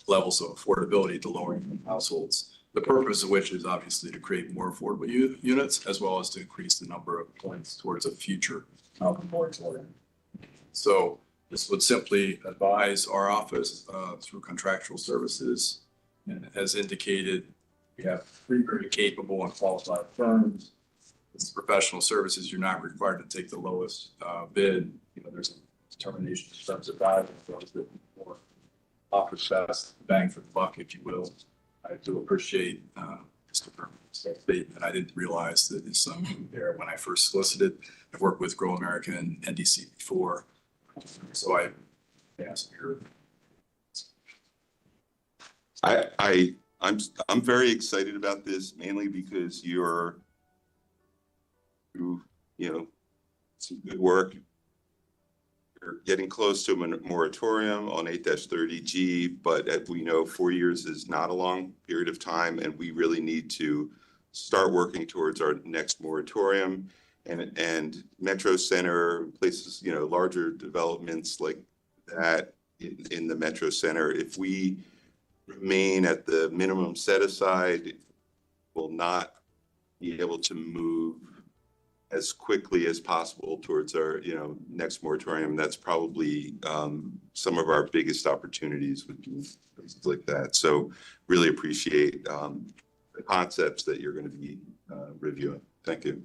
levels of affordability to lower income households. The purpose of which is obviously to create more affordable units, as well as to increase the number of points towards a future moratorium. So this would simply advise our office through contractual services. And as indicated, we have 3 very capable and qualified firms. This is professional services. You're not required to take the lowest bid. There's a determination in terms of value for those that more offers best bang for the buck, if you will. I do appreciate Mr. Berman's statement. I didn't realize that his son was there when I first solicited. I've worked with Grow America and NDC before, so I asked your. I'm very excited about this, mainly because you're some good work. You're getting close to a moratorium on 8-30G, but as we know, 4 years is not a long period of time, and we really need to start working towards our next moratorium. and Metro Center, places, you know, larger developments like that in the Metro Center, if we remain at the minimum set aside, will not be able to move as quickly as possible towards our, you know, next moratorium. That's probably some of our biggest opportunities would be places like that. So really appreciate the concepts that you're going to be reviewing. Thank you.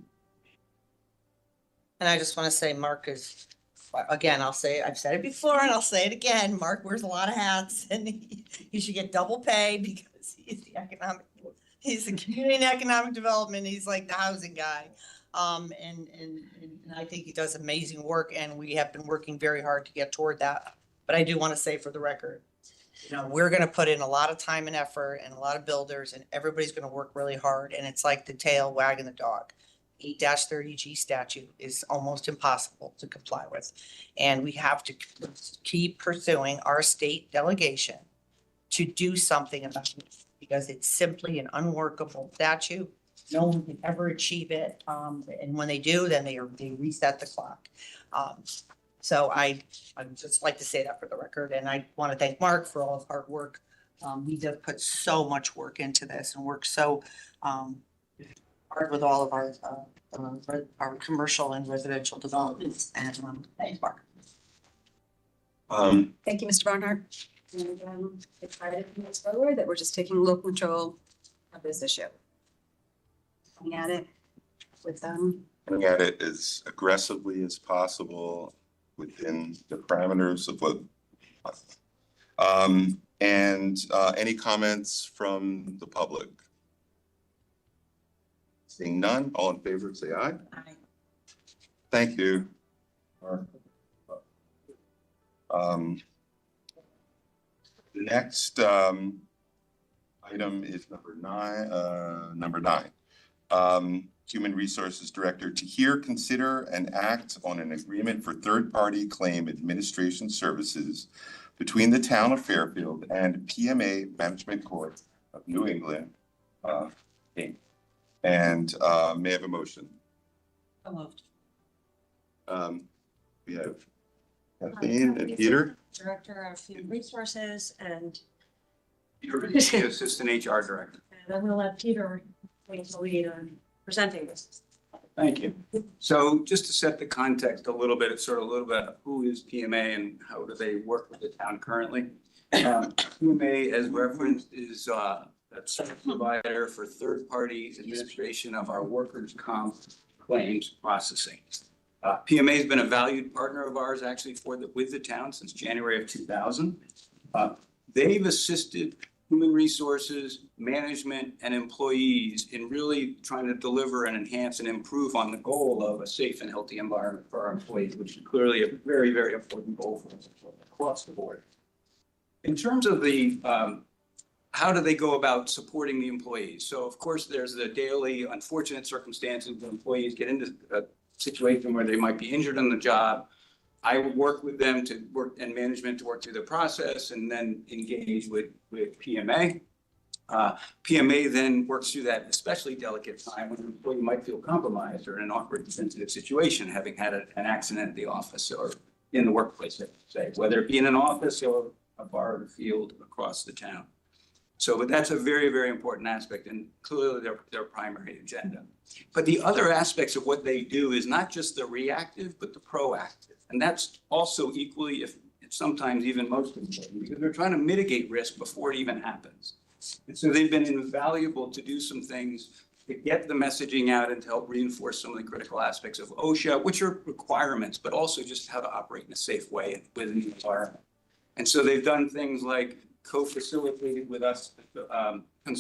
And I just want to say, Mark is, again, I've said it before and I'll say it again, Mark wears a lot of hats and he should get double pay because he's the community and economic development. He's like the housing guy. And I think he does amazing work and we have been working very hard to get toward that. But I do want to say for the record, you know, we're going to put in a lot of time and effort and a lot of builders and everybody's going to work really hard. And it's like the tail wagging the dog. 8-30G statute is almost impossible to comply with. And we have to keep pursuing our state delegation to do something about it because it's simply an unworkable statute. No one can ever achieve it. And when they do, then they reset the clock. So I'd just like to say that for the record. And I want to thank Mark for all his hard work. He does put so much work into this and works so hard with all of our commercial and residential developments. And thanks, Mark. Thank you, Mr. Barnhart. And excited to move forward that we're just taking local control of this issue. Coming at it with Coming at it as aggressively as possible within the parameters of what. Any comments from the public? Seeing none, all in favor, say aye. Aye. Thank you. The next item is number nine. Human Resources Director to hear, consider, and act on an agreement for third-party claim administration services between the town of Fairfield and PMA Management Corp of New England, Inc. And may I have a motion? So moved. We have Kathleen and Peter. Director of Human Resources, and Assistant HR Director. I'm going to let Peter take the lead on presenting this. Thank you. So just to set the context a little bit, it's sort of a little bit of who is PMA and how do they work with the town currently. PMA, as referenced, is a service provider for third-party administration of our workers' comp claims processing. PMA has been a valued partner of ours actually with the town since January of 2000. They've assisted human resources, management, and employees in really trying to deliver and enhance and improve on the goal of a safe and healthy environment for our employees, which is clearly a very, very important goal for us across the board. In terms of the how do they go about supporting the employees? So of course, there's the daily unfortunate circumstances when employees get into a situation where they might be injured on the job. I work with them to work and management to work through the process and then engage with PMA. PMA then works through that especially delicate time when an employee might feel compromised or in an awkward and sensitive situation, having had an accident at the office or in the workplace, say, whether it be in an office or a bar or the field across the town. So, but that's a very, very important aspect and clearly their primary agenda. But the other aspects of what they do is not just the reactive, but the proactive. And that's also equally, if sometimes even most important, because they're trying to mitigate risk before it even happens. And so they've been invaluable to do some things to get the messaging out and to help reinforce some of the critical aspects of OSHA, which are requirements, but also just how to operate in a safe way within the environment. And so they've done things like co-facilitated with us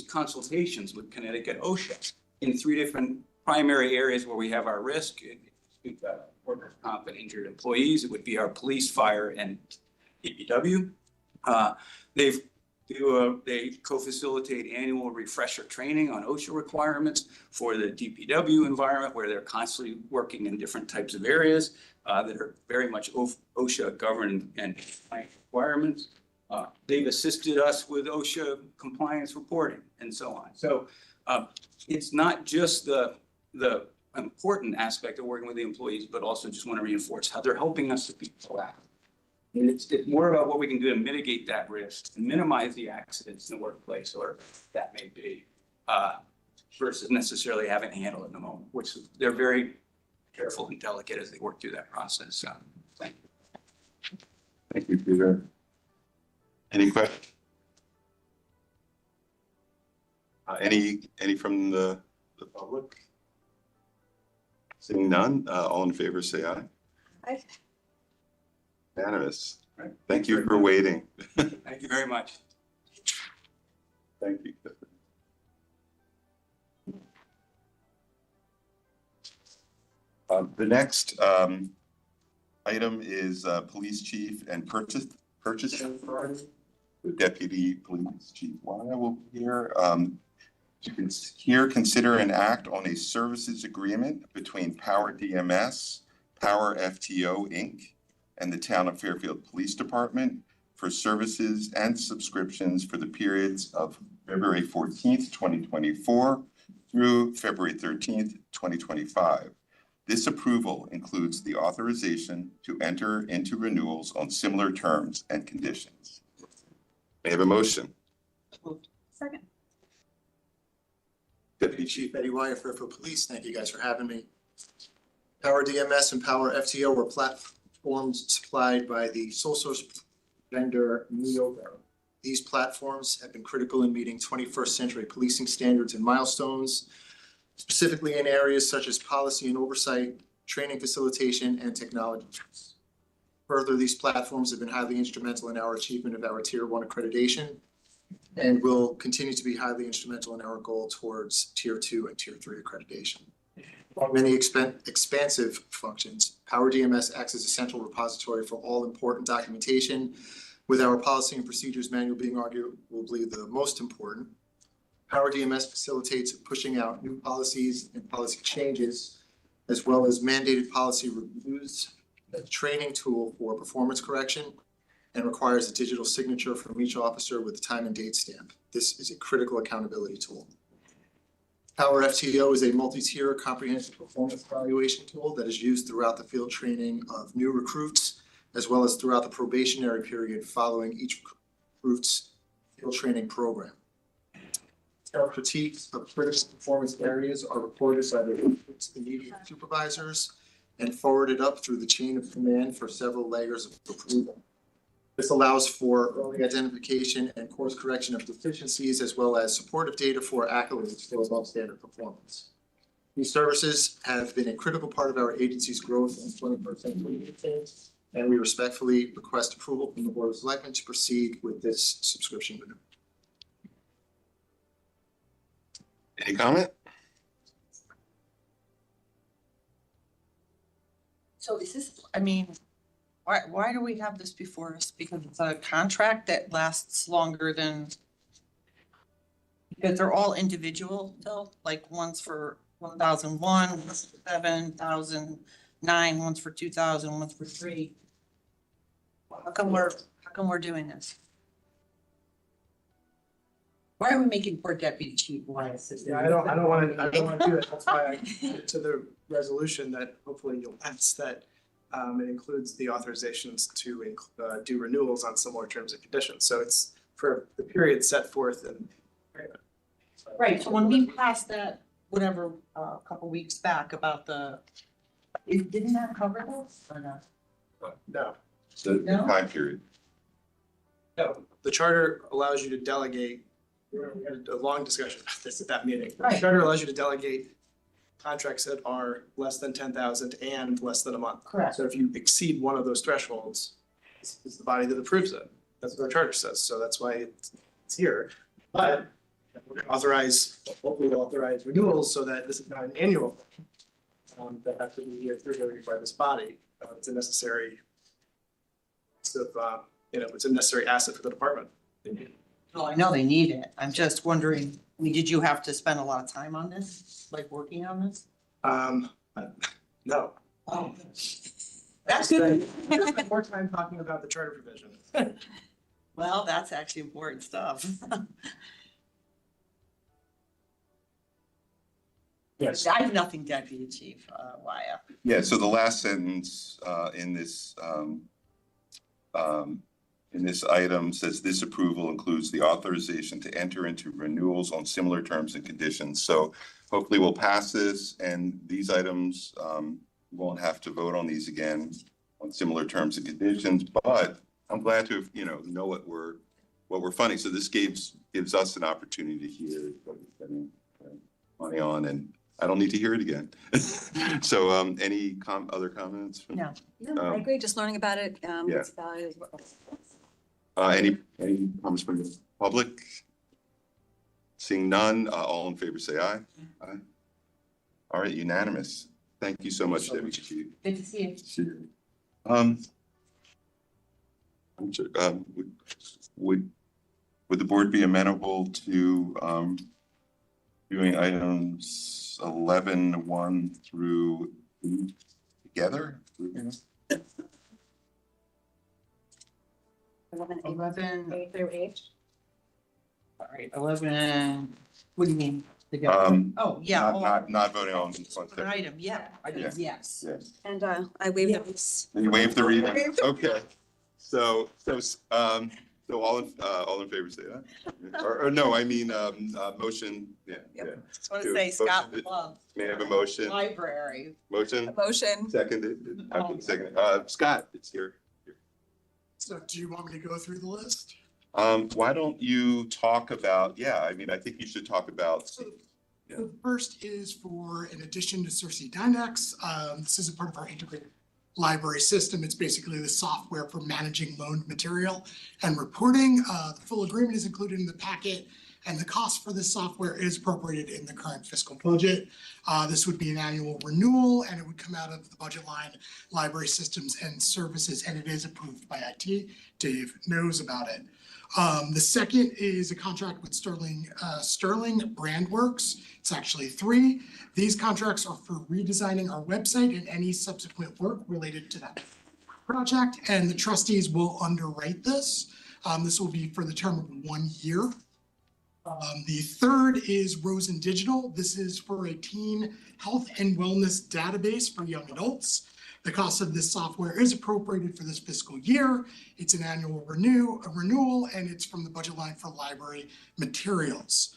consultations with Connecticut OSHA in 3 different primary areas where we have our risk. Workers' comp and injured employees. It would be our police, fire, and DPW. They co-facilitate annual refresher training on OSHA requirements for the DPW environment, where they're constantly working in different types of areas that are very much OSHA governed and requirements. They've assisted us with OSHA compliance reporting and so on. So it's not just the important aspect of working with the employees, but also just want to reinforce how they're helping us to be proactive. And it's more about what we can do to mitigate that risk and minimize the accidents in the workplace, or that may be, versus necessarily having to handle it in the moment, which they're very careful and delicate as they work through that process. So, thank you. Thank you, Peter. Any questions? Any from the public? Seeing none, all in favor, say aye. Aye. Unanimous. Thank you for waiting. Thank you very much. Thank you. The next item is Police Chief and Purchasing Authority. The Deputy Police Chief Wanda will be here. You can here consider an act on a services agreement between Power DMS, Power FTO Inc., and the Town of Fairfield Police Department for services and subscriptions for the periods of February 14th, 2024 through February 13th, 2025. This approval includes the authorization to enter into renewals on similar terms and conditions. May I have a motion? Second. Deputy Chief Eddie Wyatt, Fairfield Police. Thank you guys for having me. Power DMS and Power FTO were platforms supplied by the sole source vendor Neovera. These platforms have been critical in meeting 21st century policing standards and milestones, specifically in areas such as policy and oversight, training facilitation, and technology. Further, these platforms have been highly instrumental in our achievement of our Tier 1 accreditation and will continue to be highly instrumental in our goal towards Tier 2 and Tier 3 accreditation. While many expansive functions, Power DMS acts as a central repository for all important documentation, with our policy and procedures manual being arguably the most important. Power DMS facilitates pushing out new policies and policy changes, as well as mandated policy reviews, a training tool for performance correction, and requires a digital signature from each officer with a time and date stamp. This is a critical accountability tool. Power FTO is a multi-tier comprehensive performance evaluation tool that is used throughout the field training of new recruits, as well as throughout the probationary period following each recruit's field training program. Critiques of critical performance areas are reported by the recruit's immediate supervisors and forwarded up through the chain of command for several layers of approval. This allows for early identification and course correction of deficiencies, as well as supportive data for accolades for above standard performance. These services have been a critical part of our agency's growth in 21st century, and we respectfully request approval from the Board of Selectmen to proceed with this subscription renewal. Any comment? So is this, I mean, why do we have this before us? Because it's a contract that lasts longer than, because they're all individual, though, like one's for 1,001, one's for 7,009, one's for 2,000, one's for 3. How come we're doing this? Why are we making poor deputy chief Wyatt sit there? Yeah, I don't want to do that. That's why I put to the resolution that hopefully you'll pass that it includes the authorizations to do renewals on similar terms and conditions. So it's for the period set forth in. Right, so when we passed that, whatever, a couple weeks back about didn't that cover this or not? No. The time period. No, the charter allows you to delegate. We had a long discussion about this at that meeting. Right. The charter allows you to delegate contracts that are less than 10,000 and less than a month. Correct. So if you exceed one of those thresholds, it's the body that approves it. That's what our charter says. So that's why it's here. But hopefully we'll authorize renewals so that this is not an annual thing that has to be year through by this body. It's a necessary, it's a necessary asset for the department. Well, I know they need it. I'm just wondering, I mean, did you have to spend a lot of time on this, like working on this? No. Oh, that's good. Spend more time talking about the charter provision. Well, that's actually important stuff. Yes. I have nothing, Deputy Chief, Wyatt. Yeah, so the last sentence in this item says this approval includes the authorization to enter into renewals on similar terms and conditions. So hopefully we'll pass this, and these items, we won't have to vote on these again on similar terms and conditions, but I'm glad to, know what we're funding. So this gives us an opportunity to hear what we're spending money on, and I don't need to hear it again. So, any other comments? No. No, I agree, just learning about it, Yeah. it's valuable as well. Any comments from the public? Seeing none, all in favor say aye. Aye. All right, unanimous. Thank you so much, Deputy Chief. Good to see you. See you. I'm sure, would the board be amenable to doing items 11(1) through 8 together? 11 through 8. All right, 11, what do you mean? Together? Oh, yeah. Not voting on one An item, yeah. Yeah. Yes. Yes. And I waive the reads. You waive the reading? Okay. So all in favor say aye. Or no, I mean, motion, yeah. Just want to say Scott loves May I have a motion? library. Motion? Motion. Seconded. Seconded. Scott, it's here. So do you want me to go through the list? Why don't you talk about, I think you should talk about. The first is for, in addition to Cersei Dynex, this is a part of our integrated library system. It's basically the software for managing loaned material and reporting. The full agreement is included in the packet, and the cost for this software is appropriated in the current fiscal budget. This would be an annual renewal, and it would come out of the budget line, library systems and services, and it is approved by IT. Dave knows about it. The second is a contract with Sterling Brandworks. It's actually 3. These contracts are for redesigning our website and any subsequent work related to that project, and the trustees will underwrite this. This will be for the term of 1 year. The third is Rosen Digital. This is for a teen health and wellness database for young adults. The cost of this software is appropriated for this fiscal year. It's an annual renewal, and it's from the budget line for library materials.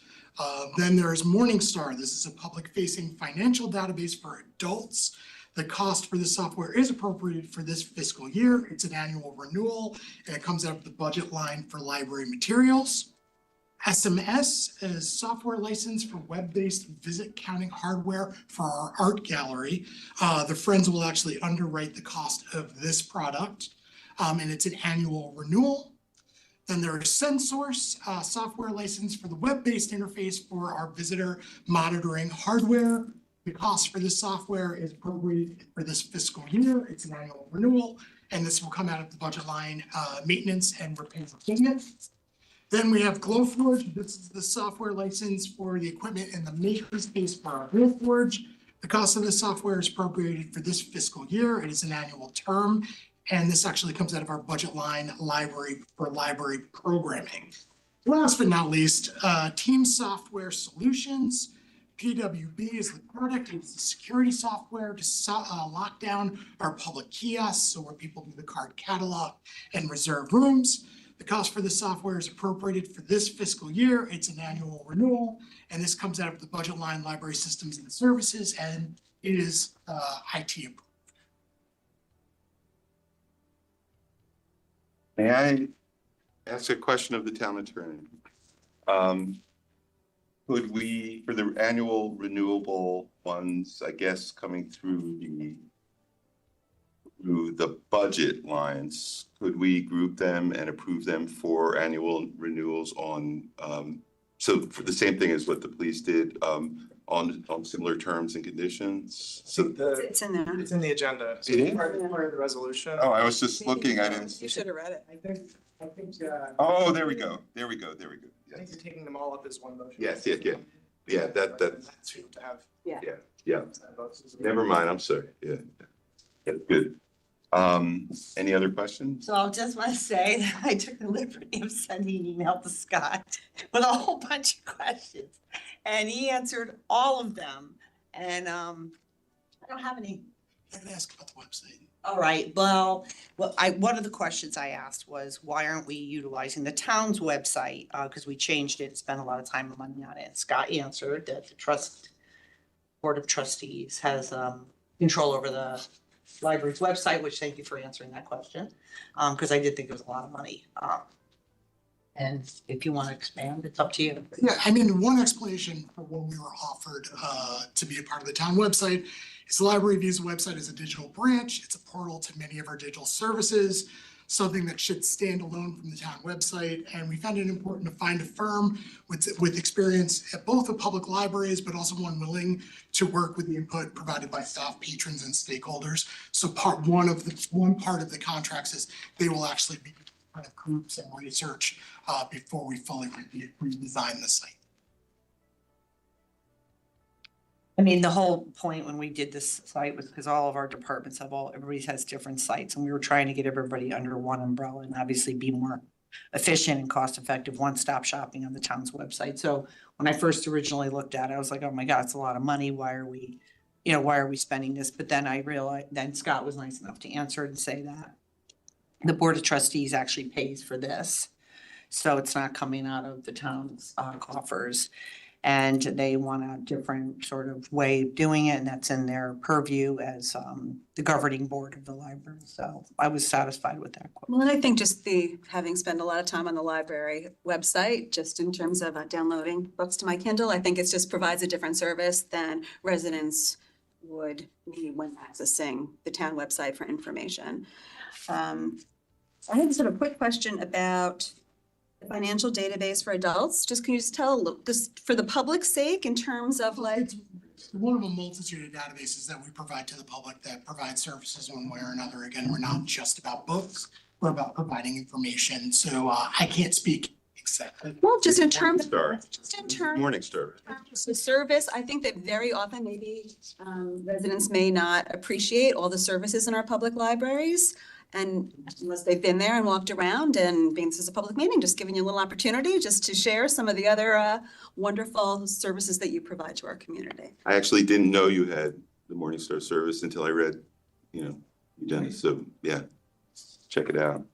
Then there's Morningstar. This is a public-facing financial database for adults. The cost for this software is appropriated for this fiscal year. It's an annual renewal, and it comes out of the budget line for library materials. SMS is software license for web-based visit counting hardware for our art gallery. The Friends will actually underwrite the cost of this product, and it's an annual renewal. Then there is SendSource, software license for the web-based interface for our visitor monitoring hardware. The cost for this software is appropriated for this fiscal year. It's an annual renewal, and this will come out of the budget line, maintenance and repair. Then we have Glowforge. This is the software license for the equipment and the makerspace for our Glowforge. The cost of this software is appropriated for this fiscal year. It is an annual term, and this actually comes out of our budget line library programming. Last but not least, Team Software Solutions. PWB is the product. It's the security software to lock down our public kiosks, so where people do the card catalog and reserve rooms. The cost for this software is appropriated for this fiscal year. It's an annual renewal, and this comes out of the budget line library systems and services, and it is IT approved. May I ask a question of the town attorney? Could we, for the annual renewable ones, I guess, coming through the budget lines, could we group them and approve them for annual renewals on, so for the same thing as what the police did, on similar terms and conditions? So It's in there. It's in the agenda. So It is? Part of the resolution. Oh, I was just looking, I didn't see. You should have read it. I think. Oh, there we go. Yes. I think you're taking them all up as one motion. Yes, yeah, that, That's to have. yeah. Never mind, I'm sorry, yeah, good. Any other questions? So I'll just want to say that I took the liberty of sending an email to Scott with a whole bunch of questions, and he answered all of them And I don't have any. I can ask about the website. All right, well, one of the questions I asked was, why aren't we utilizing the town's website? Because we changed it, spent a lot of time and money on it. And Scott answered that the Board of Trustees has control over the library's website, which thank you for answering that question. Because I did think it was a lot of money. And if you want to expand, it's up to you. Yeah, I mean, one explanation for when we were offered to be a part of the town website is the library views the website as a digital branch. It's a portal to many of our digital services, something that should stand alone from the town website. And we found it important to find a firm with experience at both the public libraries, but also one willing to work with the input provided by staff, patrons, and stakeholders. So one part of the contracts is they will actually be kind of groups and research before we fully redesign the site. I mean, the whole point when we did this site was because all of our departments everybody has different sites, and we were trying to get everybody under one umbrella and obviously be more efficient and cost effective, one-stop shopping on the town's website. So when I first originally looked at it, I was like, oh my God, it's a lot of money. Why are we spending this? But then I realized, then Scott was nice enough to answer and say that the Board of Trustees actually pays for this. So it's not coming out of the town's coffers. And they want a different sort of way of doing it, and that's in their purview as the governing board of the library. So I was satisfied with that. Well, and I think just having spent a lot of time on the library website, just in terms of downloading books to my Kindle, I think it just provides a different service than residents would need when accessing the town website for information. I had sort of a quick question about the financial database for adults. Can you just tell, just for the public's sake, in terms of like? It's one of a multitude of databases that we provide to the public that provide services one way or another. Again, we're not just about books, we're about providing information. So I can't speak exactly. Well, just in terms of Morningstar. the service, I think that very often maybe residents may not appreciate all the services in our public libraries. And unless they've been there and walked around, and being this is a public meeting, just giving you a little opportunity just to share some of the other wonderful services that you provide to our community. I actually didn't know you had the Morningstar service until I read, you done it. So yeah, check it out.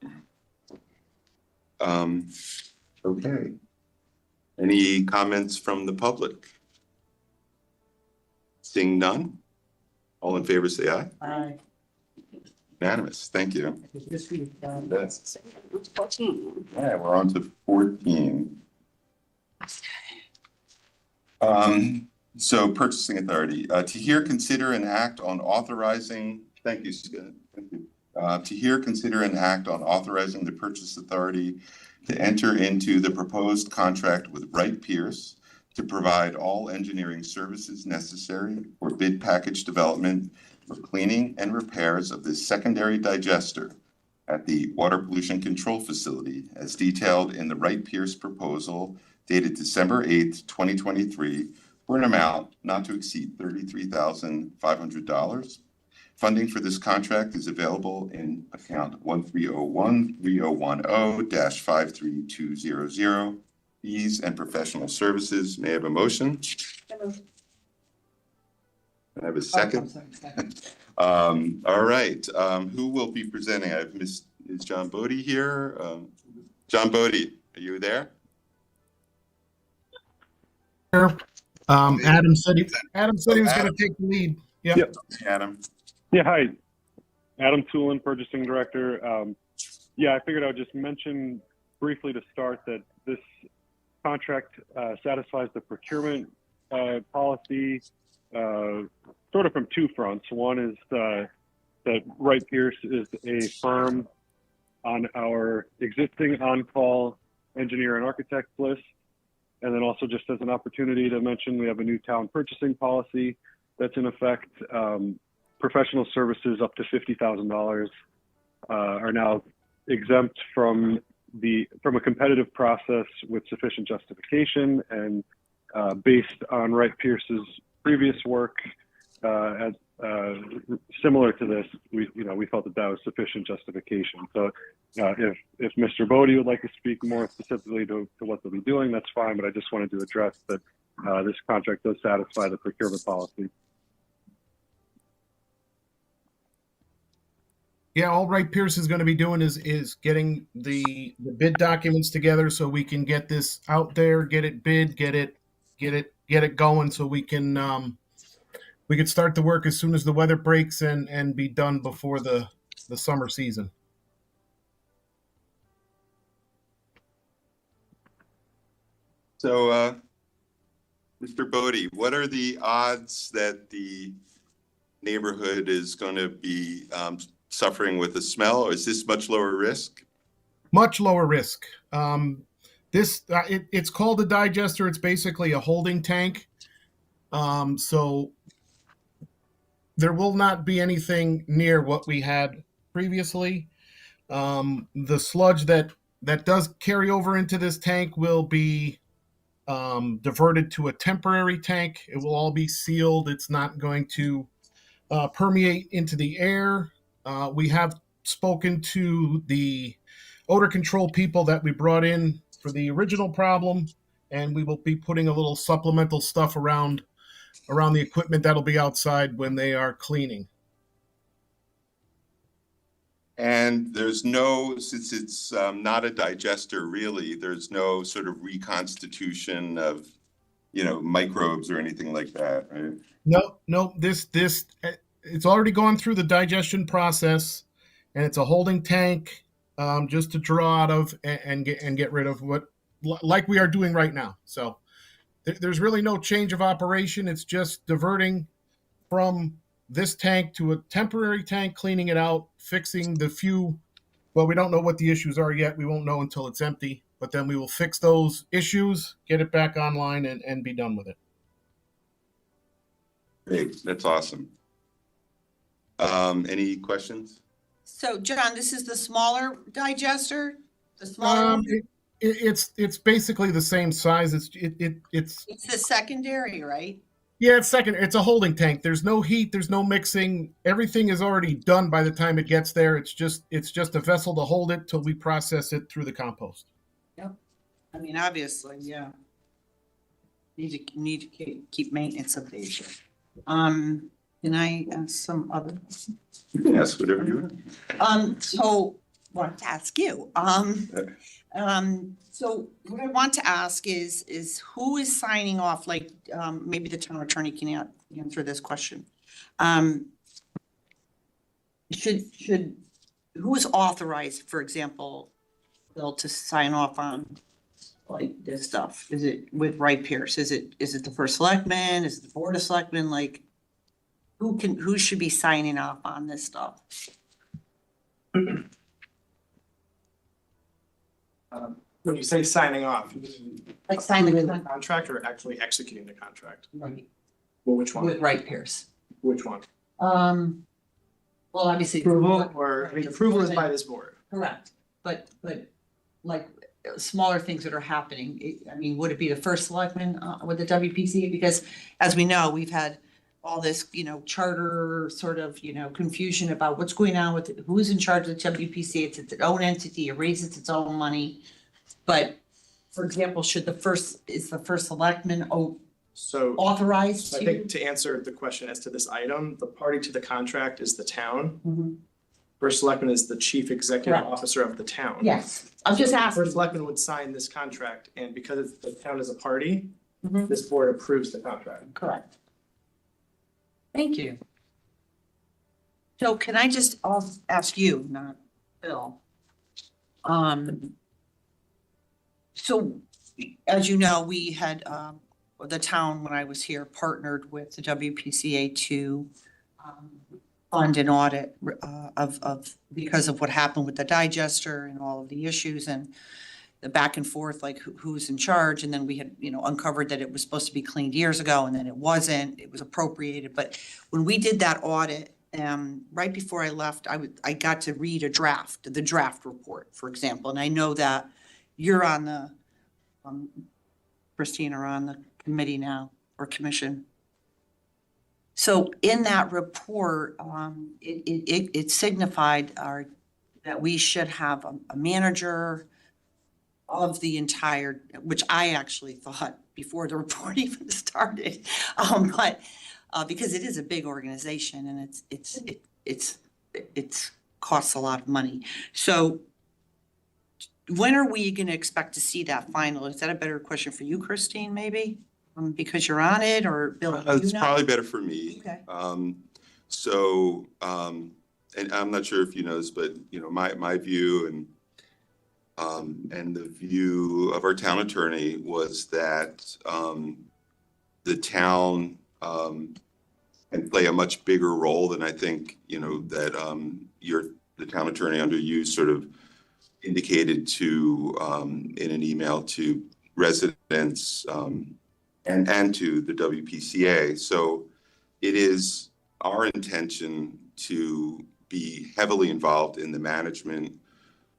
Okay. Any comments from the public? Seeing none? All in favor, say aye. Aye. Unanimous, thank you. This week, That's 14. Yeah, we're on to 14. So purchasing authority, to hear, consider, and act on authorizing, thank you, Scott. Thank you. To hear, consider, and act on authorizing the purchase authority to enter into the proposed contract with Wright Pierce to provide all engineering services necessary for bid package development for cleaning and repairs of the secondary digester at the Water Pollution Control Facility as detailed in the Wright Pierce proposal dated December 8th, 2023, for an amount not to exceed $33,500. Funding for this contract is available in account 1301-3010-53200, fees and professional services. May I have a motion? Can I have a second? All right, who will be presenting? I have is John Bodie here? John Bodie, are you there? Adam said he was going to take the lead. Yep. Adam. Yeah, hi. Adam Tulin, Purchasing Director. I figured I would just mention briefly to start that this contract satisfies the procurement policy sort of from two fronts. One is that Wright Pierce is a firm on our existing on-call engineer and architect list. And then also just as an opportunity to mention, we have a new town purchasing policy that's in effect. Professional services up to $50,000 are now exempt from a competitive process with sufficient justification, and based on Wright Pierce's previous work, similar to this, we felt that was sufficient justification. So if Mr. Bodie would like to speak more specifically to what they'll be doing, that's fine. But I just wanted to address that this contract does satisfy the procurement policy. Yeah, all Wright Pierce is going to be doing is getting the bid documents together so we can get this out there, get it bid, get it going so we can start the work as soon as the weather breaks and be done before the summer season. So, Mr. Bodie, what are the odds that the neighborhood is going to be suffering with the smell, or is this much lower risk? Much lower risk. It's called a digester. It's basically a holding tank. So there will not be anything near what we had previously. The sludge that does carry over into this tank will be diverted to a temporary tank. It will all be sealed. It's not going to permeate into the air. We have spoken to the odor control people that we brought in for the original problem, and we will be putting a little supplemental stuff around the equipment that'll be outside when they are cleaning. And there's no, since it's not a digester really, there's no sort of reconstitution of, microbes or anything like that, right? No, this it's already gone through the digestion process, and it's a holding tank just to draw out of and get rid of what, like we are doing right now. So there's really no change of operation. It's just diverting from this tank to a temporary tank, cleaning it out, fixing the few. Well, we don't know what the issues are yet. We won't know until it's empty, but then we will fix those issues, get it back online, and be done with it. Great, that's awesome. Any questions? So John, this is the smaller digester? The smaller? It's basically the same size. It's the secondary, right? Yeah, it's second. It's a holding tank. There's no heat. There's no mixing. Everything is already done by the time it gets there. It's just a vessel to hold it till we process it through the compost. Yep. I mean, obviously, yeah. Need to keep maintenance of the issue. Can I ask some other? You can ask whatever you want. So I want to ask you. So what I want to ask is who is signing off? Like, maybe the town attorney can answer this question. Who is authorized, for example, Bill, to sign off on like this stuff? Is it with Wright Pierce? Is it the first selectman? Is it the board of selectmen? Like, who should be signing off on this stuff? When you say signing off, you mean Like signing approving the contract or actually executing the contract? Right. Well, which one? With Wright Pierce. Which one? Well, obviously. Approval approval is by this board. Correct, but like smaller things that are happening, I mean, would it be the first selectman with the WPC? Because as we know, we've had all this, charter sort of, confusion about what's going on with who's in charge of the WPC. It's its own entity, it raises its own money. But for example, is the first selectman authorized to? I think to answer the question as to this item, the party to the contract is the town. Mhm. First selectman is the chief executive Correct. officer of the town. Yes, I'm just asking. First selectman would sign this contract, and because the town is a party, Mhm. this board approves the contract. Correct. Thank you. So can I just ask you, not Bill? So as you know, we had, the town, when I was here, partnered with the WPCA to fund an audit of because of what happened with the digester and all of the issues and the back and forth, like who's in charge. And then we had, uncovered that it was supposed to be cleaned years ago and then it wasn't, it was appropriated. But when we did that audit, right before I left, I got to read the draft report, for example. And I know that you're on the, Christine, are on the committee now, or commission. So in that report, it signified that we should have a manager of the entire, which I actually thought before the report even started, but because it is a big organization and it's costs a lot of money. So when are we gonna expect to see that final? Is that a better question for you, Christine, maybe? Because you're on it, or Bill? do you It's know? probably better for me. Okay. And I'm not sure if you know this, but you know, my view and the view of our town attorney was that the town can play a much bigger role than I think, you know, that the town attorney under you sort of indicated to in an email to residents and to the WPCA. So it is our intention to be heavily involved in the management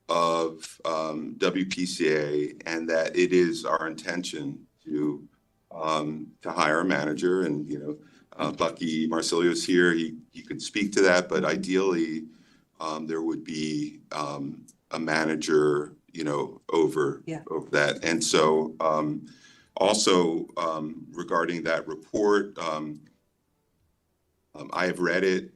of WPCA, and that it is our intention to hire a manager. And you know, Bucky Marsilio's here; he could speak to that. But ideally, there would be a manager, you know, over that. And so, also regarding that report, I have read it.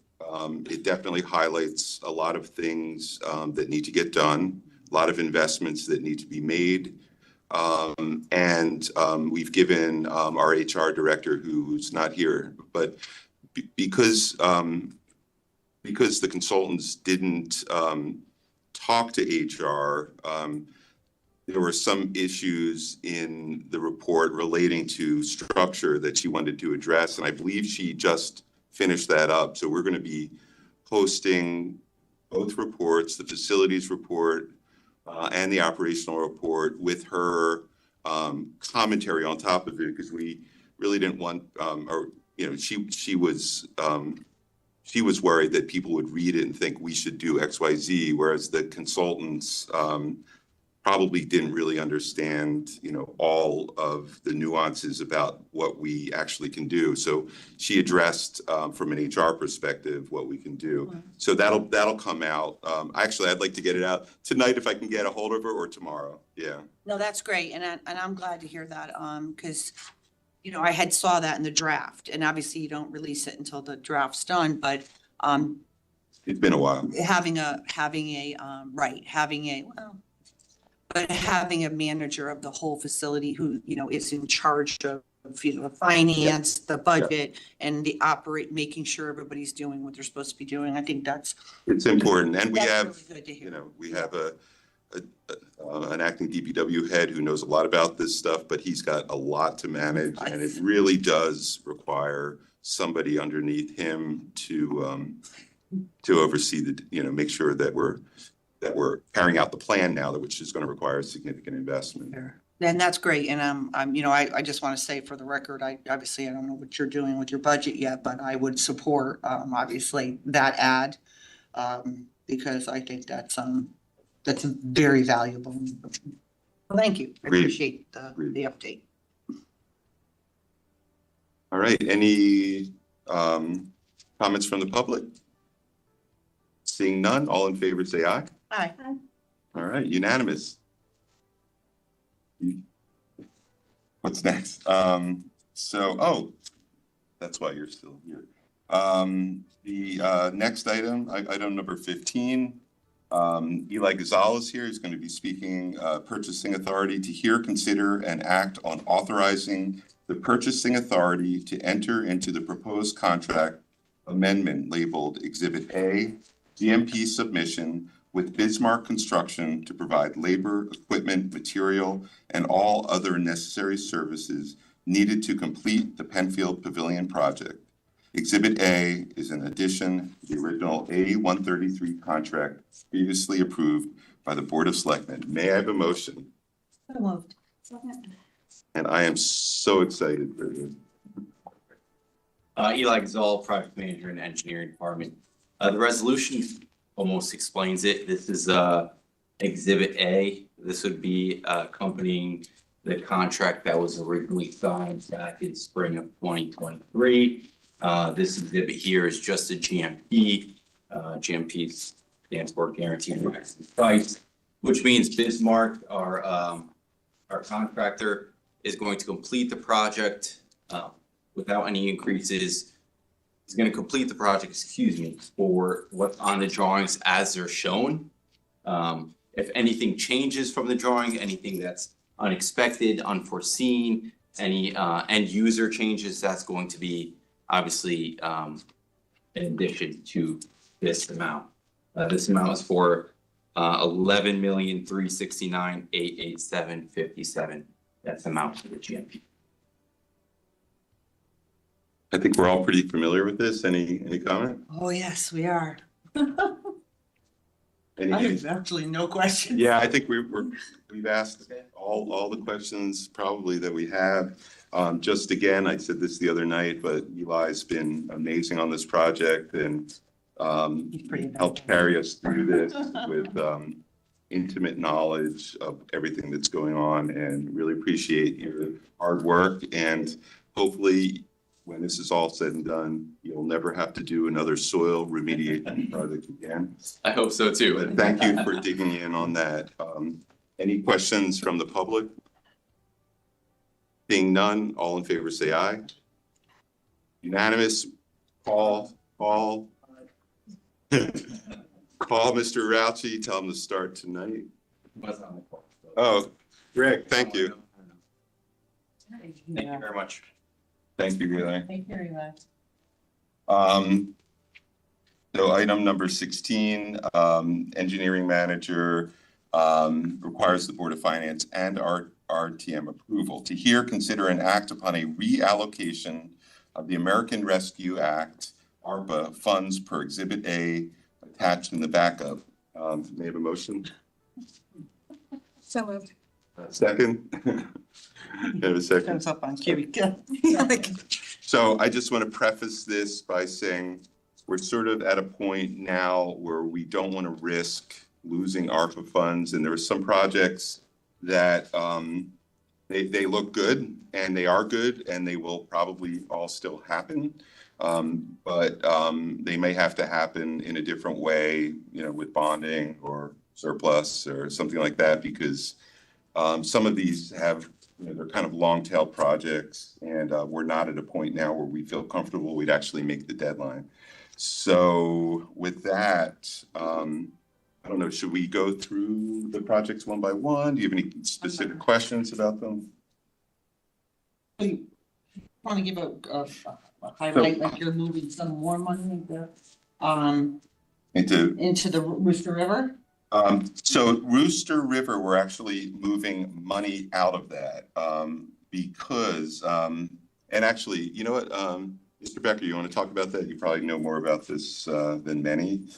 It definitely highlights a lot of things that need to get done, a lot of investments that need to be made. And we've given our HR director, who's not here, but because the consultants didn't talk to HR, there were some issues in the report relating to structure that she wanted to address, and I believe she just finished that up. So we're going to be posting both reports, the facilities report and the operational report, with her commentary on top of it, because we really didn't want, or you know, she was worried that people would read it and think we should do X, Y, Z, whereas the consultants probably didn't really understand, you know, all of the nuances about what we actually can do. So she addressed from an HR perspective what we can do. So that'll come out. Actually, I'd like to get it out tonight if I can get a hold of her, or tomorrow. Yeah. No, that's great, and I'm glad to hear that, because, you know, I had saw that in the draft, and obviously you don't release it until the draft's done, but it's been a while. having a manager of the whole facility who, you know, is in charge of, you know, finance, the budget, and the making sure everybody's doing what they're supposed to be doing. I think It's important. And we that's have, really good to hear. you know, we have an acting DPW head who knows a lot about this stuff, but he's got a lot to manage, and it really does require somebody underneath him to oversee the, you know, make sure that we're carrying out the plan now, which is going to require significant investment. And that's great. And you know, I just want to say for the record, I don't know what you're doing with your budget yet, but I would support obviously that ad because I think that's very valuable. Well, thank you. I appreciate the update. All right. Any comments from the public? Seeing none, all in favor say aye. Aye. All right, unanimous. What's next? That's why you're still here. The next item, item number 15, Eli Gazal is here. He's going to be speaking purchasing authority to hear, consider, and act on authorizing the purchasing authority to enter into the proposed contract amendment labeled Exhibit A, GMP submission with Bismarck Construction to provide labor, equipment, material, and all other necessary services needed to complete the Penfield Pavilion project. Exhibit A is an addition to the original A-133 contract previously approved by the Board of Selectmen. May I have a motion? So moved. And I am so excited for this. Eli Gazal, Project Manager in the Engineering Department. The resolution almost explains it. This is Exhibit A. This would be accompanying the contract that was originally signed back in spring of 2023. This exhibit here is just a GMP. GMP stands for Guaranteed Maximum Price, which means Bismarck, our contractor, is going to complete the project without any increases is gonna complete the project, for what's on the drawings as they're shown. If anything changes from the drawing, anything that's unexpected, unforeseen, any end user changes, that's going to be obviously in addition to this amount. This amount is for 11,369,887.57. That's the amount for the GMP. I think we're all pretty familiar with this. Any comment? Oh, yes, we are. Any- I have absolutely no questions. Yeah, I think we've asked all the questions probably that we have. Just again, I said this the other night, but Eli's been amazing on this project and helped carry us through this with intimate knowledge of everything that's going on, and really appreciate your hard work. And hopefully, when this is all said and done, you'll never have to do another soil remediation project again. I hope so too. But thank you for digging in on that. Any questions from the public? Being none, all in favor say aye. Unanimous. Paul. Call Mr. Rouchy, tell him to start tonight. Oh, Greg, thank you. Thank you very much. Thank you, Eli. Thank you very much. So item number 16, engineering manager requires the Board of Finance and RTM approval to hear, consider, and act upon a reallocation of the American Rescue Act, ARPA funds per Exhibit A attached in the backup. May I have a motion? So moved. Second? May I have a second? Comes up on cue. So I just want to preface this by saying we're sort of at a point now where we don't want to risk losing ARPA funds. And there are some projects that they look good, and they are good, and they will probably all still happen. But they may have to happen in a different way, with bonding or surplus or something like that, because some of these have, they're kind of long tail projects, and we're not at a point now where we feel comfortable we'd actually make the deadline. So with that, I don't know, should we go through the projects one by one? Do you have any specific questions about them? Want to give a highlight, like you're moving some more money into the Rooster River? So Rooster River, we're actually moving money out of that because, and actually, you know what, Mr. Becker, you want to talk about that? You probably know more about this than many.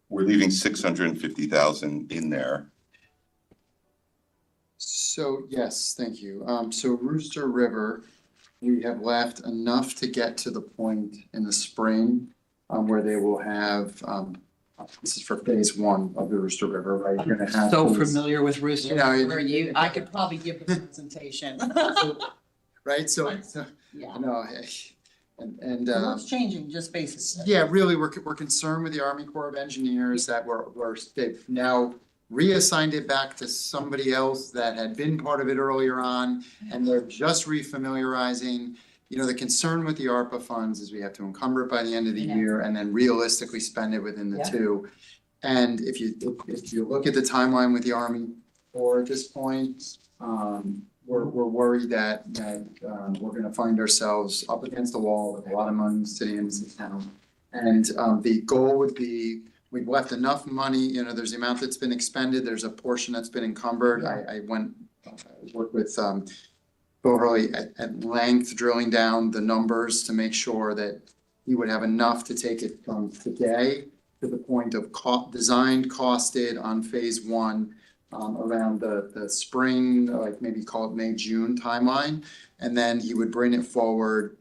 We're leaving 650,000 in there. So, yes, thank you. So Rooster River, we have left enough to get to the point in the spring where they will have, this is for phase 1 of the Rooster River, right? You're gonna have So these- familiar with Rooster Yeah, River, I could probably give the presentation. Right, so Yeah. no, and What's changing, just basically? yeah, really, we're concerned with the Army Corps of Engineers that they've now reassigned it back to somebody else that had been part of it earlier on, and they're just refamiliarizing. The concern with the ARPA funds is we have to encumber it by the end of the year and then realistically spend it within the Yeah. 2. And if you look at the timeline with the Army Corps at this point, we're worried that we're gonna find ourselves up against the wall with a lot of money sitting in this account. And the goal would be, we've left enough money, there's the amount that's been expended, there's a portion that's been encumbered. I worked with Bill Hurley at length, drilling down the numbers to make sure that he would have enough to take it from today to the point of designed, costed on phase 1 around the spring, like maybe call it May, June timeline. And then he would bring it forward.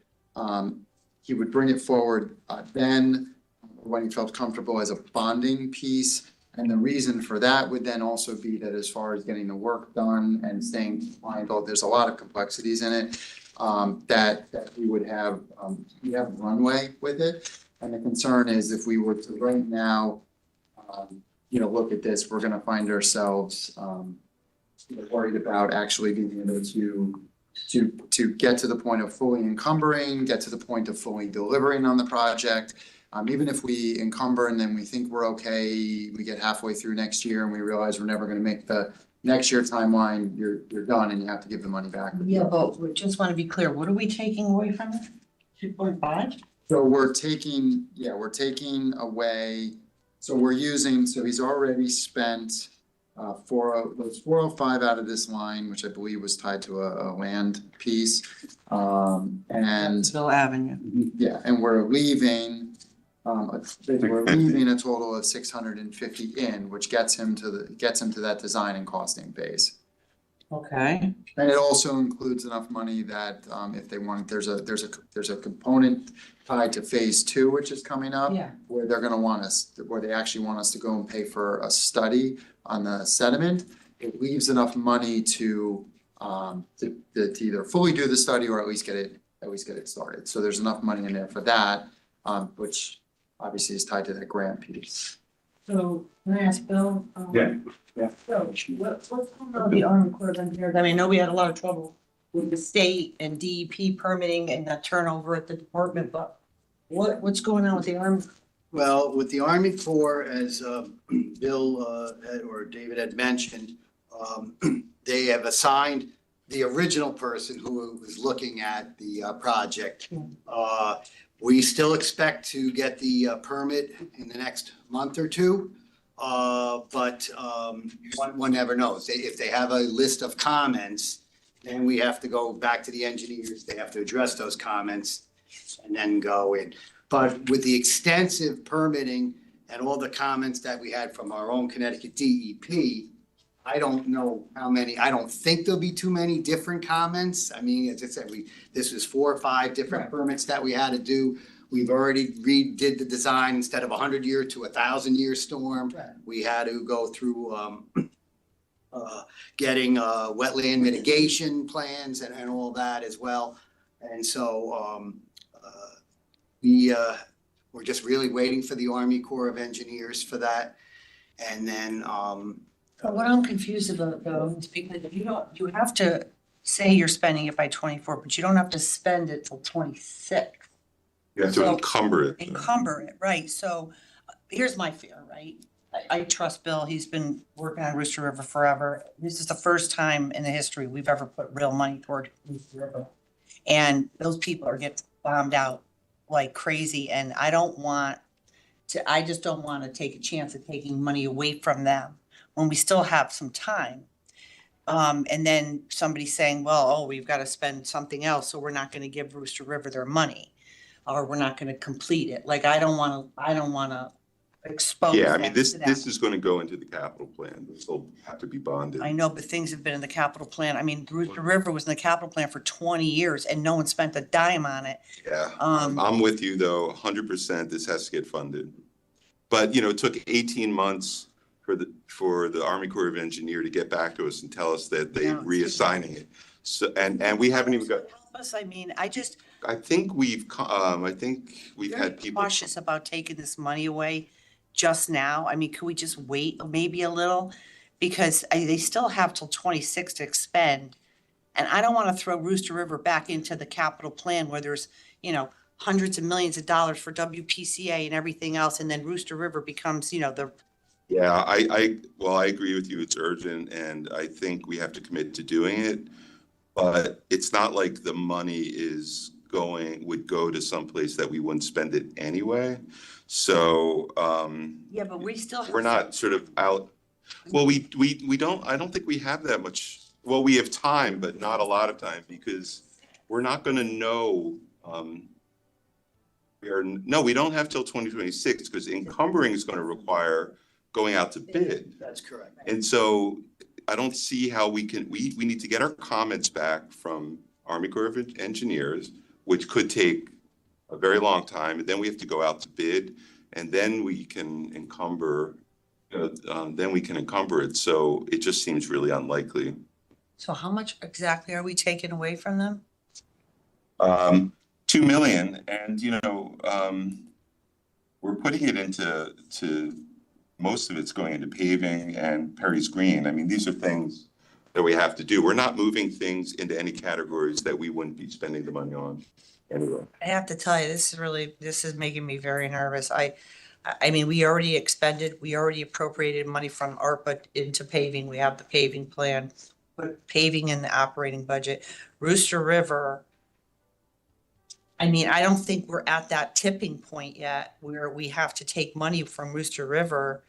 Then when he felt comfortable as a bonding piece. And the reason for that would then also be that as far as getting the work done and staying compliant, there's a lot of complexities in it, that we would have, we have runway with it. And the concern is if we were to right now, look at this, we're gonna find ourselves worried about actually being able to to get to the point of fully encumbering, get to the point of fully delivering on the project. Even if we encumber and then we think we're okay, we get halfway through next year and we realize we're never gonna make the next year timeline, you're done and you have to give the money back. Yeah, but we just want to be clear, what are we taking away from it? 2.5? So we're taking away, so we're using, so he's already spent there's 405 out of this line, which I believe was tied to a land piece. And Bill Avenue. yeah, and we're leaving a total of 650 in, which gets him to that design and costing phase. Okay. And it also includes enough money that if they want, there's a component tied to phase 2, which is coming up. Yeah. Where they're gonna want us, where they actually want us to go and pay for a study on the sediment. It leaves enough money to either fully do the study or at least get it started. So there's enough money in there for that, which obviously is tied to that grant piece. So can I ask Bill? Yeah. So what's going on with the Army Corps of Engineers? I mean, I know we had a lot of trouble with the state and DEP permitting and the turnover at the department, but what's going on with the Army? Well, with the Army Corps, as Bill or David had mentioned, they have assigned the original person who was looking at the project. We still expect to get the permit in the next month or two. But one never knows. If they have a list of comments, then we have to go back to the engineers. They have to address those comments and then go in. But with the extensive permitting and all the comments that we had from our own Connecticut DEP, I don't know how many, I don't think there'll be too many different comments. I mean, as I said, this was 4 or 5 different permits that we had to do. We've already redid the design instead of 100-year to 1,000-year storm. Right. We had to go through getting wetland mitigation plans and all that as well. And so we're just really waiting for the Army Corps of Engineers for that. And then But what I'm confused about though is because you have to say you're spending it by 24, but you don't have to spend it till 26. You have to encumber it. Encumber it, right? So here's my fear, right? I trust Bill. He's been working on Rooster River forever. This is the first time in the history we've ever put real money toward Rooster River. And those people are getting bombed out like crazy. And I just don't want to take a chance of taking money away from them when we still have some time. And then somebody saying, well, we've got to spend something else, so we're not going to give Rooster River their money, or we're not going to complete it. Like, I don't want to expose. Yeah, I mean, this them to that. is going to go into the capital plan. This will have to be bonded. I know, but things have been in the capital plan. I mean, Rooster River was in the capital plan for 20 years and no one spent a dime on it. Yeah, I'm with you though, 100%. This has to get funded. But, it took 18 months for the Army Corps of Engineers to get back to us and tell us that they're reassigning it. So, and we haven't even got. I mean, I think we've had people cautious about taking this money away just now. I mean, could we just wait maybe a little? Because they still have till 26 to expend. And I don't want to throw Rooster River back into the capital plan where there's, hundreds of millions of dollars for WPCA and everything else. And then Rooster River becomes, the. Yeah, I agree with you. It's urgent and I think we have to commit to doing it. But it's not like the money would go to someplace that we wouldn't spend it anyway. So, Yeah, but we're not sort of out. Well, we don't, I don't think we have that much. Well, we have time, but not a lot of time because we're not going to know. We don't have till 2026 because encumbering is going to require going out to bid. That's correct. And so I don't see how we need to get our comments back from Army Corps of Engineers, which could take a very long time. And then we have to go out to bid and then we can encumber, it. So it just seems really unlikely. So how much exactly are we taking away from them? 2 million. And, we're putting it into most of it's going into paving and Perry's Green. I mean, these are things that we have to do. We're not moving things into any categories that we wouldn't be spending the money on anyway. I have to tell you, this is making me very nervous. I mean, we already appropriated money from ARPA into paving. We have the paving plan, put paving in the operating budget. Rooster River, I mean, I don't think we're at that tipping point yet where we have to take money from Rooster River.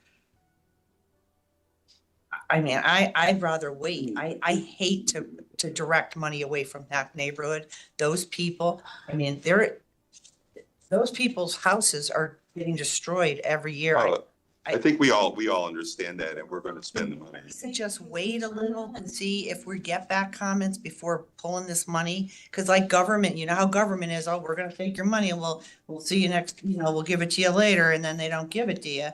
I mean, I'd rather wait. I hate to direct money away from that neighborhood. Those people, I mean, those people's houses are getting destroyed every year. I think we all understand that, and we're going to spend the money. So just wait a little and see if we get back comments before pulling this money. Cause like government, you know how government is, oh, we're gonna take your money and we'll see you next, we'll give it to you later, and then they don't give it to you.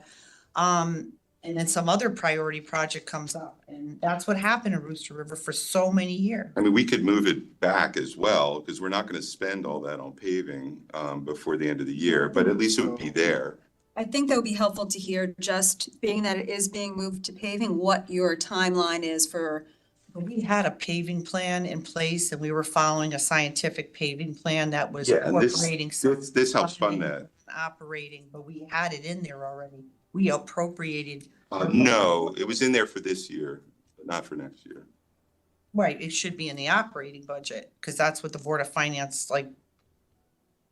And then some other priority project comes up, and that's what happened in Rooster River for so many years. I mean, we could move it back as well, because we're not going to spend all that on paving before the end of the year, but at least it would be there. I think that would be helpful to hear, just being that it is being moved to paving, what your timeline is for. We had a paving plan in place, and we were following a scientific paving plan that was Yeah, and incorporating some this helps fund that. operating, but we had it in there already. We appropriated. No, it was in there for this year, but not for next year. Right, it should be in the operating budget, because that's what the Board of Finance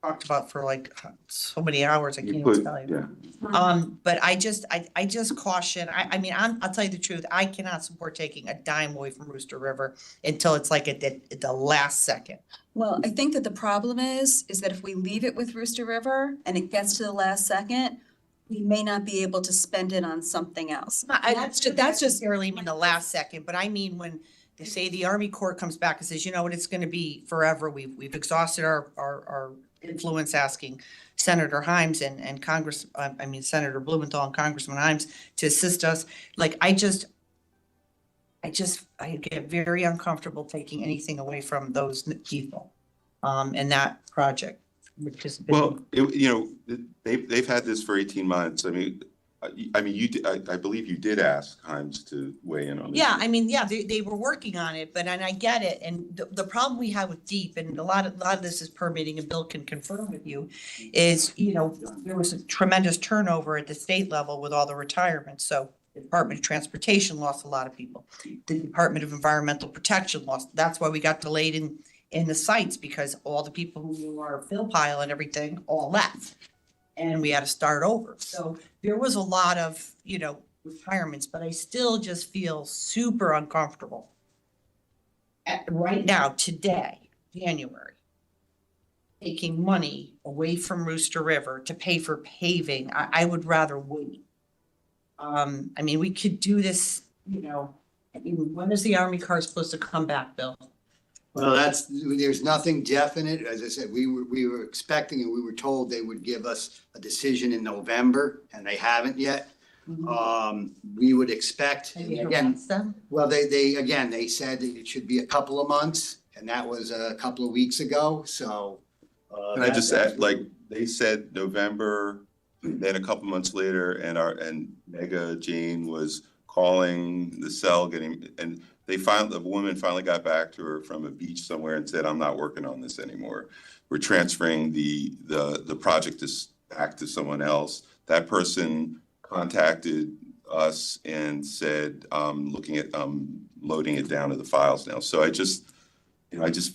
talked about for so many hours, I can't even tell you. Yeah. But I just caution, I mean, I'll tell you the truth, I cannot support taking a dime away from Rooster River until it's at the last second. Well, I think that the problem is that if we leave it with Rooster River and it gets to the last second, we may not be able to spend it on something else. That's just necessarily mean the last second, but I mean, when they say the Army Corps comes back and says, you know what, it's gonna be forever, we've exhausted our influence, asking Senator Himes and Senator Blumenthal and Congressman Himes to assist us. I get very uncomfortable taking anything away from those people, and that project. Well, they've had this for 18 months. I mean, I believe you did ask Himes to weigh in on it. Yeah, I mean, yeah, they were working on it, and I get it. And the problem we have with DEEP, and a lot of this is permitting, and Bill can confirm with you, is, there was a tremendous turnover at the state level with all the retirements. So the Department of Transportation lost a lot of people. The Department of Environmental Protection lost. That's why we got delayed in the sites, because all the people who were fill pile and everything all left. And we had to start over. So there was a lot of, retirements, but I still just feel super uncomfortable. Right now, today, January, taking money away from Rooster River to pay for paving, I would rather wait. I mean, we could do this, when is the Army car supposed to come back, Bill? Well, there's nothing definite. As I said, we were expecting, and we were told they would give us a decision in November, and they haven't yet. We would expect, again, well, they said that it should be a couple of months, and that was a couple of weeks ago, so. And I just add, they said November, then a couple months later, and Mega Jane was calling the cell, and the woman finally got back to her from a beach somewhere and said, I'm not working on this anymore. We're transferring the project back to someone else. That person contacted us and said, looking at loading it down to the files now. So I just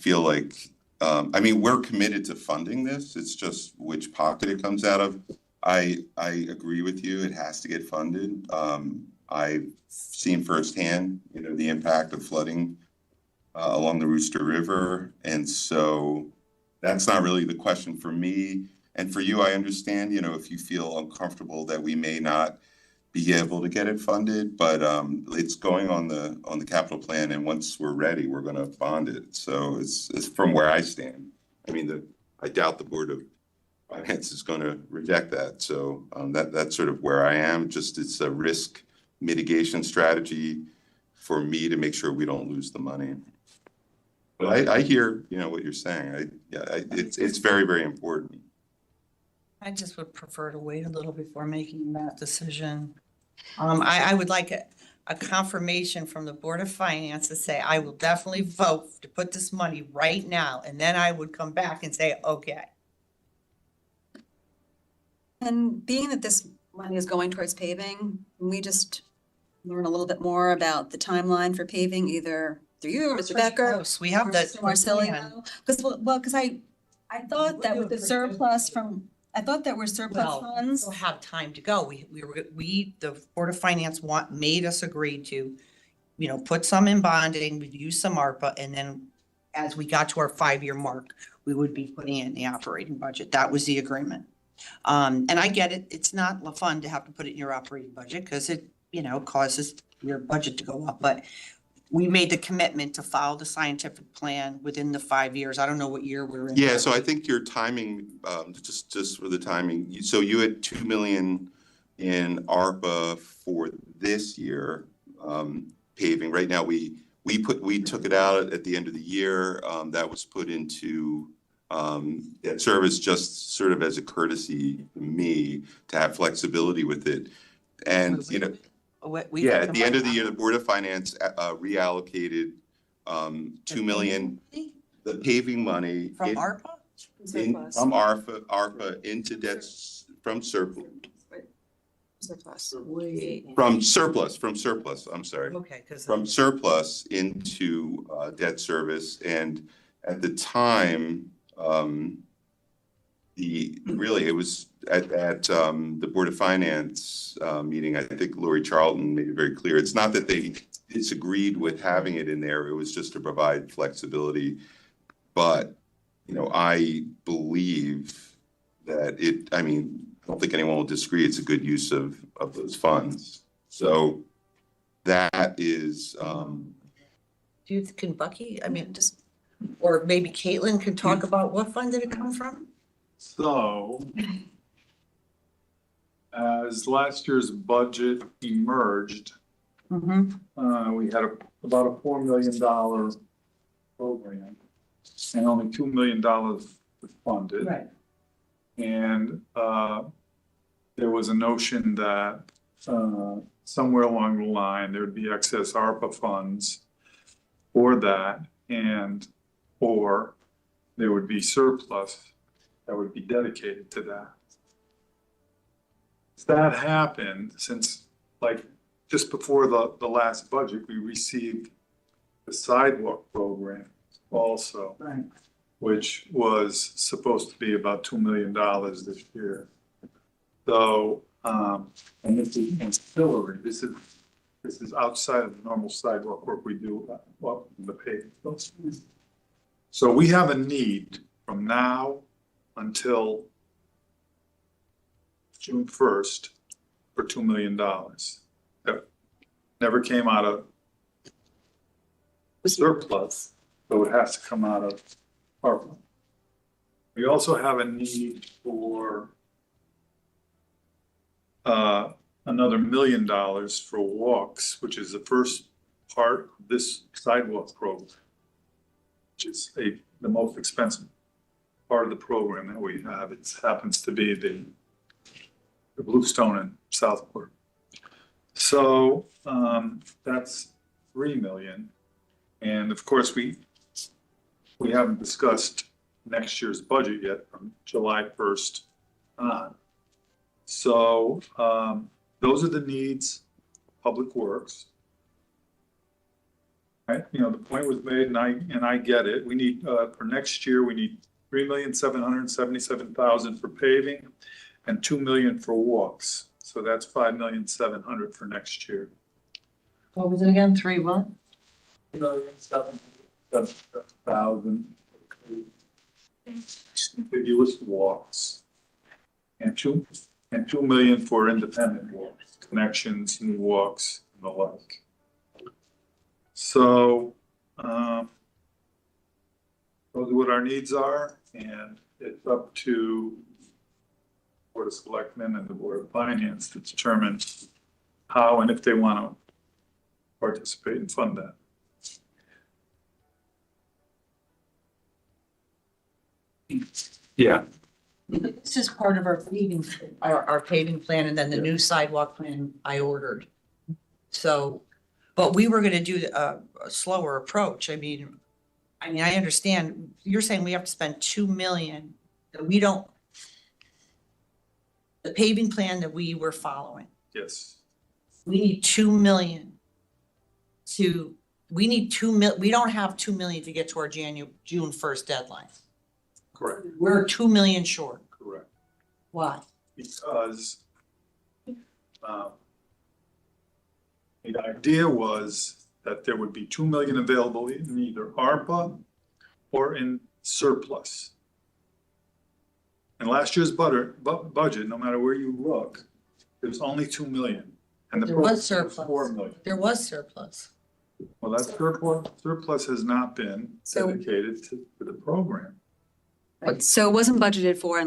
feel like, we're committed to funding this. It's just which pocket it comes out of. I agree with you. It has to get funded. I've seen firsthand, the impact of flooding along the Rooster River. And so that's not really the question for me. And for you, I understand, if you feel uncomfortable that we may not be able to get it funded, but it's going on the capital plan. And once we're ready, we're going to bond it. So it's from where I stand. I doubt the Board of Finance is going to reject that. So that's sort of where I am. It's a risk mitigation strategy for me to make sure we don't lose the money. But I hear, what you're saying. It's very, very important. I just would prefer to wait a little before making that decision. I would like a confirmation from the Board of Finance to say, I will definitely vote to put this money right now, and then I would come back and say, okay. And being that this money is going towards paving, can we just learn a little bit more about the timeline for paving, either through you or Mr. Becker? Close. We have or that. Mr. Marsilio? Because I thought that with the surplus from, I thought there were surplus Well, funds. we'll have time to go. The Board of Finance made us agree to, put some in bonding, we'd use some ARPA, and then as we got to our 5-year mark, we would be putting it in the operating budget. That was the agreement. And I get it. It's not fun to have to put it in your operating budget because it, causes your budget to go up, but we made the commitment to follow the scientific plan within the 5 years. I don't know what year we're in. Yeah, so I think your timing, just for the timing, so you had 2 million in ARPA for this year, paving. Right now, we took it out at the end of the year. That was put into debt service just sort of as a courtesy to me to have flexibility with it. And, yeah, at the end of the year, the Board of Finance reallocated 2 million, the paving money. From ARPA? From ARPA into debts from surplus. From surplus, I'm sorry. Okay, From surplus into debt service. And at the time, it was at the Board of Finance meeting, I think Lori Charlton made it very clear. It's not that they disagreed with having it in there. It was just to provide flexibility. But, I believe that I don't think anyone will disagree. It's a good use of those funds. So that is. Can Bucky, or maybe Caitlin can talk about what fund did it come from? So, as last year's budget emerged, we had about a $4 million program, and only $2 million was funded. Right. And there was a notion that somewhere along the line, there would be excess ARPA funds for that, or there would be surplus that would be dedicated to that. That happened since, just before the last budget, we received the sidewalk program also, right, which was supposed to be about $2 million this year. So, and this is ancillary. This is outside of the normal sidewalk work we do up in the pavement. So we have a need from now until June 1st for $2 million. That never came out of surplus, so it has to come out of ARPA. We also have a need for another $1 million for walks, which is the first part of this sidewalk program, which is the most expensive part of the program that we have. It happens to be the Bluestone in Southport. So that's $3 million. And of course, we haven't discussed next year's budget yet from July 1st on. So those are the needs, Public Works. Right? The point was made, and I get it. We need for next year, we need $3,777,000 for paving and $2 million for walks. So that's $5,700,000 for next year. What was it again? 3 what? $1,777,000 contiguous walks, and $2 million for independent walks, connections, new walks, and the like. So those are what our needs are, and it's up to the Board of Selectmen and the Board of Finance to determine how and if they want to participate and fund that. Yeah. This is part of our paving plan, and then the new sidewalk plan I ordered. So But we were gonna do a slower approach. I mean, I understand, you're saying we have to spend 2 million, that we don't, the paving plan that we were following, Yes. we need 2 million we don't have 2 million to get to our June 1st deadline. Correct. We're 2 million short. Correct. Why? Because the idea was that there would be 2 million available in either ARPA or in surplus. And last year's budget, no matter where you look, there's only 2 million. And the There was proposal surplus. 4 million. There was surplus. Well, that surplus has not been dedicated to the program. So it wasn't budgeted for,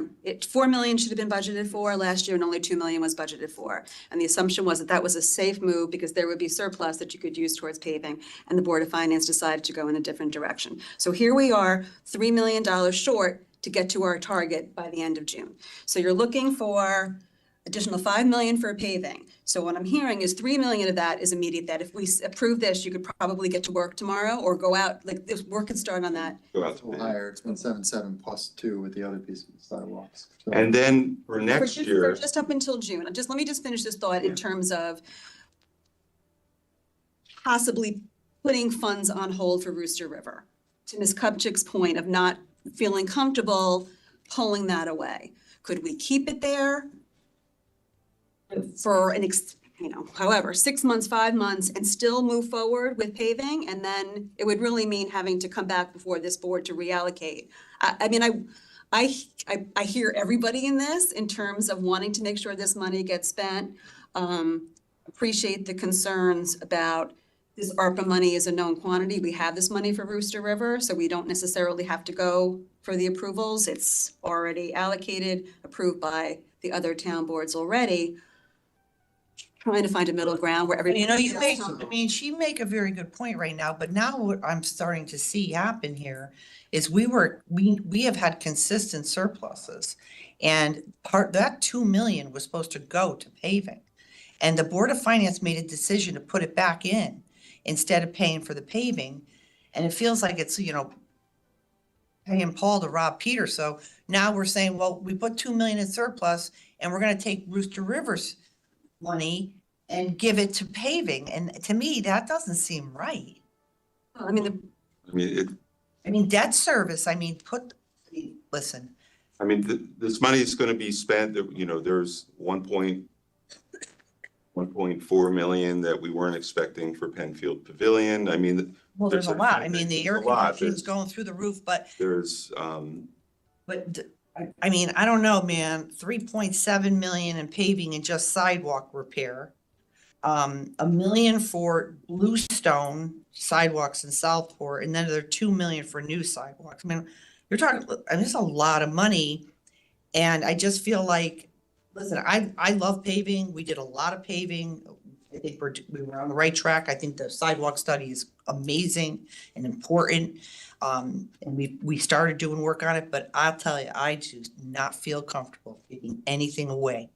4 million should have been budgeted for last year and only 2 million was budgeted for. And the assumption was that that was a safe move because there would be surplus that you could use towards paving. And the Board of Finance decided to go in a different direction. So here we are, $3 million short to get to our target by the end of June. So you're looking for additional 5 million for paving. So what I'm hearing is 3 million of that is immediate, that if we approve this, you could probably get to work tomorrow or go out, like this work could start on that. Go out to Well, bid. higher, it's been 7.7 plus 2 with the other piece of sidewalks. So- And then for next year, Just up until June. Let me just finish this thought in terms of possibly putting funds on hold for Rooster River. To Ms. Kupchak's point of not feeling comfortable pulling that away. Could we keep it there for however, 6 months, 5 months, and still move forward with paving? And then it would really mean having to come back before this board to reallocate. I hear everybody in this in terms of wanting to make sure this money gets spent. Appreciate the concerns about this ARPA money is a known quantity. We have this money for Rooster River, so we don't necessarily have to go for the approvals. It's already allocated, approved by the other town boards already. Trying to find a middle ground where everybody. She make a very good point right now, but now what I'm starting to see happen here is we have had consistent surpluses. And that 2 million was supposed to go to paving. And the Board of Finance made a decision to put it back in instead of paying for the paving. And it feels like it's, paying Paul to rob Peter. So now we're saying, well, we put 2 million in surplus and we're gonna take Rooster River's money and give it to paving. And to me, that doesn't seem right. Debt service, listen. This money is going to be spent, there's 1.4 million that we weren't expecting for Penfield Pavilion. Well, there's a lot. The air conditioning's going through the roof, but. There's, I don't know, man, 3.7 million in paving and just sidewalk repair. $1 million for Bluestone sidewalks in Southport, and then another 2 million for new sidewalks. You're talking, it's a lot of money. And I just feel like, listen, I love paving. We did a lot of paving. I think we were on the right track. I think the sidewalk study is amazing and important. And we started doing work on it, but I'll tell you, I do not feel comfortable giving anything away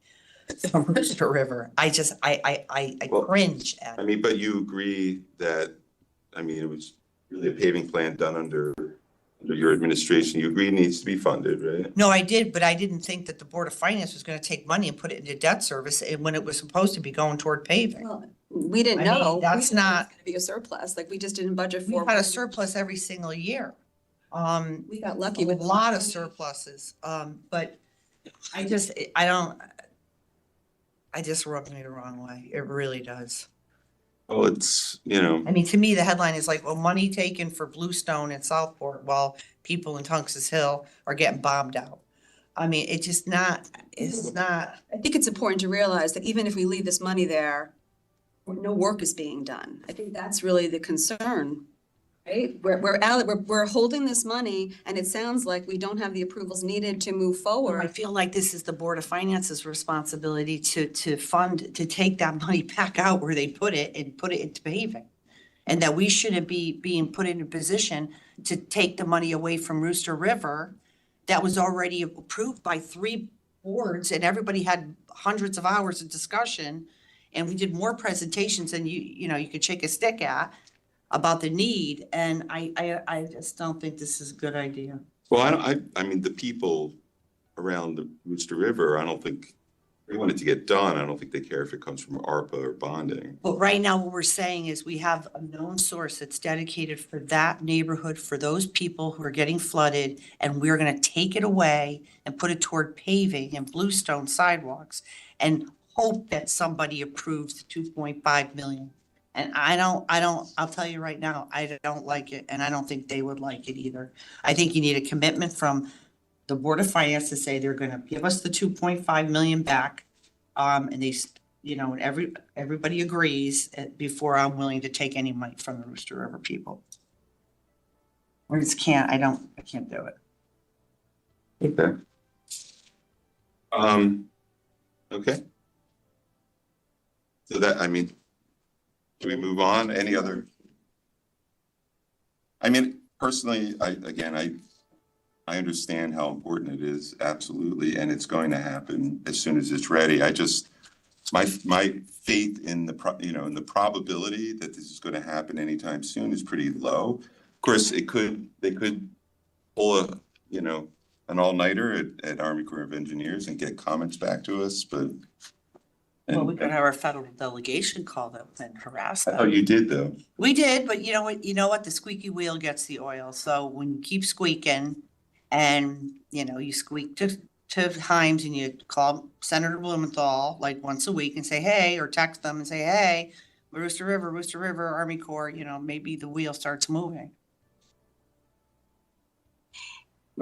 from Rooster River. I cringe at it. but you agree that, it was really a paving plan done under your administration. You agree it needs to be funded, right? No, I did, but I didn't think that the Board of Finance was gonna take money and put it into debt service when it was supposed to be going toward paving. Well, we didn't know. That's not. Gonna be a surplus, we just didn't budget for. We've had a surplus every single year. We got lucky with a lot of surpluses, but it just rubs me the wrong way. It really does. Well, it's, to me, the headline is like, well, money taken for Bluestone and Southport while people in Tungus Hill are getting bombed out. It's not. I think it's important to realize that even if we leave this money there, no work is being done. I think that's really the concern, right? We're holding this money and it sounds like we don't have the approvals needed to move forward. I feel like this is the Board of Finance's responsibility to take that money back out where they put it and put it into paving. And that we shouldn't be being put in a position to take the money away from Rooster River that was already approved by 3 boards and everybody had hundreds of hours of discussion. And we did more presentations than you could shake a stick at about the need. And I just don't think this is a good idea. Well, I mean, the people around the Rooster River, I don't think they want it to get done. I don't think they care if it comes from ARPA or bonding. But right now, what we're saying is we have a known source that's dedicated for that neighborhood, for those people who are getting flooded, and we're gonna take it away and put it toward paving and bluestone sidewalks and hope that somebody approves the 2.5 million. And I'll tell you right now, I don't like it, and I don't think they would like it either. I think you need a commitment from the Board of Finance to say they're gonna give us the 2.5 million back. And they, and everybody agrees before I'm willing to take any money from the Rooster River people. I just can't, I can't do it. Okay. Okay. So that, I mean, do we move on? Any other? I mean, personally, I understand how important it is, absolutely, and it's going to happen as soon as it's ready. It's my faith in in the probability that this is going to happen anytime soon is pretty low. Of course, they could pull an all-nighter at Army Corps of Engineers and get comments back to us, but. Well, we could have our federal delegation call them and harass them. Oh, you did though. We did, but you know what? The squeaky wheel gets the oil. So when you keep squeaking and, you squeak to Himes and you call Senator Blumenthal like once a week and say, hey, or text them and say, hey, Rooster River, Army Corps, maybe the wheel starts moving.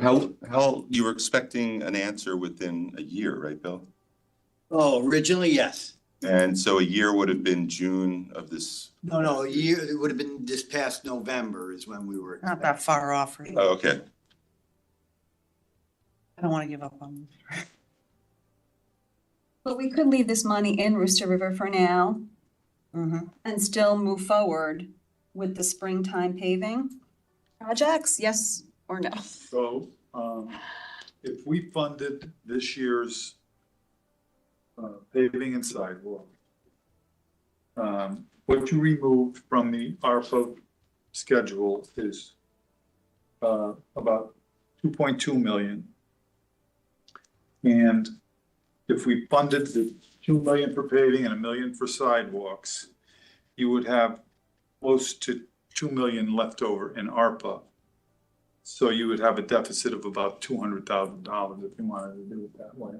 How you were expecting an answer within a year, right, Bill? Oh, originally, yes. And so a year would have been June of this. No, a year, it would have been this past November is when we were. Not that far off, right? Oh, okay. I don't want to give up on them. But we could leave this money in Rooster River for now and still move forward with the springtime paving projects, yes or no? So, if we funded this year's paving and sidewalk, what you removed from the ARPA schedule is about 2.2 million. And if we funded the 2 million for paving and $1 million for sidewalks, you would have close to 2 million left over in ARPA. So you would have a deficit of about $200,000 if you wanted to do it that way.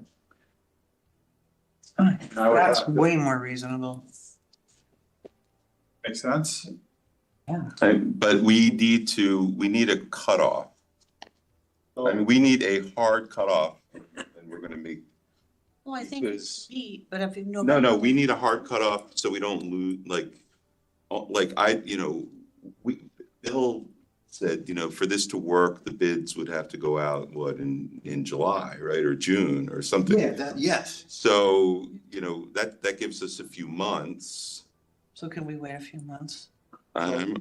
That's way more reasonable. Make sense? Yeah. But we need a cutoff. I mean, we need a hard cutoff, and we're gonna make. Well, I think it's neat, but if you know. No, we need a hard cutoff so we don't lose, Bill said, for this to work, the bids would have to go out, in July, right, or June or something. Yeah, yes. So, that gives us a few months. So can we wait a few months? I'm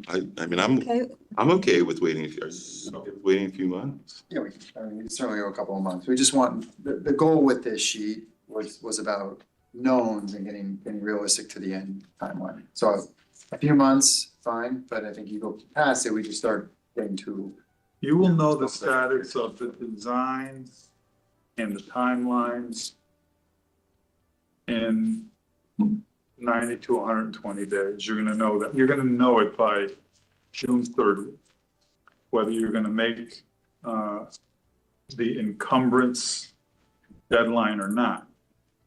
okay with waiting a few months. Yeah, we can certainly go a couple of months. We just want, the goal with this sheet was about knowns and getting realistic to the end timeline. So a few months, fine, but I think you go past it, we just start getting to. You will know the status of the designs and the timelines in 90 to 120 days. You're gonna know that. You're gonna know it by June 30th, whether you're gonna make the encumbrance deadline or not.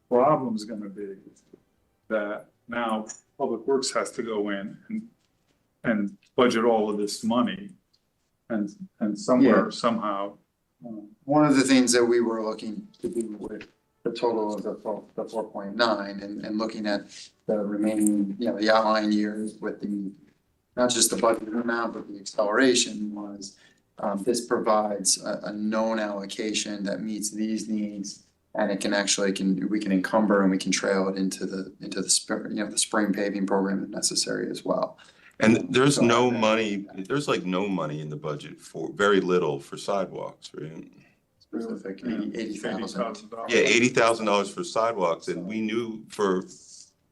Problem's gonna be that now Public Works has to go in and budget all of this money and somewhere, somehow. One of the things that we were looking to do with the total of the 4.9 and looking at the remaining, the outlying years with the, not just the budget amount, but the acceleration was, this provides a known allocation that meets these needs. And it can actually, we can encumber and we can trail it into the spring paving program if necessary as well. And there's no money, there's like no money in the budget for, very little for sidewalks, right? Specific, $80,000. Yeah, $80,000 for sidewalks, and we knew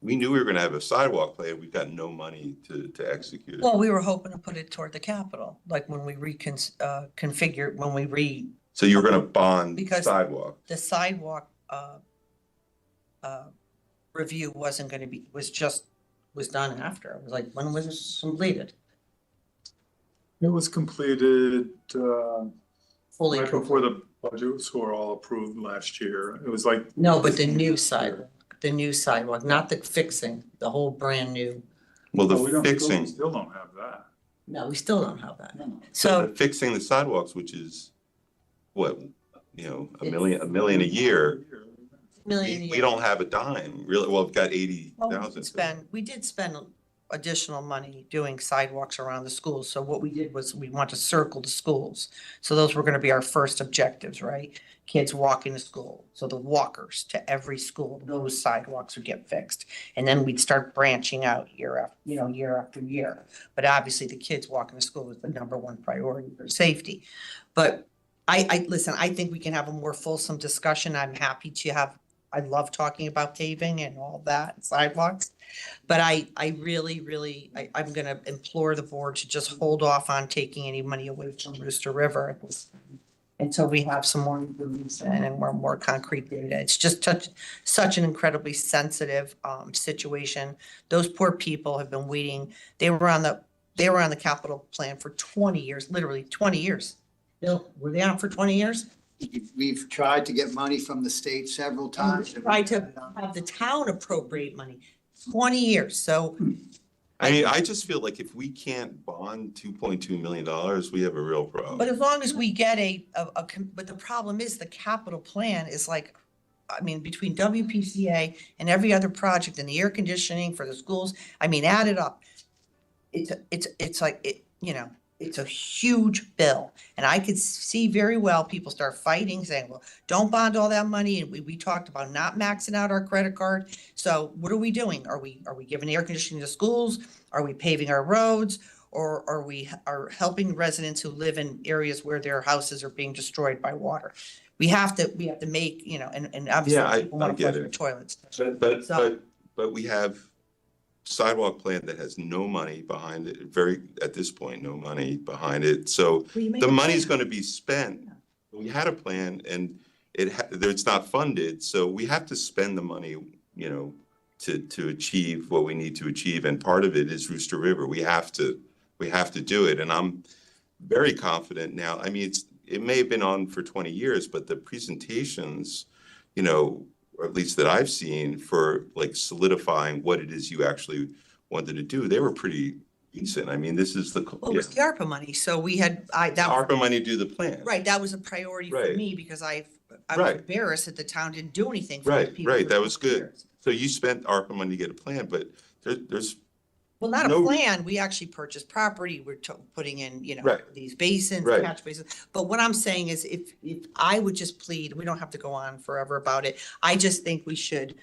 we knew we were gonna have a sidewalk plan, we've got no money to execute it. Well, we were hoping to put it toward the capital, like when we configure, when we So you were gonna bond Because- sidewalk. the sidewalk, review wasn't gonna be, was done after. It was like, when was it completed? It was completed, Fully right before the budgets were all approved last year. It was like. No, but the new sidewalk, not the fixing, the whole brand new. Well, Oh, we the don't- fixing, We still don't have that. No, we still don't have that. so So, the fixing the sidewalks, which is what, a million a year. We don't have a dime, really. Well, we've got 80,000. we did spend additional money doing sidewalks around the schools. So what we did was we want to circle the schools. So those were gonna be our first objectives, right? Kids walking to school. So the walkers to every school, those sidewalks would get fixed. And then we'd start branching out year after year. But obviously the kids walking to school is the number one priority for safety. But listen, I think we can have a more fulsome discussion. I'm happy to have, I love talking about paving and all that, sidewalks. But I really, I'm gonna implore the board to just hold off on taking any money away from Rooster River until we have some more information and more concrete data. It's just such an incredibly sensitive situation. Those poor people have been waiting. They were on the capital plan for 20 years, literally 20 years. Bill, were they on for 20 years? We've tried to get money from the state several times. Tried to have the town appropriate money, 20 years. So I mean, I just feel like if we can't bond $2.2 million, we have a real problem. but as long as we get but the problem is the capital plan is like, I mean, between WPCA and every other project and the air conditioning for the schools, I mean, add it up. It's like, it's a huge bill. And I could see very well people start fighting, saying, well, don't bond all that money. And we talked about not maxing out our credit card. So what are we doing? Are we giving air conditioning to schools? Are we paving our roads? Or are we helping residents who live in areas where their houses are being destroyed by water? We have to make, and obviously people want to flush their toilets. But we have sidewalk plan that has no money behind it, at this point, no money behind it. So the money's going to be spent. We had a plan and it's not funded. So we have to spend the money, to achieve what we need to achieve. And part of it is Rooster River. We have to do it. And I'm very confident now. I mean, it may have been on for 20 years, but the presentations, or at least that I've seen for like solidifying what it is you actually wanted to do, they were pretty decent. I mean, this is Well, it was the ARPA money, so we had, ARPA money to do the plan. Right, that was a priority for Right. me because I was Right. embarrassed that the town didn't do anything for the people. Right, that was 20 good. years. So you spent ARPA money to get a plan, but there's Well, not a no- plan, we actually purchased property, we're putting in, Right. these basins, Right. catch basins. But what I'm saying is if I would just plead, we don't have to go on forever about it. I just think we should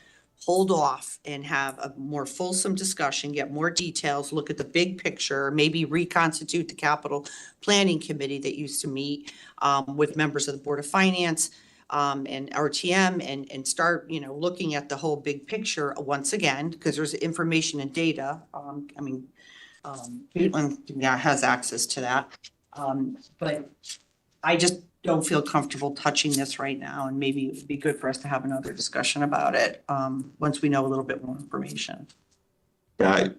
hold off and have a more fulsome discussion, get more details, look at the big picture, maybe reconstitute the capital planning committee that used to meet with members of the Board of Finance and RTM and start, looking at the whole big picture once again, because there's information and data. Caitlin has access to that. But I just don't feel comfortable touching this right now, and maybe it would be good for us to have another discussion about it, once we know a little bit more information. I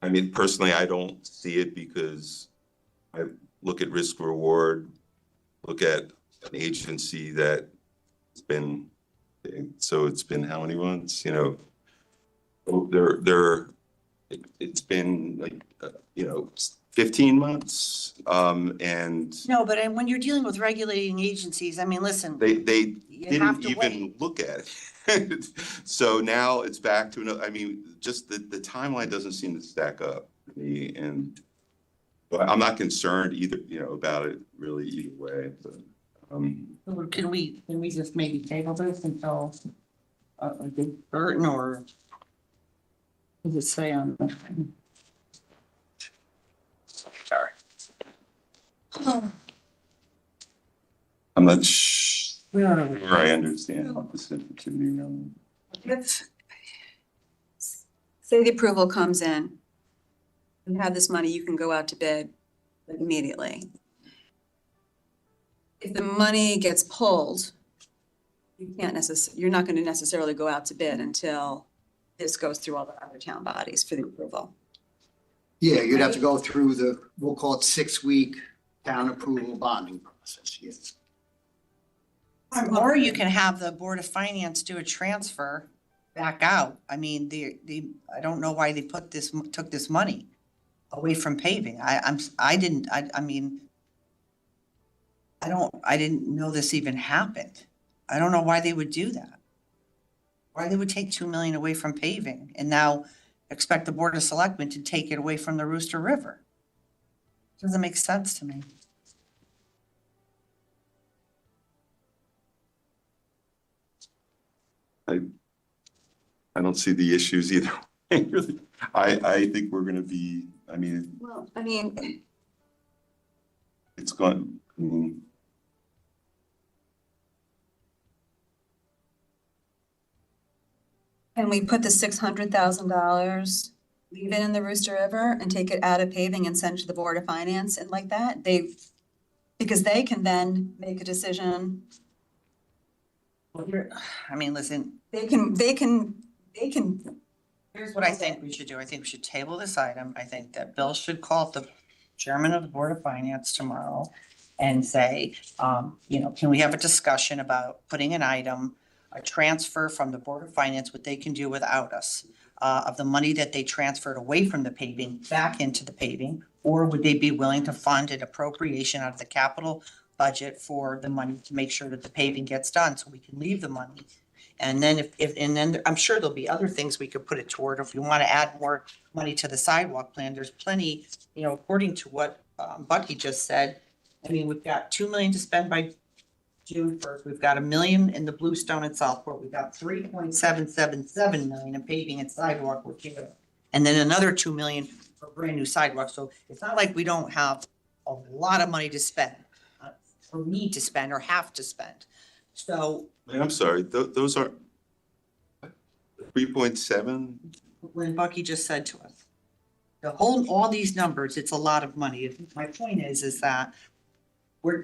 mean, personally, I don't see it because I look at risk reward, look at an agency that's been, so it's been how many months, it's been like, 15 months, and No, but when you're dealing with regulating agencies, I mean, listen. they You have didn't to even wait. look at it. So now it's back to another, I mean, just the timeline doesn't seem to stack up to me, and but I'm not concerned either, about it really either way, but, Can we just maybe table this until Burton, or what does it say on the? Sorry. I'm not sure I understand what the sensitivity. say the approval comes in, you have this money, you can go out to bid like immediately. If the money gets pulled, you're not going to necessarily go out to bid until this goes through all the other town bodies for the approval. Yeah, you'd have to go through the, we'll call it 6-week town approval bonding process, yes. Or you can have the Board of Finance do a transfer back out. I mean, I don't know why they took this money away from paving. I didn't know this even happened. I don't know why they would do that. Why they would take 2 million away from paving and now expect the Board of Selectmen to take it away from the Rooster River. Doesn't make sense to me. I don't see the issues either. I think we're gonna be, Well, I mean, it's going, can we put the $600,000, leave it in the Rooster River and take it out of paving and send it to the Board of Finance and like that? Because they can then make a decision. I mean, listen. They can. Here's what I think we should do. I think we should table this item. I think that Bill should call the chairman of the Board of Finance tomorrow and say, can we have a discussion about putting an item, a transfer from the Board of Finance, what they can do without us, of the money that they transferred away from the paving back into the paving? Or would they be willing to fund an appropriation out of the capital budget for the money to make sure that the paving gets done so we can leave the money? And then then I'm sure there'll be other things we could put it toward. If we want to add more money to the sidewalk plan, there's plenty, according to what Bucky just said. I mean, we've got 2 million to spend by June 1st. We've got $1 million in the Bluestone and Southport. We've got 3.777 million in paving and sidewalk repair. And then another 2 million for brand new sidewalks. So it's not like we don't have a lot of money to spend, or need to spend, or have to spend. So I'm sorry, those are 3.7? when Bucky just said to us, all these numbers, it's a lot of money. My point is that I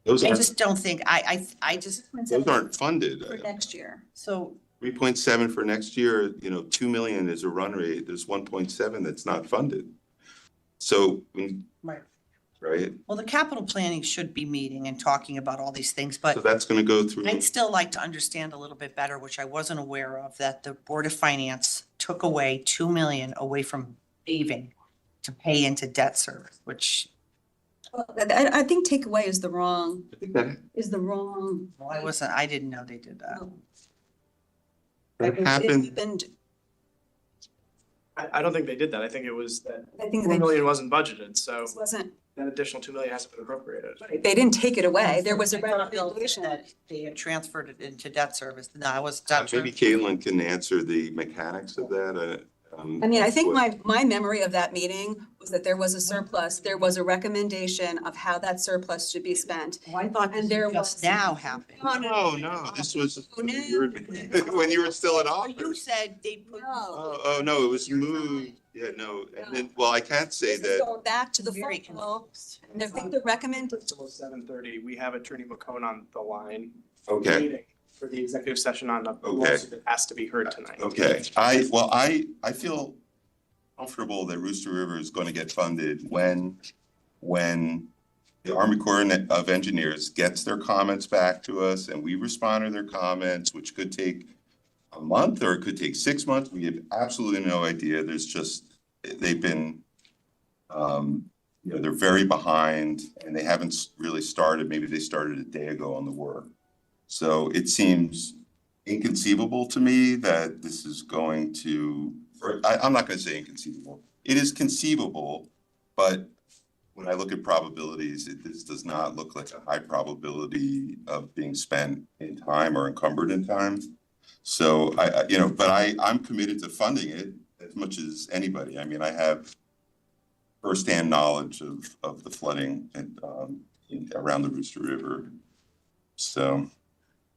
just don't think, those aren't funded. For next year. So 3.7 for next year, 2 million is a run rate. There's 1.7 that's not funded. So, right? Well, the capital planning should be meeting and talking about all these things, but So that's gonna go through. I'd still like to understand a little bit better, which I wasn't aware of, that the Board of Finance took away 2 million away from paving to pay into debt service, which. Well, I think takeaway is the wrong. I think that Well, I didn't know they did that. That happened. I don't think they did that. I think it was that I think 4 they- million wasn't budgeted, so This wasn't, that additional 2 million hasn't been appropriated. they didn't take it away. There was a I thought Bill said recommendation. that they had transferred it into debt service. No, I was. Maybe Caitlin can answer the mechanics of that. I mean, I think my memory of that meeting was that there was a surplus. There was a recommendation of how that surplus should be spent. Oh, I thought And there this just now happened. No, this was when you were still in You office. said they put. Oh, no, it was moved. Yeah, no, and then, well, I can't say This is that. going back to the Very fall. And I think the recommend, Until 7:30, we have Attorney McCone on the line. Okay. Meeting for the executive session on the Okay. lawsuit that has to be heard tonight. Okay, I feel comfortable that Rooster River is going to get funded when the Army Corps of Engineers gets their comments back to us and we respond to their comments, which could take a month or it could take 6 months. We have absolutely no idea. They've been, they're very behind and they haven't really started. Maybe they started a day ago on the work. So it seems inconceivable to me that this is going to, I'm not going to say inconceivable. It is conceivable, but when I look at probabilities, this does not look like a high probability of being spent in time or encumbered in time. So I'm committed to funding it as much as anybody. I mean, I have firsthand knowledge of the flooding around the Rooster River. So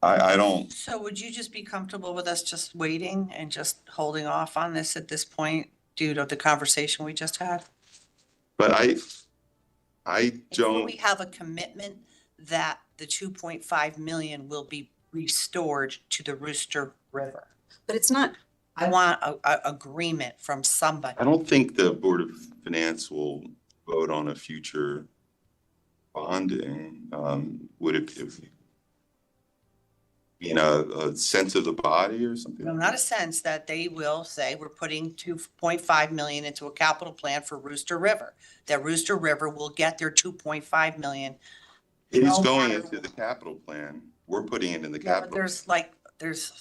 I don't, So would you just be comfortable with us just waiting and just holding off on this at this point due to the conversation we just had? but I Until don't, we have a commitment that the 2.5 million will be restored to the Rooster River. But it's not, I want a agreement from somebody. I don't think the Board of Finance will vote on a future bonding. Would it be in a sense of the body or something? No, not a sense that they will say we're putting 2.5 million into a capital plan for Rooster River. That Rooster River will get their 2.5 million. It is No going matter- into the capital plan. We're putting it in the Yeah, but capital. there's like, there's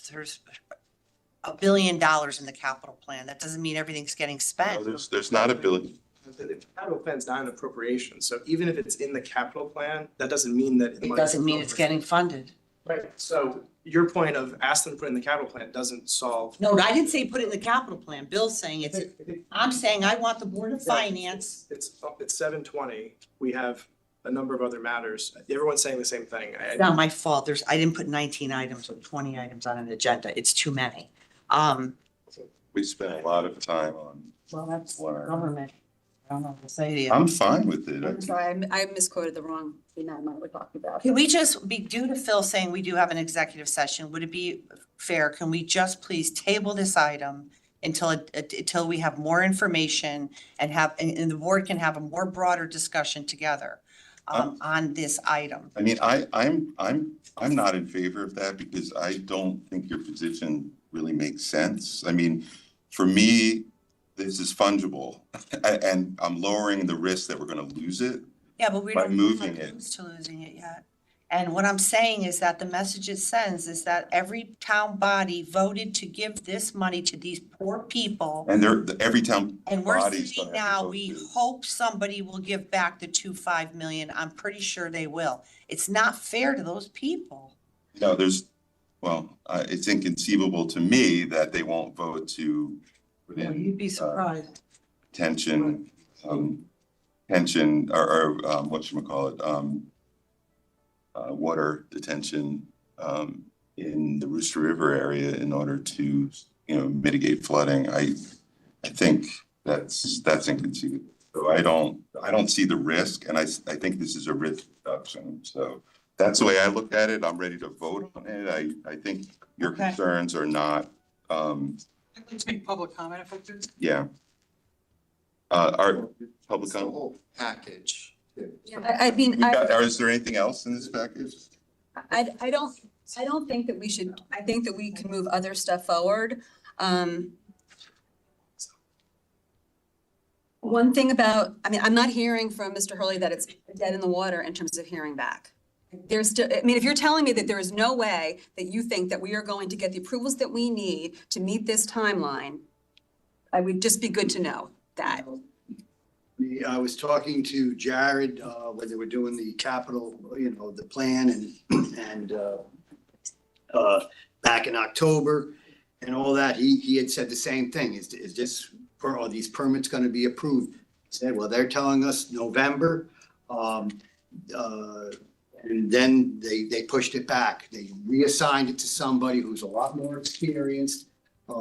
$1 billion in the capital plan. That doesn't mean everything's getting No, spent. there's not a billion. The capital plan's not an appropriation, so even if it's in the capital plan, that doesn't mean that. It doesn't mean it's getting funded. Right, so your point of ask them to put it in the capital plan doesn't solve. No, I didn't say put it in the capital plan. Bill's saying it's, I'm saying I want the Board of Finance. It's 7:20, we have a number of other matters, everyone's saying the same thing. It's not my fault. I didn't put 19 items or 20 items on an agenda. It's too many. We spent a lot of time on. Well, that's Whatever. government. I don't know what to say to you. I'm fine with it. I'm sorry, I misquoted the wrong thing that we're talking about. Can we just be due to Phil saying we do have an executive session? Would it be fair? Can we just please table this item until we have more information and and the board can have a more broader discussion together on this item? I mean, I'm not in favor of that because I don't think your position really makes sense. I mean, for me, this is fungible and I'm lowering the risk that we're gonna lose it. Yeah, but we By don't moving have it. close to losing it yet. And what I'm saying is that the message it sends is that every town body voted to give this money to these poor people. And every town And we're body's sitting gonna have to now, vote we to. hope somebody will give back the 2.5 million. I'm pretty sure they will. It's not fair to those people. No, it's inconceivable to me that they won't vote to put in. You'd be surprised. Pension, or whatchamacallit, water detention, in the Rooster River area in order to, mitigate flooding. I think that's inconceivable. So I don't see the risk, and I think this is a risk reduction. So that's the way I look at it. I'm ready to vote on it. I think your Okay. concerns are not, Let's make public comment if I could. yeah. Our public It's the comment? whole package. I mean, Is there anything else in this package? I don't think that we should, I think that we can move other stuff forward. One thing about, I'm not hearing from Mr. Hurley that it's dead in the water in terms of hearing back. There's still, if you're telling me that there is no way that you think that we are going to get the approvals that we need to meet this timeline, I would just be good to know that. I was talking to Jared, when they were doing the capital, the plan and back in October and all that, he had said the same thing. Is this, are these permits gonna be approved? He said, well, they're telling us November. And then they pushed it back. They reassigned it to somebody who's a lot more experienced.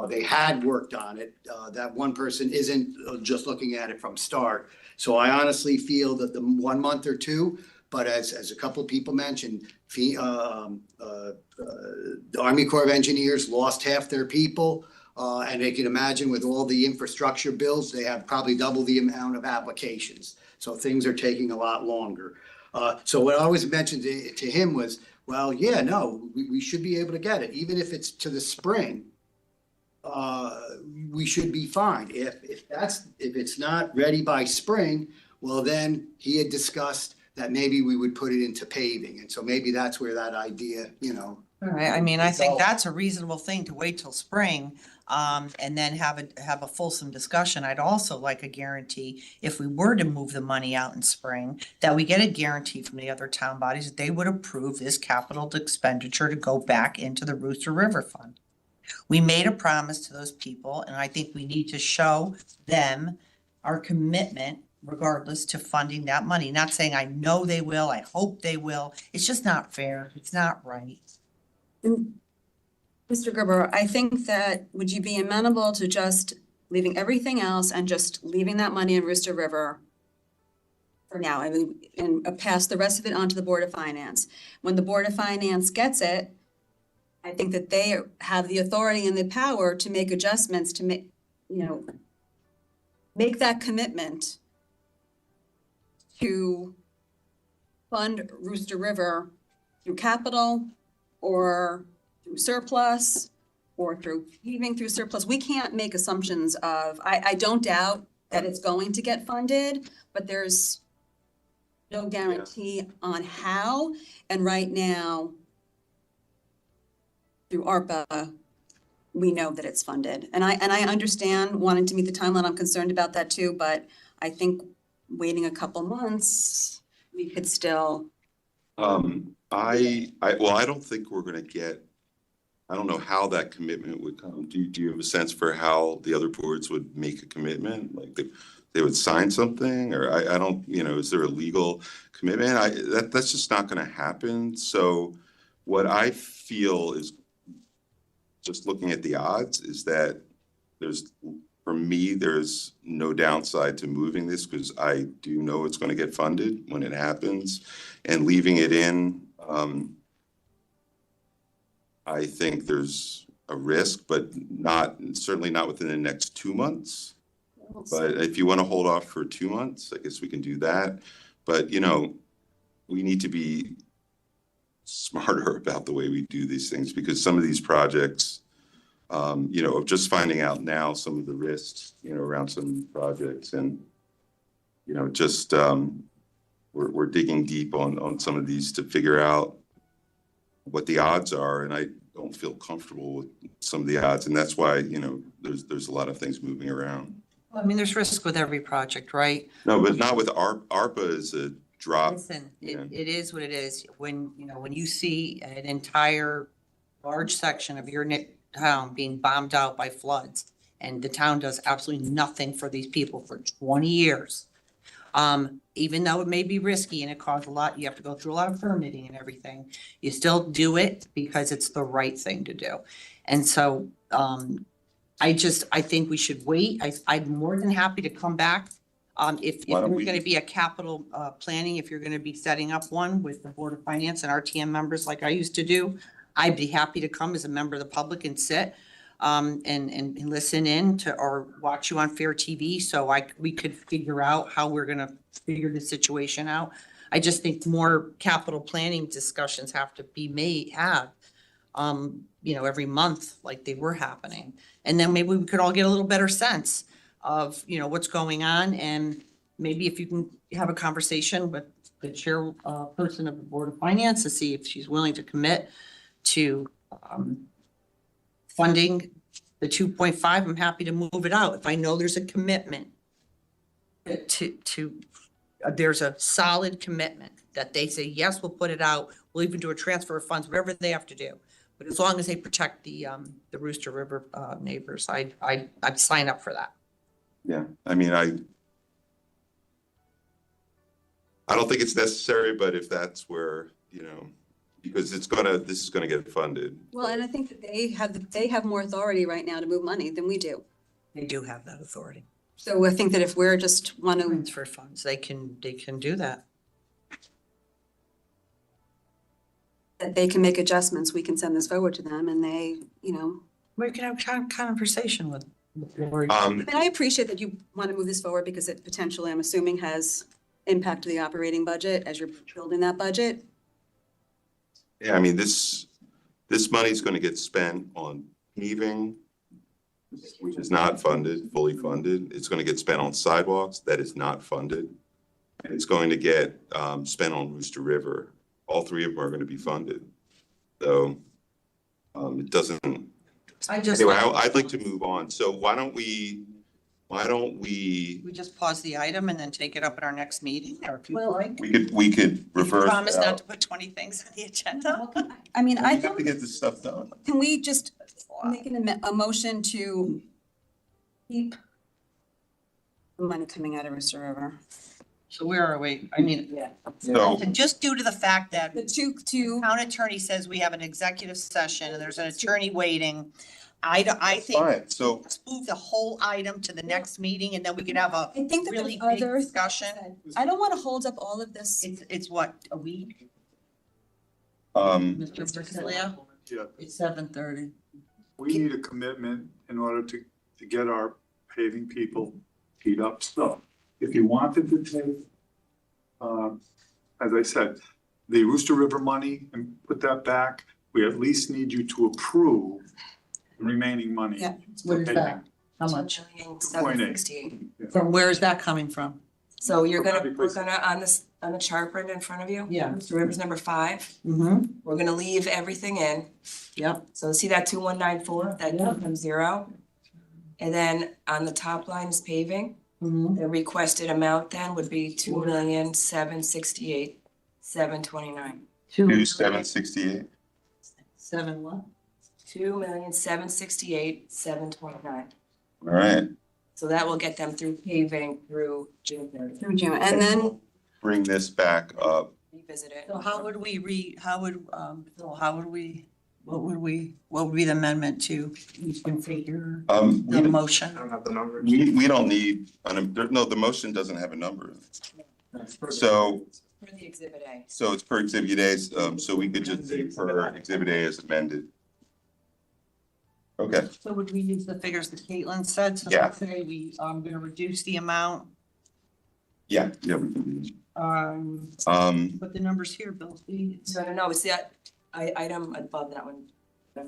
They had worked on it. That one person isn't just looking at it from start. So I honestly feel that the 1 month or two, but as a couple of people mentioned, the Army Corps of Engineers lost half their people. And they can imagine with all the infrastructure bills, they have probably double the amount of applications. So things are taking a lot longer. So what I always mentioned to him was, well, yeah, no, we should be able to get it, even if it's to the spring. We should be fine. If it's not ready by spring, well, then he had discussed that maybe we would put it into paving. And so maybe that's where that idea, All right, I think that's a reasonable thing to wait till spring, and then have a fulsome discussion. I'd also like a guarantee, if we were to move the money out in spring, that we get a guarantee from the other town bodies that they would approve this capital expenditure to go back into the Rooster River Fund. We made a promise to those people, and I think we need to show them our commitment regardless to funding that money. Not saying I know they will, I hope they will. It's just not fair. It's not right. Mr. Gerber, I think that, would you be amenable to just leaving everything else and just leaving that money in Rooster River for now, I mean, and pass the rest of it on to the Board of Finance? When the Board of Finance gets it, I think that they have the authority and the power to make adjustments to make, make that commitment to fund Rooster River through capital or through surplus or through paving through surplus. We can't make assumptions of, I don't doubt that it's going to get funded, but there's no guarantee on how. And right now, through ARPA, we know that it's funded. And I understand wanting to meet the timeline. I'm concerned about that too, but I think waiting a couple months, we could still. I don't think we're gonna get, I don't know how that commitment would come. Do you have a sense for how the other boards would make a commitment? Like they would sign something, or I don't, is there a legal commitment? That's just not gonna happen. So what I feel is, just looking at the odds, is that for me, there's no downside to moving this because I do know it's gonna get funded when it happens, and leaving it in, I think there's a risk, but certainly not within the next 2 months. But if you want to hold off for 2 months, I guess we can do that. But, we need to be smarter about the way we do these things, because some of these projects, of just finding out now some of the risks, around some projects, and, just we're digging deep on some of these to figure out what the odds are, and I don't feel comfortable with some of the odds, and that's why, there's a lot of things moving around. Well, I mean, there's risk with every project, right? No, but not with ARPA is a drop. Listen, it is what it is. When you see an entire large section of your town being bombed out by floods, and the town does absolutely nothing for these people for 20 years. Even though it may be risky and it costs a lot, you have to go through a lot of permitting and everything. You still do it because it's the right thing to do. And so, I think we should wait. I'm more than happy to come back. If there's gonna be a capital, planning, if you're gonna be setting up one with the Board of Finance and RTM members like I used to do, I'd be happy to come as a member of the public and sit, and listen in to, or watch you on FairTV, so we could figure out how we're gonna figure the situation out. I just think more capital planning discussions have to be every month like they were happening. And then maybe we could all get a little better sense of, what's going on, and maybe if you can have a conversation with the chairperson of the Board of Finance to see if she's willing to commit to funding the 2.5, I'm happy to move it out. If I know there's a commitment there's a solid commitment that they say, yes, we'll put it out. We'll even do a transfer of funds, whatever they have to do. But as long as they protect the Rooster River neighbors, I'd sign up for that. Yeah, I mean, I don't think it's necessary, but if that's where, because this is gonna get funded. Well, and I think that they have more authority right now to move money than we do. They do have that authority. So I think that if we're just want to transfer funds, they can do that. That they can make adjustments, we can send this forward to them, and they, We can have a conversation with Lori. And I appreciate that you want to move this forward because it potentially, I'm assuming, has impact to the operating budget as you're building that budget. Yeah, I mean, this money is going to get spent on paving, which is not funded, fully funded. It's going to get spent on sidewalks, that is not funded. And it's going to get spent on Rooster River. All three of them are going to be funded. So it doesn't. Anyway, I'd like to move on. So why don't we? We just pause the item and then take it up at our next meeting, or if you like. We could reverse. Promise not to put 20 things on the agenda. I mean, I have to get this stuff done. Can we just make a motion to keep the money coming out of Rooster River? So where are we? I mean, yeah. So, Just due to the fact that The two, town attorney says we have an executive session and there's an attorney waiting. I think fine, so, let's move the whole item to the next meeting and then we could have a I think that really there's big other. discussion. I don't want to hold up all of this. It's what, a week? um, Mr. Brasilia? Yeah, It's 7:30. we need a commitment in order to get our paving people teed up. So if you wanted to take, as I said, the Rooster River money and put that back, we at least need you to approve the remaining money. Yeah. What is that? How much? 2.8. From where is that coming from? So you're gonna, Because- we're gonna, on the chart printed in front of you? Yeah. Mr. Rivers number 5, Mm-hmm. we're gonna leave everything in. Yep. So see that 2194, that becomes 0. And then on the top line is paving, Mm-hmm. the requested amount then would be 2,768,729. 2,768. 7 what? 2,768,729. All right, So that will get them through paving through June 30th. Through June, and then bring this back up. Revisit it. So how would we what would be the amendment to reconfigure the I motion? don't have the numbers. We don't need, no, the motion doesn't have a number. So, For the exhibit A. so it's per exhibit A, so we could just say per exhibit A as amended. Okay, So would we use the figures that Caitlin said? So Yeah. let's say we, gonna reduce the amount, yeah, we can do that. put the numbers here, Bill, please. No, it's that item above that one. the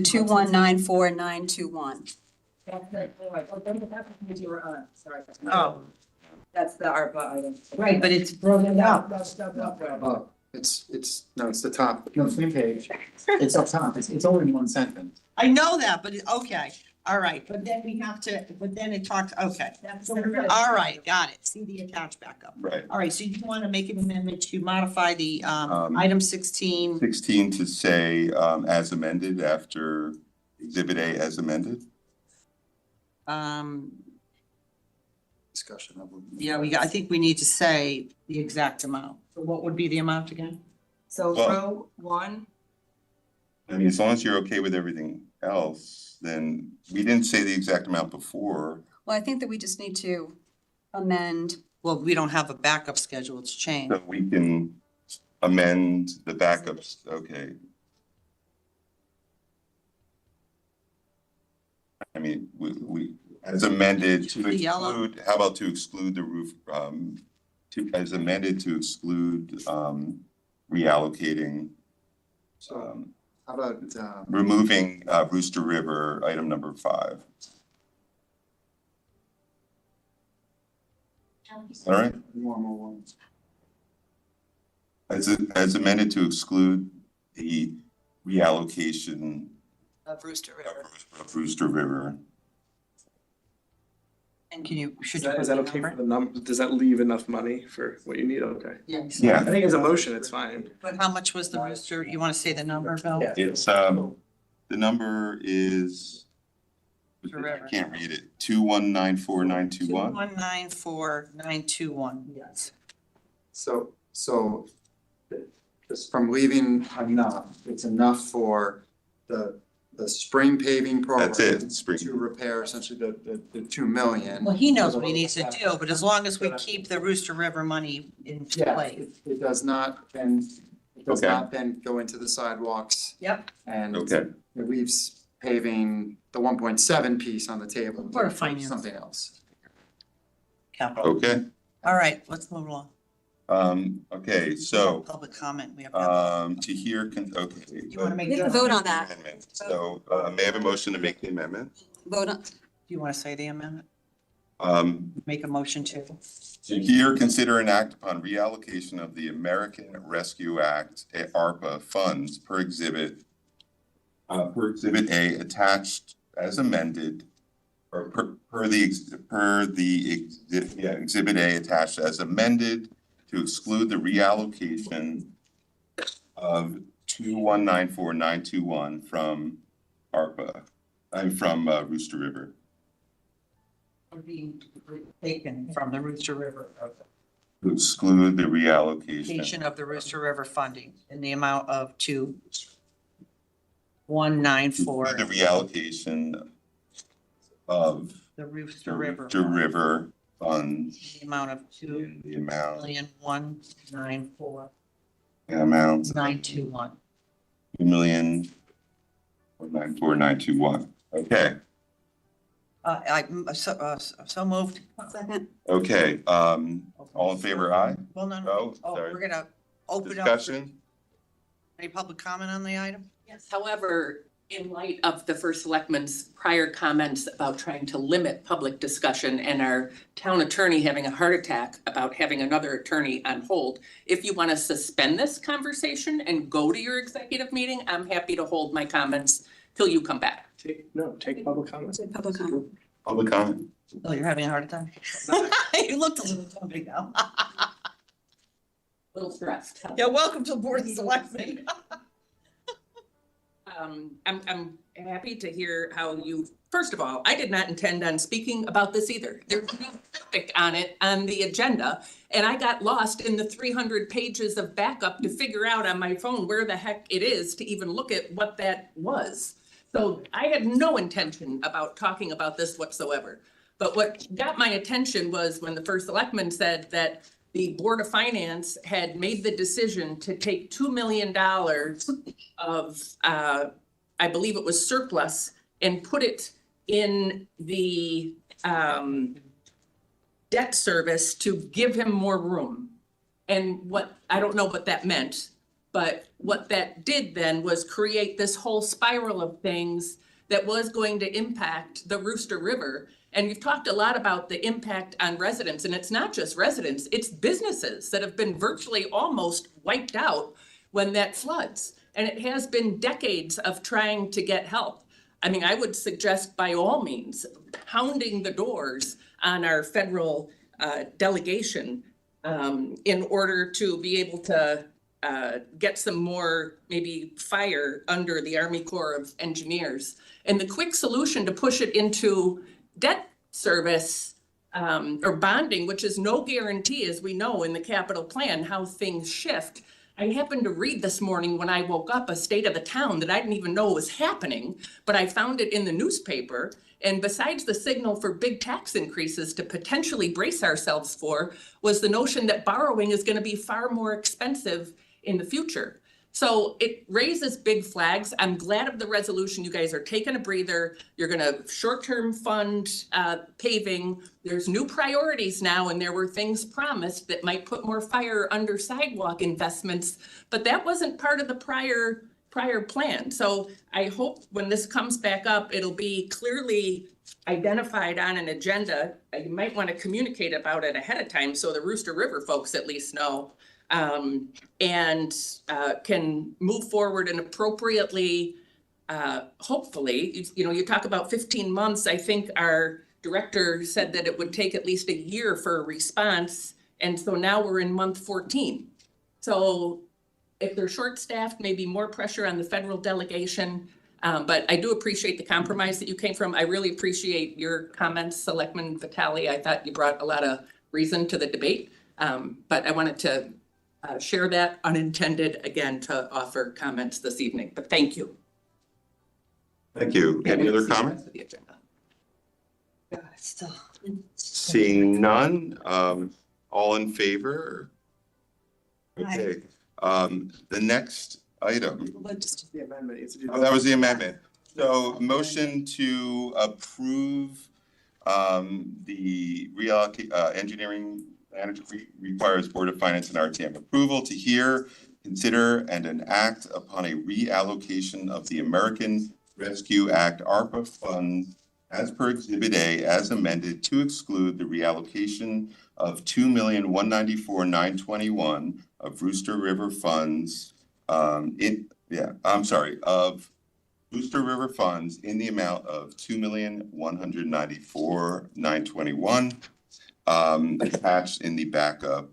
2194921. Oh, That's the ARPA item. right, but it's broken out. Oh, it's the top, no, same page. It's up top. It's only in one sentence. I know that, but okay, all right, but then we have to, but then it talks, okay. All right, got it. See the attached backup. Right. All right, so you want to make an amendment to modify the item 16. 16 to say, as amended after exhibit A as amended? Discussion of. Yeah, I think we need to say the exact amount. So what would be the amount again? So Well- row 1, I mean, as long as you're okay with everything else, then we didn't say the exact amount before. Well, I think that we just need to amend. Well, we don't have a backup schedule, it's changed. So we can amend the backups, okay. I mean, we, as amended to The yellow. exclude, how about to exclude the roof, as amended to exclude, reallocating, How about, removing, Rooster River, item number 5. All right, one. as amended to exclude the reallocation of Rooster River. of Rooster River. And can you, should Is you that, put is that the okay number? for the number? Does that leave enough money for what you need? Okay. Yes. Yeah. I think as a motion, it's fine. But how much was the rooster? You want to say the number, Bill? Yeah. It's, the number is, I can't read it, 2194921. 2194921, yes. So just from leaving enough, it's enough for the spring paving program. That's it, spring. To repair essentially the 2 million. Well, he knows what he needs to do, but as long as we keep the Rooster River money in Yeah, play. it does not then, Okay. go into the sidewalks. Yep. And Okay. it leaves paving the 1.7 piece on the table. For finance. Something else. Capital. Okay, All right, let's move along. okay, so, Public comment, we have. to to hear, okay. You want to make? We have to vote on that. Amendment. So, may I have a motion to make the amendment? Vote on, Do you want to say the amendment? Um, Make a motion to. To hear, consider and act upon reallocation of the American Rescue Act, ARPA funds per exhibit A attached as amended, or exhibit A attached as amended to exclude the reallocation of 2194921 from ARPA, from Rooster River. Being taken from the Rooster River. To exclude the reallocation. Allocation of the Rooster River funding in the amount of 2,194. The reallocation of The Rooster River. the river funds. The amount of In the amount. 2,194,921. The amount. 2,194,921. Okay. So moved. Second. Okay. All in favor, aye? Well, no, Oh, oh, sorry. we're gonna open up. Discussion? Any public comment on the item? Yes, however, in light of the first selectman's prior comments about trying to limit public discussion and our town attorney having a heart attack about having another attorney on hold, if you want to suspend this conversation and go to your executive meeting, I'm happy to hold my comments till you come back. Take public comments. Take public comment. Public comment? Oh, you're having a heart attack? You looked a little jumpy now. Little stressed. Yeah, welcome to the Board of Selectmen. I'm happy to hear how you, first of all, I did not intend on speaking about this either. There's no topic on it on the agenda. And I got lost in the 300 pages of backup to figure out on my phone where the heck it is to even look at what that was. So I had no intention about talking about this whatsoever. But what got my attention was when the first selectman said that the Board of Finance had made the decision to take $2 million of, I believe it was surplus, and put it in the debt service to give him more room. And what, I don't know what that meant, but what that did then was create this whole spiral of things that was going to impact the Rooster River. And you've talked a lot about the impact on residents, and it's not just residents, it's businesses that have been virtually almost wiped out when that floods. And it has been decades of trying to get help. I mean, I would suggest by all means, pounding the doors on our federal delegation in order to be able to get some more maybe fire under the Army Corps of Engineers. And the quick solution to push it into debt service or bonding, which is no guarantee, as we know in the capital plan, how things shift. I happened to read this morning when I woke up a state of the town that I didn't even know was happening, but I found it in the newspaper. And besides the signal for big tax increases to potentially brace ourselves for, was the notion that borrowing is going to be far more expensive in the future. So it raises big flags. I'm glad of the resolution. You guys are taking a breather. You're going to short-term fund paving. There's new priorities now, and there were things promised that might put more fire under sidewalk investments, but that wasn't part of the prior plan. So I hope when this comes back up, it'll be clearly identified on an agenda. You might want to communicate about it ahead of time so the Rooster River folks at least know. And can move forward and appropriately, hopefully, you know, you talk about 15 months. I think our director said that it would take at least a year for a response. And so now we're in month 14. So if they're short-staffed, maybe more pressure on the federal delegation. But I do appreciate the compromise that you came from. I really appreciate your comments, Selectman Vitale. I thought you brought a lot of reason to the debate. But I wanted to share that unintended again to offer comments this evening, but thank you. Thank you. Any other comments? Still. Seeing none, all in favor? Okay, the next item. Just the amendment. Oh, that was the amendment. So motion to approve the engineering manager requires Board of Finance and RTM approval to hear, consider, and enact upon a reallocation of the American Rescue Act ARPA funds as per Exhibit A as amended to exclude the reallocation of $2,194,921 of Rooster River funds of Rooster River funds in the amount of $2,194,921 attached in the backup.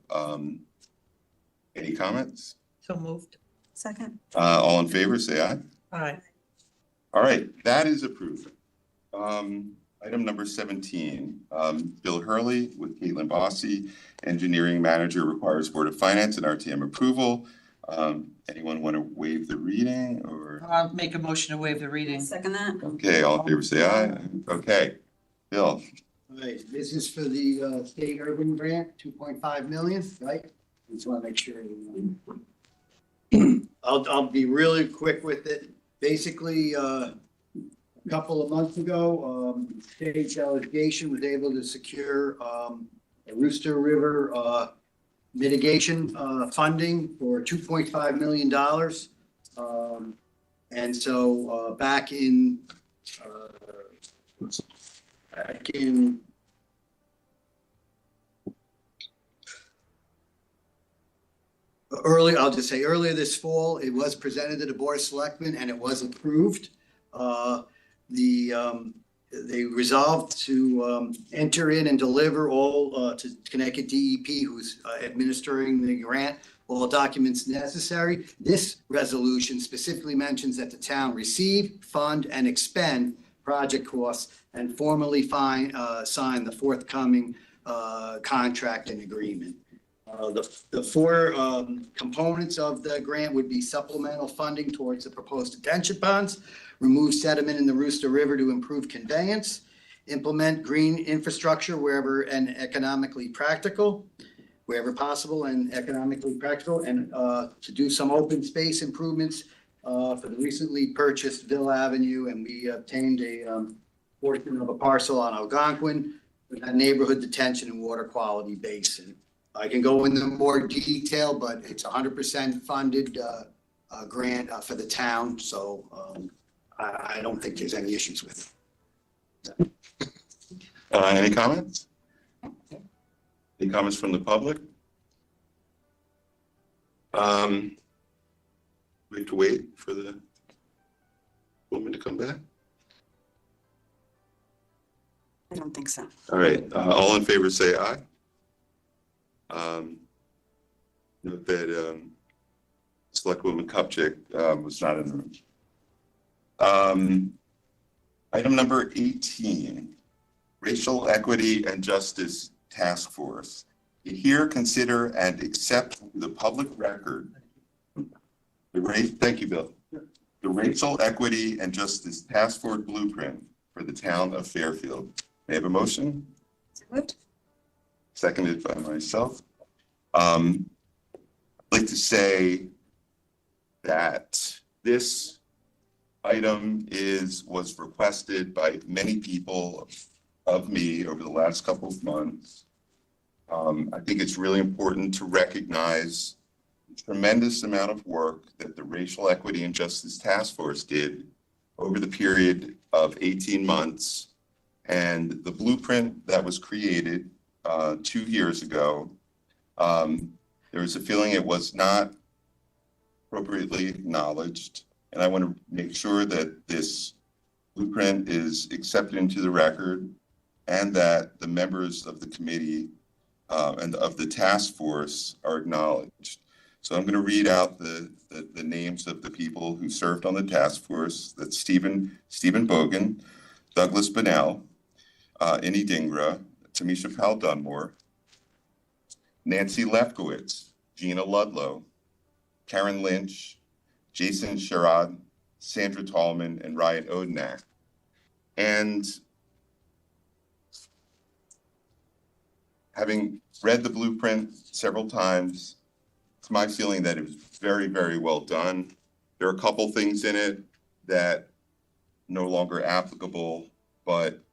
Any comments? So moved. Second. All in favor, say aye. Aye. All right, that is approved. Item number 17, Bill Hurley with Caitlin Bossy, Engineering Manager, requires Board of Finance and RTM approval. Anyone want to waive the reading or? I'll make a motion to waive the reading. Second that? Okay, all in favor, say aye. Okay, Bill. All right, this is for the state urban grant, 2.5 million, right? Just want to make sure. I'll be really quick with it. Basically, a couple of months ago, state delegation was able to secure a Rooster River mitigation funding for $2.5 million. And so back in I'll just say earlier this fall, it was presented to the Board of Selectmen and it was approved. They resolved to enter in and deliver all to Connecticut DEP, who's administering the grant, all documents necessary. This resolution specifically mentions that the town receive, fund, and expend project costs and formally sign the forthcoming contract and agreement. The four components of the grant would be supplemental funding towards the proposed detention ponds, remove sediment in the Rooster River to improve conveyance, implement green infrastructure wherever and economically practical, wherever possible and economically practical, and to do some open space improvements for the recently purchased Ville Avenue, and we obtained a portion of a parcel on Algonquin with that neighborhood detention and water quality basin. I can go into more detail, but it's 100% funded grant for the town, so I don't think there's any issues with it. Any comments? Any comments from the public? We have to wait for the woman to come back. I don't think so. All right, all in favor say aye. Note that Selectwoman Kupchak was not in the room. Item number 18, Racial Equity and Justice Task Force. To hear, consider, and accept the public record. Thank you, Bill. The Racial Equity and Justice Task Force blueprint for the town of Fairfield. May I have a motion? So moved. Seconded by myself. I'd like to say that this item was requested by many people of me over the last couple of months. I think it's really important to recognize the tremendous amount of work that the Racial Equity and Justice Task Force did over the period of 18 months. And the blueprint that was created 2 years ago, there was a feeling it was not appropriately acknowledged. And I want to make sure that this blueprint is accepted into the record and that the members of the committee and of the task force are acknowledged. So I'm going to read out the names of the people who served on the task force. That's Stephen Bogan, Douglas Bunnell, Innie Dingra, Tamisha Powell Dunmore, Nancy Lefkowitz, Gina Ludlow, Karen Lynch, Jason Sherrod, Sandra Tallman, and Ryan Odenak. And having read the blueprint several times, it's my feeling that it was very, very well done. There are a couple things in it that no longer applicable, but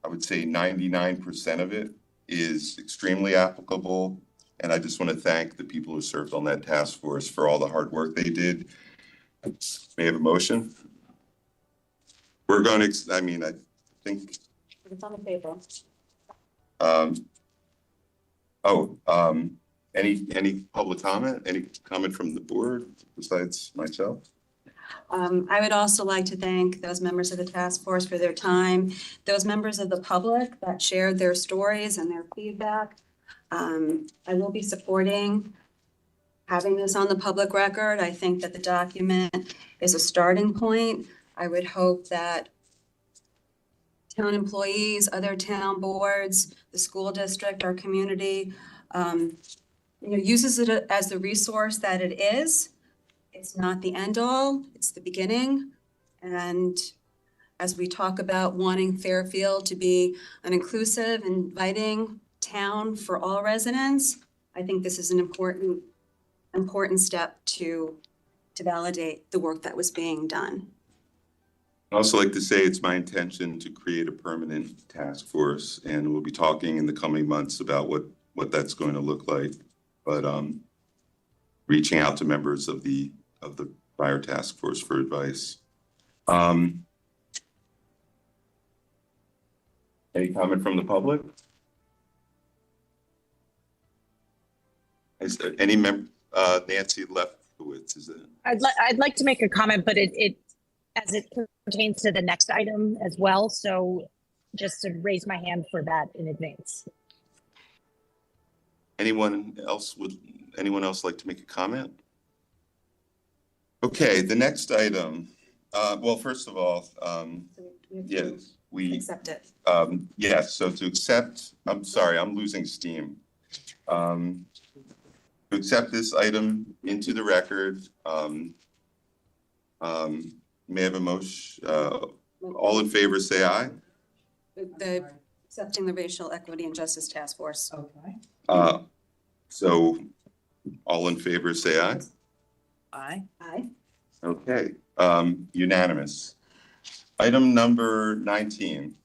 I would say 99% of it is extremely applicable. And I just want to thank the people who served on that task force for all the hard work they did. May I have a motion? We're going to, I think. It's on the table. Any public comment? Any comment from the board besides myself? I would also like to thank those members of the task force for their time, those members of the public that shared their stories and their feedback. I will be supporting having this on the public record. I think that the document is a starting point. I would hope that town employees, other town boards, the school district, our community, uses it as the resource that it is. It's not the end all, it's the beginning. And as we talk about wanting Fairfield to be an inclusive, inviting town for all residents, I think this is an important step to validate the work that was being done. I'd also like to say it's my intention to create a permanent task force, and we'll be talking in the coming months about what that's going to look like. But reaching out to members of the prior task force for advice. Any comment from the public? Is there any Nancy Lefkowitz, is it? I'd like to make a comment, but it as it pertains to the next item as well. So just to raise my hand for that in advance. Anyone else like to make a comment? Okay, the next item, well, first of all, yes, we accept it. Yes, so to accept, I'm sorry, I'm losing steam. To accept this item into the record, may I have a motion? All in favor, say aye. The accepting the Racial Equity and Justice Task Force. Okay. So all in favor, say aye. Aye. Aye. Okay, unanimous. Item number 19.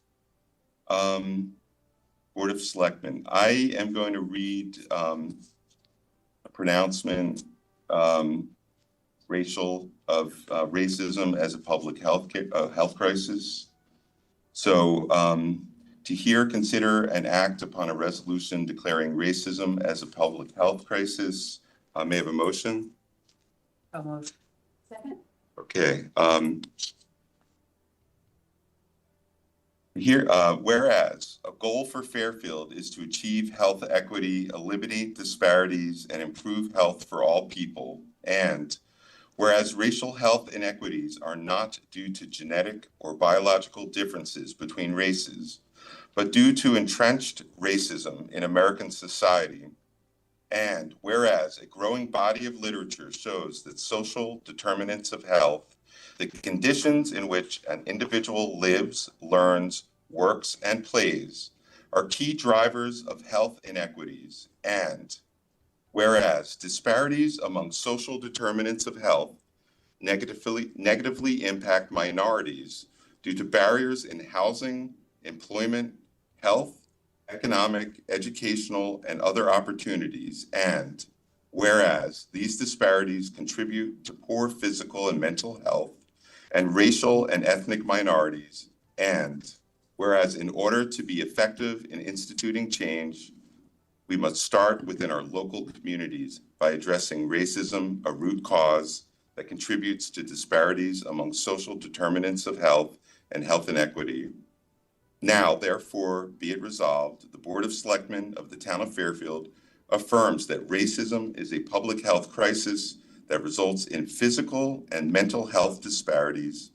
Board of Selectmen. I am going to read a pronouncement racism as a public health crisis. So to hear, consider, and act upon a resolution declaring racism as a public health crisis. May I have a motion? Second. Okay. Here, whereas a goal for Fairfield is to achieve health equity, eliminate disparities, and improve health for all people. And whereas racial health inequities are not due to genetic or biological differences between races, but due to entrenched racism in American society. And whereas a growing body of literature shows that social determinants of health, the conditions in which an individual lives, learns, works, and plays, are key drivers of health inequities. And whereas disparities among social determinants of health negatively impact minorities due to barriers in housing, employment, health, economic, educational, and other opportunities. And whereas these disparities contribute to poor physical and mental health and racial and ethnic minorities. And whereas in order to be effective in instituting change, we must start within our local communities by addressing racism, a root cause that contributes to disparities among social determinants of health and health inequity. Now, therefore, be it resolved, the Board of Selectmen of the Town of Fairfield affirms that racism is a public health crisis that results in physical and mental health disparities.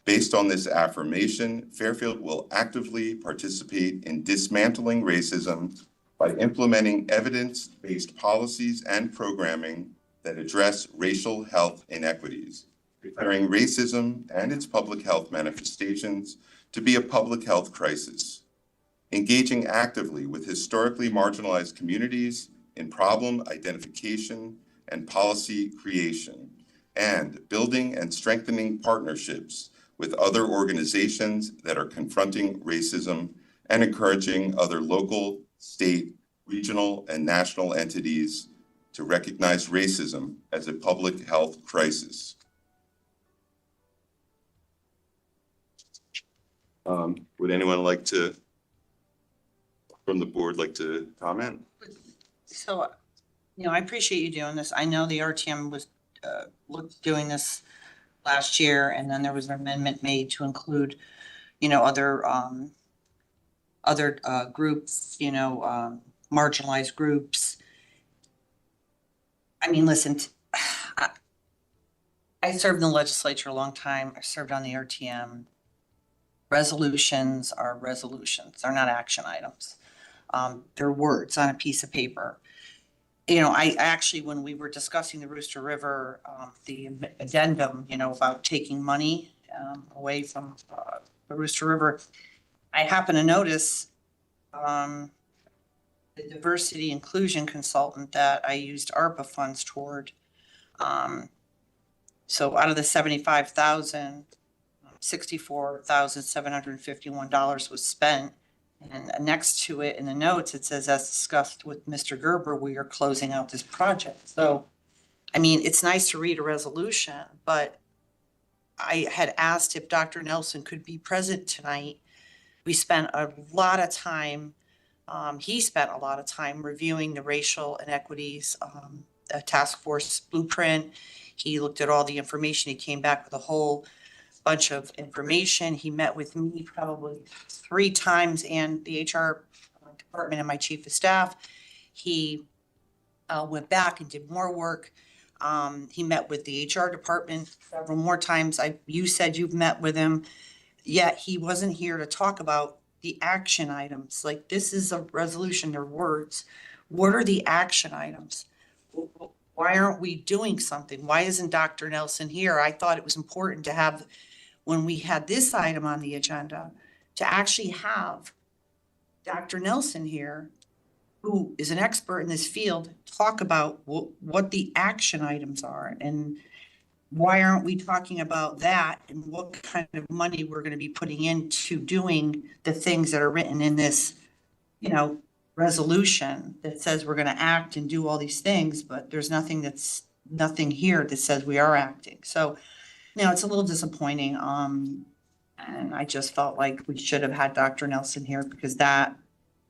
Based on this affirmation, Fairfield will actively participate in dismantling racism by implementing evidence-based policies and programming that address racial health inequities, declaring racism and its public health manifestations to be a public health crisis, engaging actively with historically marginalized communities in problem identification and policy creation, and building and strengthening partnerships with other organizations that are confronting racism and encouraging other local, state, regional, and national entities to recognize racism as a public health crisis. Would anyone from the board like to comment? So, I appreciate you doing this. I know the RTM was doing this last year, and then there was an amendment made to include, other groups, marginalized groups. I mean, listen, I served in the legislature a long time. I served on the RTM. resolutions are resolutions. They're not action items. They're words on a piece of paper. You know, I actually, when we were discussing the Rooster River, the addendum, you know, about taking money away from the Rooster River, I happened to notice the diversity inclusion consultant that I used ARPA funds toward. So out of the 75,000, $64,751 was spent. And next to it in the notes, it says, as discussed with Mr. Gerber, we are closing out this project. So, I mean, it's nice to read a resolution, but I had asked if Dr. Nelson could be present tonight. We spent a lot of time, he spent a lot of time reviewing the racial inequities task force blueprint. He looked at all the information. He came back with a whole bunch of information. He met with me probably 3 times and the HR department and my chief of staff. He went back and did more work. He met with the HR department several more times. You said you've met with him, yet he wasn't here to talk about the action items. Like, this is a resolution, they're words. What are the action items? Why aren't we doing something? Why isn't Dr. Nelson here? I thought it was important to have, when we had this item on the agenda, to actually have Dr. Nelson here, who is an expert in this field, talk about what the action items are and why aren't we talking about that and what kind of money we're going to be putting into doing the things that are written in this, you know, resolution that says we're going to act and do all these things, but there's nothing here that says we are acting. So, you know, it's a little disappointing. And I just felt like we should have had Dr. Nelson here because that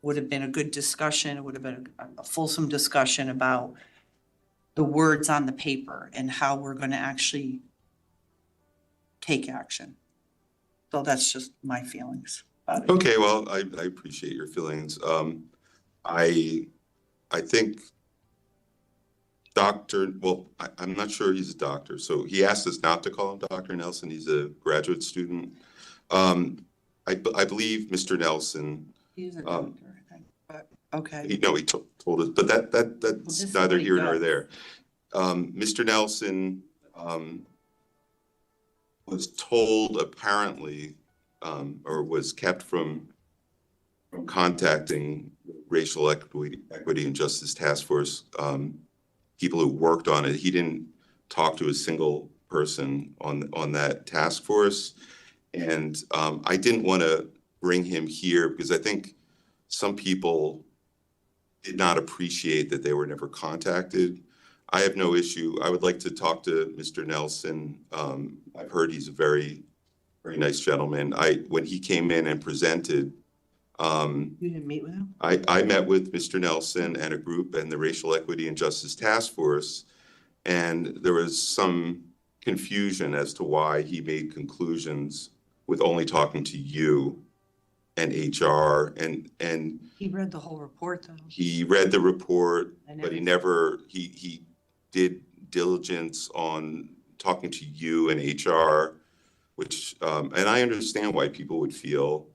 would have been a good discussion. It would have been a fulsome discussion about the words on the paper and how we're going to actually take action. So that's just my feelings about it. Okay, well, I appreciate your feelings. I think I'm not sure he's a doctor, so he asked us not to call him Dr. Nelson. He's a graduate student. I believe Mr. Nelson. He's a doctor, I think, but okay. He told us, but that's neither here nor there. Mr. Nelson was told apparently, or was kept from contacting Racial Equity and Justice Task Force people who worked on it. He didn't talk to a single person on that task force, and I didn't want to bring him here because I think some people did not appreciate that they were never contacted. I have no issue. I would like to talk to Mr. Nelson. I've heard he's a very, very nice gentleman. When he came in and presented, you didn't meet with him? I met with Mr. Nelson and a group and the Racial Equity and Justice Task Force, and there was some confusion as to why he made conclusions with only talking to you and HR and he read the whole report though. he read the report, but he did diligence on talking to you and HR, which and I understand why people would feel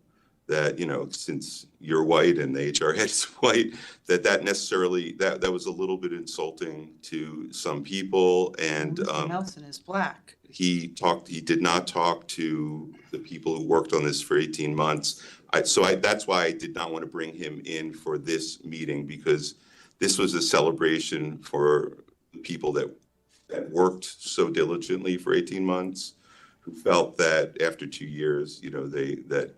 that, you know, since you're white and the HR head is white, that necessarily that was a little bit insulting to some people. And Mr. Nelson is black. He did not talk to the people who worked on this for 18 months. That's why I did not want to bring him in for this meeting, because this was a celebration for the people that worked so diligently for 18 months, who felt that after 2 years, you know, that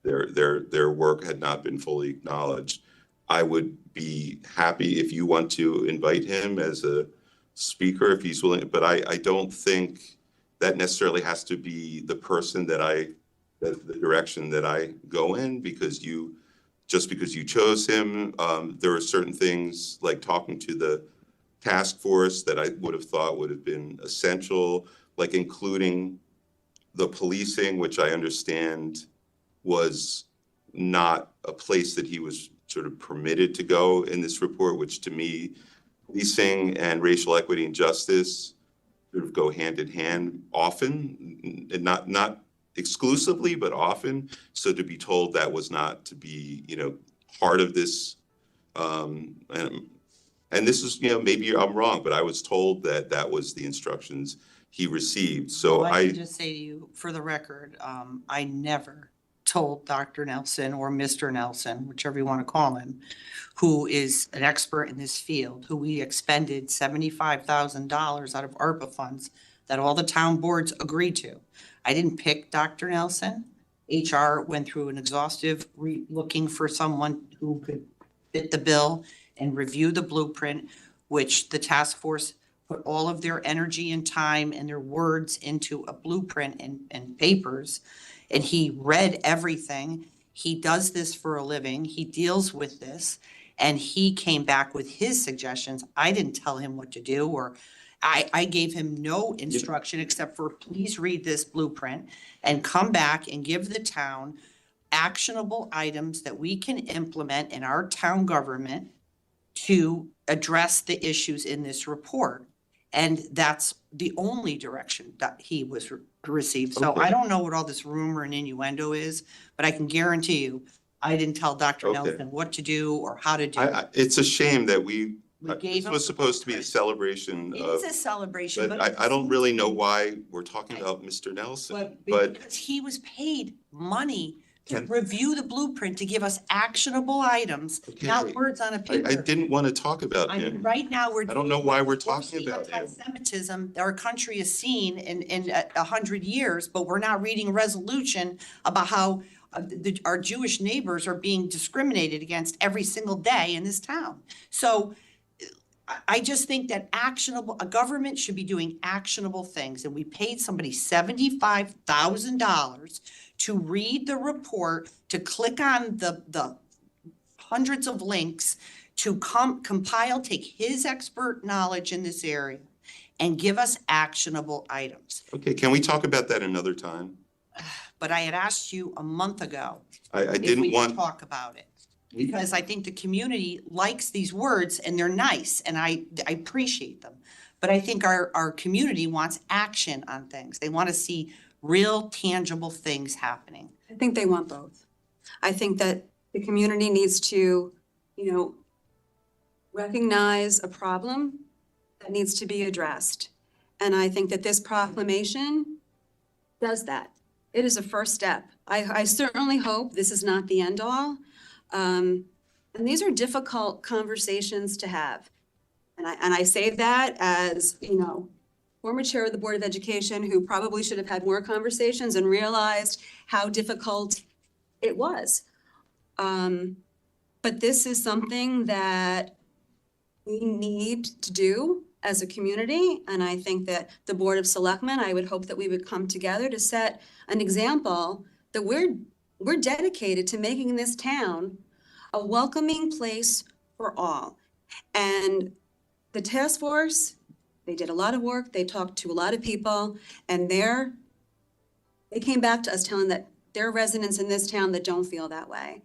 their work had not been fully acknowledged. I would be happy if you want to invite him as a speaker if he's willing, but I don't think that necessarily has to be the person the direction that I go in, because just because you chose him. There are certain things like talking to the task force that I would have thought would have been essential, like including the policing, which I understand was not a place that he was sort of permitted to go in this report, which to me, policing and racial equity and justice sort of go hand in hand often, and not exclusively, but often. So to be told that was not to be, part of this, and this is, maybe I'm wrong, but I was told that that was the instructions he received. So Well, I can just say to you, for the record, I never told Dr. Nelson or Mr. Nelson, whichever you want to call him, who is an expert in this field, who we expended $75,000 out of ARPA funds that all the town boards agreed to. I didn't pick Dr. Nelson. HR went through an exhaustive looking for someone who could fit the bill and review the blueprint, which the task force put all of their energy and time and their words into a blueprint and papers. And he read everything. He does this for a living. He deals with this. And he came back with his suggestions. I didn't tell him what to do, or I gave him no instruction except for, please read this blueprint and come back and give the town actionable items that we can implement in our town government to address the issues in this report. And that's the only direction that he was received. So Okay. I don't know what all this rumor and innuendo is, but I can guarantee you, I didn't tell Dr. Okay. Nelson what to do or how to do it. It's a shame that We gave this him was supposed to be a celebration It of, is a celebration, but but. I don't really know why we're talking about Mr. Nelson. But Because he was paid money to Can- review the blueprint, to give us actionable items, not Okay. words on a I paper. didn't want to talk about I mean, him. right now, we're. I don't know why we're talking about him. Anti-Semitism, our country has seen in 100 years, but we're now reading a resolution about how our Jewish neighbors are being discriminated against every single day in this town. So I just think that a government should be doing actionable things, and we paid somebody $75,000 to read the report, to click on the hundreds of links, to compile, take his expert knowledge in this area and give us actionable items. Okay, can we talk about that another time? But I had asked you a month ago I if we didn't could want, talk about it. Because I think the community likes these words and they're nice and I appreciate them. But I think our community wants action on things. They want to see real tangible things happening. I think they want both. I think that the community needs to, recognize a problem that needs to be addressed. And I think that this proclamation does that. It is a first step. I certainly hope this is not the end all. And these are difficult conversations to have. And I say that as, former chair of the Board of Education who probably should have had more conversations and realized how difficult it was. But this is something that we need to do as a community. And I think that the Board of Selectmen, I would hope that we would come together to set an example that we're dedicated to making this town a welcoming place for all. And the task force, they did a lot of work, they talked to a lot of people, and they came back to us telling that there are residents in this town that don't feel that way.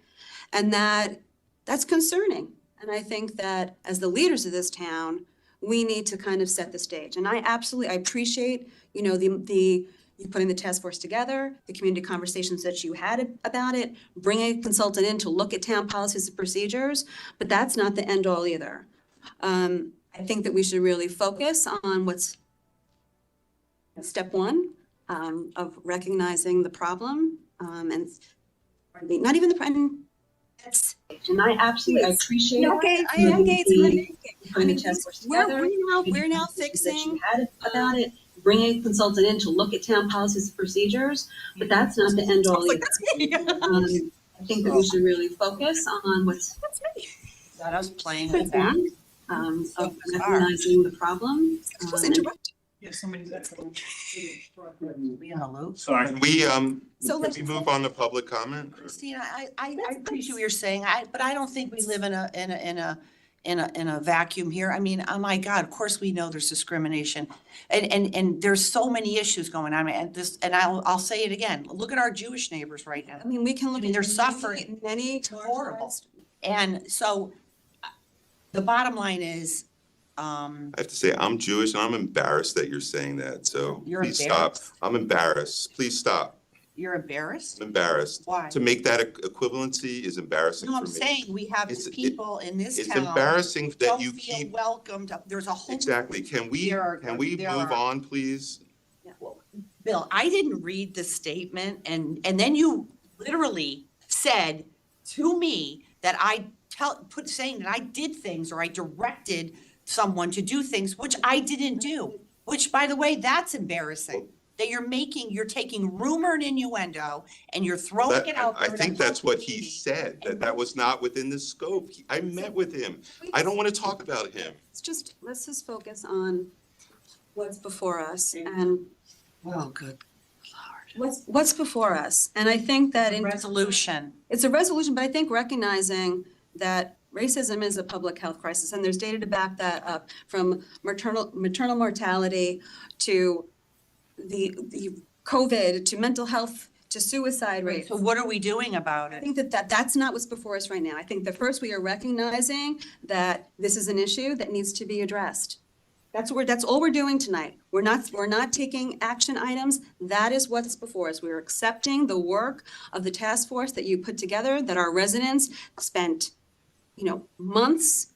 And that's concerning. And I think that as the leaders of this town, we need to kind of set the stage. And I appreciate, you putting the task force together, the community conversations that you had about it, bringing a consultant in to look at town policies and procedures, but that's not the end all either. I think that we should really focus on what's step one of recognizing the problem and not even the problem. And I absolutely appreciate it. Okay, we're now fixing about it, bringing a consultant in to look at town policies and procedures, but that's not the end all either. I think that we should really focus on what's That I was playing with that, of recognizing the problem. Yeah, somebody's excellent. sorry, can we So let's- move on to public comment? or- Christina, I appreciate what you're saying, but I don't think we live in a vacuum here. I mean, oh my God, of course we know there's discrimination. And there's so many issues going on, and I'll say it again, look at our Jewish neighbors right now. I mean, we can look at they're suffering. many Horrible. And so the bottom line is, I have to say, I'm Jewish and I'm embarrassed that you're saying that, so You're please stop. I'm embarrassed. Please stop. You're embarrassed? I'm embarrassed. Why? To make that equivalency is embarrassing No, for I'm me. saying we have It's- people in this It's town. embarrassing that Don't you feel keep, welcomed. There's a whole. exactly. Can we There move are- on, please? Bill, I didn't read the statement and then you literally said to me that saying that I did things or I directed someone to do things, which I didn't do, which by the way, that's embarrassing. That you're taking rumor and innuendo and you're throwing it out I there. think that's what he said, that was not within the scope. I met with him. I don't want to talk about him. Let's just focus on what's before us and Oh, good. what's before us. And I think that Resolution. it's a resolution, but I think recognizing that racism is a public health crisis, and there's data to back that up, from maternal mortality to the COVID, to mental health, to suicide rates. So what are we doing about I it? think that's not what's before us right now. I think that first we are recognizing that this is an issue that needs to be addressed. That's all we're doing tonight. We're not taking action items. That is what's before us. We're accepting the work of the task force that you put together, that our residents spent, months.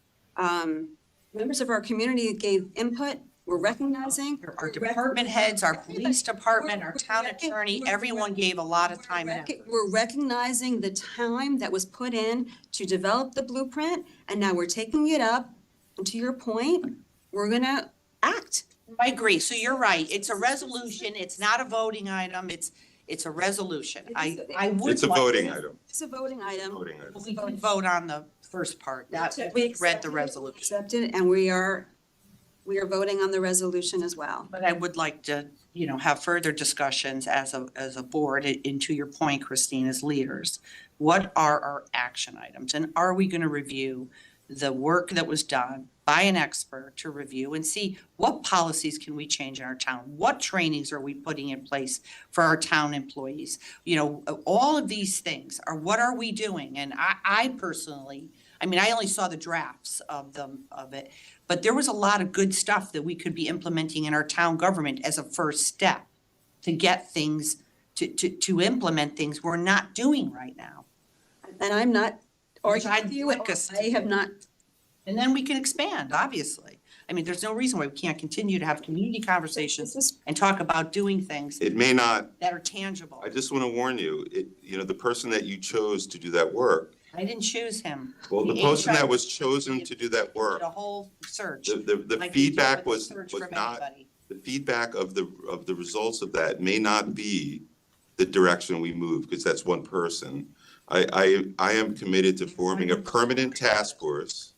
Members of our community gave input. We're recognizing. Our department heads, our police department, our town attorney, everyone gave a lot of time and effort. We're recognizing the time that was put in to develop the blueprint, and now we're taking it up. And to your point, we're gonna act. I agree. So you're right. It's a resolution. It's not a voting item. It's a resolution. I would. It's a voting item. It's a voting item. Voting item. We can vote on the first part. We read the resolution. Accepted, and we are voting on the resolution as well. But I would like to, have further discussions as a board, and to your point, Christine, as leaders. What are our action items? And are we going to review the work that was done by an expert to review and see what policies can we change in our town? What trainings are we putting in place for our town employees? All of these things are, what are we doing? And I personally, I only saw the drafts of it, but there was a lot of good stuff that we could be implementing in our town government as a first step to get things, to implement things we're not doing right now. And I'm not arguing I'd with you. like us I have not. And then we can expand, obviously. There's no reason why we can't continue to have community conversations and talk about doing things It may not, that are tangible. I just want to warn you, the person that you chose to do that work, I didn't choose him. well, the person that was chosen to do that work, Did a whole search. the Like we feedback dealt with was the search from not, anybody. the feedback of the results of that may not be the direction we move, because that's one person. I am committed to forming a permanent task force,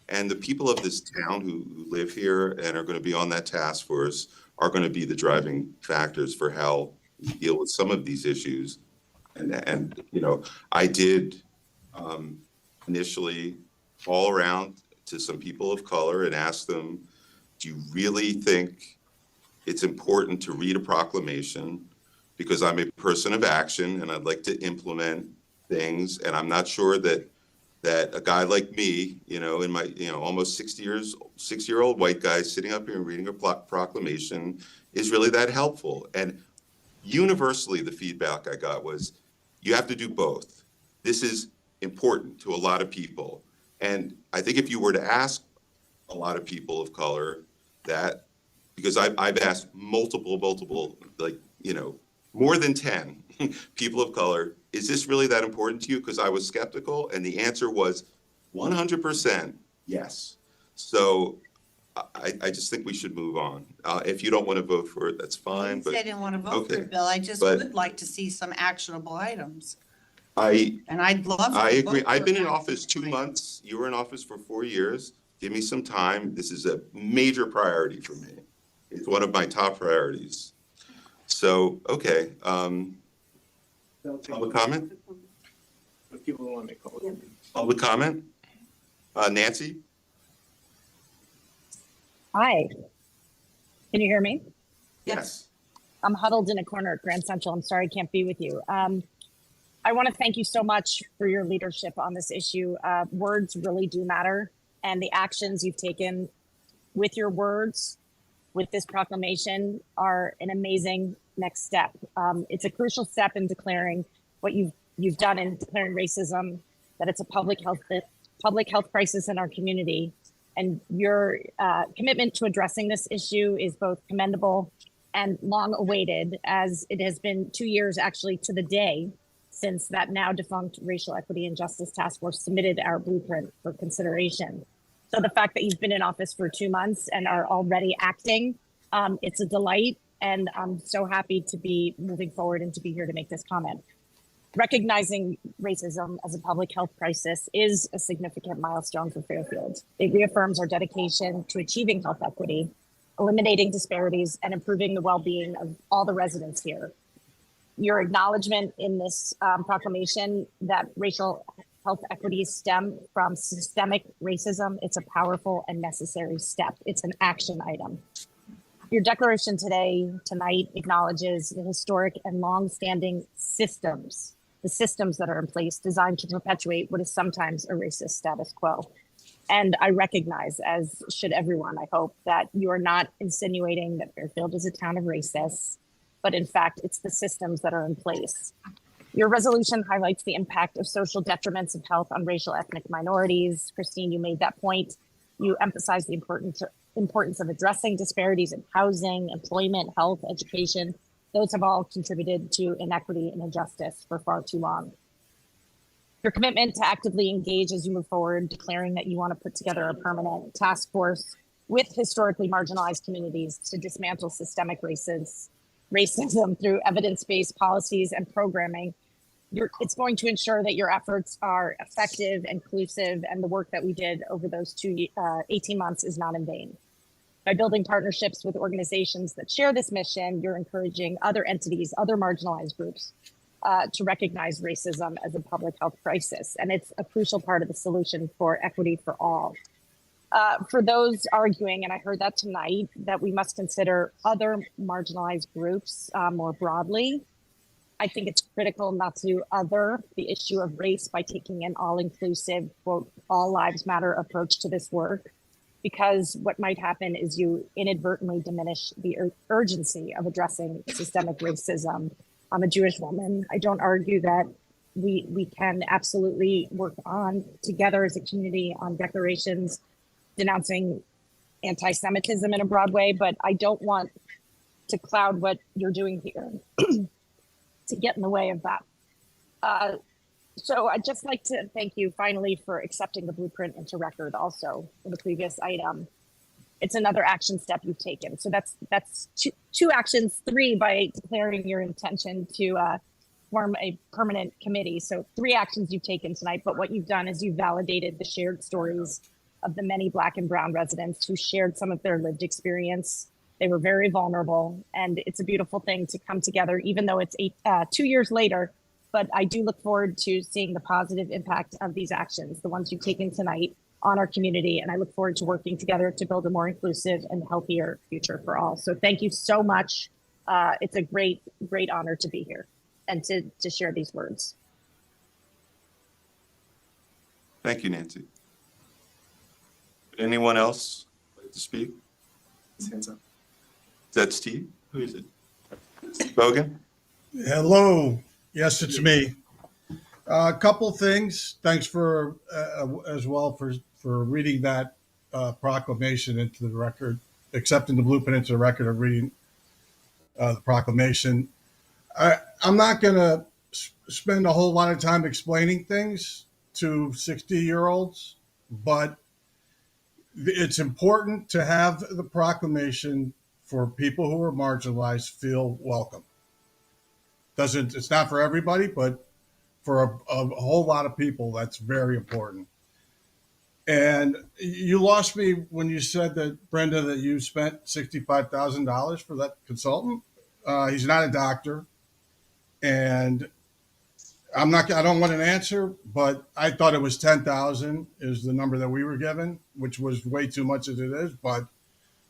and the people of this town who live here and are going to be on that task force are going to be the driving factors for how we deal with some of these issues. And I did initially call around to some people of color and ask them, do you really think it's important to read a proclamation? Because I'm a person of action and I'd like to implement things, and I'm not sure that a guy like me, in my, almost 6-year-old white guy sitting up here and reading a proclamation is really that helpful. And universally, the feedback I got was, you have to do both. This is important to a lot of people. And I think if you were to ask a lot of people of color that, because I've asked multiple, more than 10 people of color, is this really that important to you? Because I was skeptical, and the answer was 100% yes. So I just think we should move on. If you don't want to vote for it, that's fine. I didn't want to vote for okay. it, Bill. I just But- would like to see some actionable items. And I'd love to. I agree. vote I've for been in action office 2 items. months. You were in office for 4 years. Give me some time. This is a major priority for me. It's one of my top priorities. So, okay. Public comment? If people want to make public. Public comment? Nancy? Hi. Can you hear me? Yes. I'm huddled in a corner at Grand Central. I'm sorry I can't be with you. I want to thank you so much for your leadership on this issue. Words really do matter, and the actions you've taken with your words, with this proclamation, are an amazing next step. It's a crucial step in declaring what you've done in declaring racism, that it's a public health crisis in our community. And your commitment to addressing this issue is both commendable and long awaited, as it has been 2 years actually to the day since that now defunct Racial Equity and Justice Task Force submitted our blueprint for consideration. So the fact that you've been in office for 2 months and are already acting, it's a delight. And I'm so happy to be moving forward and to be here to make this comment. Recognizing racism as a public health crisis is a significant milestone for Fairfield. It reaffirms our dedication to achieving health equity, eliminating disparities, and improving the well-being of all the residents here. Your acknowledgement in this proclamation that racial health equities stem from systemic racism, it's a powerful and necessary step. It's an action item. Your declaration tonight acknowledges the historic and long-standing systems, the systems that are in place designed to perpetuate what is sometimes a racist status quo. And I recognize, as should everyone, I hope, that you are not insinuating that Fairfield is a town of racists, but in fact, it's the systems that are in place. Your resolution highlights the impact of social detriments of health on racial ethnic minorities. Christine, you made that point. You emphasize the importance of addressing disparities in housing, employment, health, education. Those have all contributed to inequity and injustice for far too long. Your commitment to actively engage as you move forward, declaring that you want to put together a permanent task force with historically marginalized communities to dismantle systemic racism through evidence-based policies and programming. It's going to ensure that your efforts are effective, inclusive, and the work that we did over those 18 months is not in vain. By building partnerships with organizations that share this mission, you're encouraging other entities, other marginalized groups to recognize racism as a public health crisis. And it's a crucial part of the solution for equity for all. For those arguing, and I heard that tonight, that we must consider other marginalized groups more broadly, I think it's critical not to other the issue of race by taking an all-inclusive, quote, all lives matter approach to this work, because what might happen is you inadvertently diminish the urgency of addressing systemic racism. I'm a Jewish woman. I don't argue that we can absolutely work on together as a community on declarations denouncing anti-Semitism in a broad way, but I don't want to cloud what you're doing here to get in the way of that. So I'd just like to thank you finally for accepting the blueprint into record also in the previous item. It's another action step you've taken. So that's two actions, 3 by declaring your intention to form a permanent committee. So 3 actions you've taken tonight, but what you've done is you've validated the shared stories of the many Black and Brown residents who shared some of their lived experience. They were very vulnerable, and it's a beautiful thing to come together, even though it's 2 years later. But I do look forward to seeing the positive impact of these actions, the ones you've taken tonight, on our community. And I look forward to working together to build a more inclusive and healthier future for all. So thank you so much. It's a great, great honor to be here and to share these words. Thank you, Nancy. Anyone else like to speak? Hands up. Is that Steve? Who is it? Steve Bogan? Hello. Yes, it's me. A couple things. Thanks for as well for reading that proclamation into the record, accepting the blueprint into the record of reading the proclamation. I'm not going to spend a whole lot of time explaining things to 60-year-olds, but it's important to have the proclamation for people who are marginalized feel welcome. It's not for everybody, but for a whole lot of people, that's very important. And you lost me when you said that, Brenda, that you spent $65,000 for that consultant. He's not a doctor, and I don't want an answer, but I thought it was 10,000 is the number that we were given, which was way too much as it is. But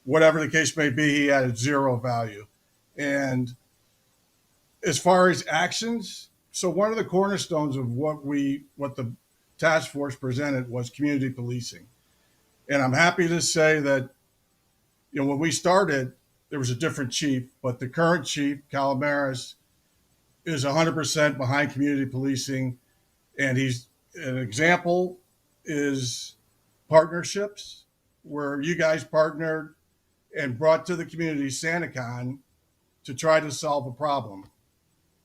whatever the case may be, he had 0 value. And as far as actions, so one of the cornerstones of what the task force presented was community policing. And I'm happy to say that, when we started, there was a different chief, but the current chief, Calamaris, is 100% behind community policing. And he's an example is partnerships where you guys partnered and brought to the community SantaCon to try to solve a problem.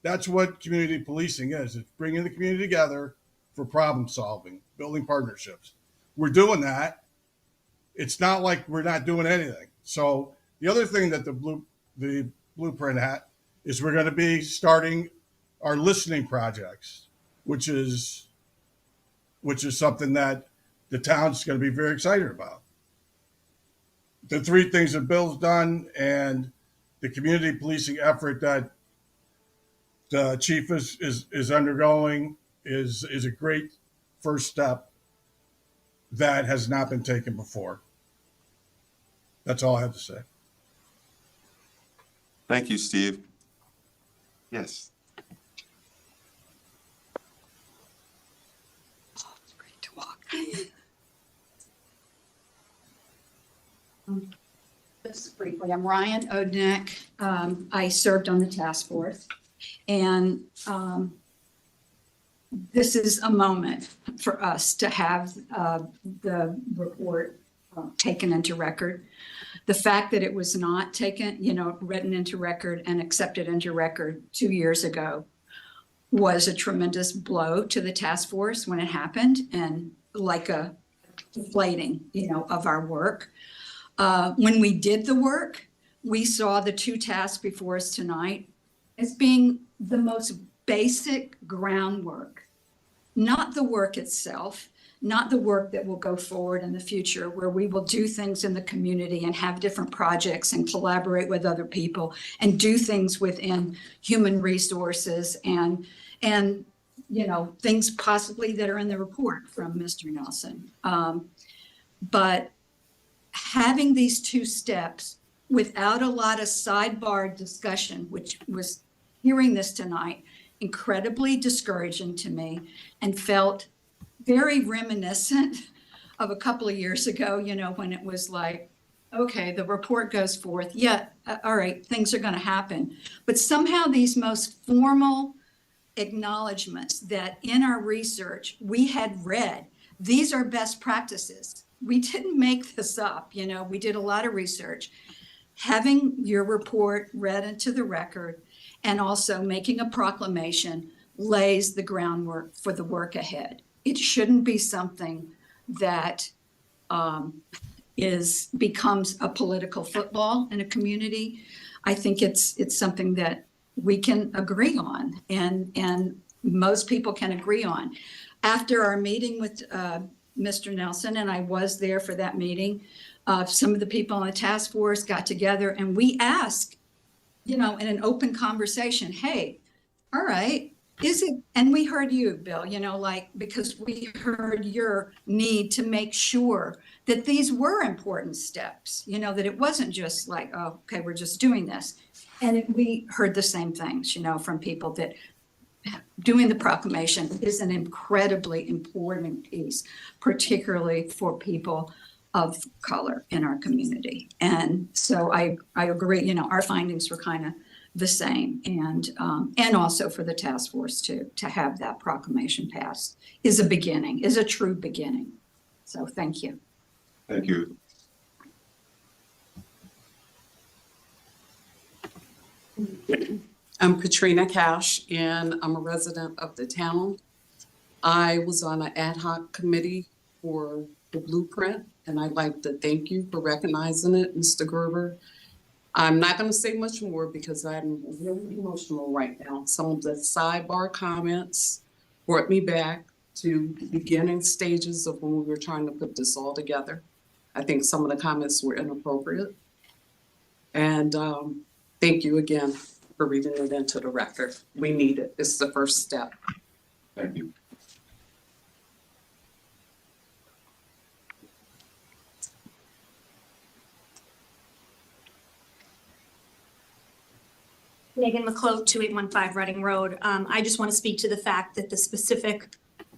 That's what community policing is. It's bringing the community together for problem solving, building partnerships. We're doing that. It's not like we're not doing anything. So the other thing that the blueprint hat is we're going to be starting our listening projects, which is something that the town's going to be very excited about. The three things that Bill's done and the community policing effort that the chief is undergoing is a great first step that has not been taken before. That's all I have to say. Thank you, Steve. Yes. Great to walk. Just briefly, I'm Ryan Odnick. I served on the task force, and this is a moment for us to have the report taken into record. The fact that it was not taken, written into record and accepted into record 2 years ago was a tremendous blow to the task force when it happened, and like a deflating, of our work. When we did the work, we saw the two tasks before us tonight as being the most basic groundwork, not the work itself, not the work that will go forward in the future, where we will do things in the community and have different projects and collaborate with other people and do things within human resources and things possibly that are in the report from Mr. Nelson. But having these two steps without a lot of sidebar discussion, which was hearing this tonight, incredibly discouraging to me, and felt very reminiscent of a couple of years ago, when it was like, okay, the report goes forth. Yeah, all right, things are going to happen. But somehow these most formal acknowledgments that in our research we had read, these are best practices. We didn't make this up, we did a lot of research. Having your report read into the record and also making a proclamation lays the groundwork for the work ahead. It shouldn't be something that becomes a political football in a community. I think it's something that we can agree on and most people can agree on. After our meeting with Mr. Nelson, and I was there for that meeting, some of the people on the task force got together and we asked, in an open conversation, hey, all right, is it, and we heard you, Bill, because we heard your need to make sure that these were important steps, that it wasn't just like, oh, okay, we're just doing this. And we heard the same things, from people that doing the proclamation is an incredibly important piece, particularly for people of color in our community. And so I agree, our findings were kind of the same, and also for the task force to have that proclamation passed is a true beginning. So thank you. Thank you. I'm Katrina Cash, and I'm a resident of the town. I was on an ad hoc committee for the blueprint, and I'd like to thank you for recognizing it, Mr. Gerber. I'm not going to say much more because I'm really emotional right now. Some of the sidebar comments brought me back to the beginning stages of when we were trying to put this all together. I think some of the comments were inappropriate. And thank you again for reading it into the record. We need it. It's the first step. Thank you. Megan McCloat, 2815 Reading Road. I just want to speak to the fact that the specific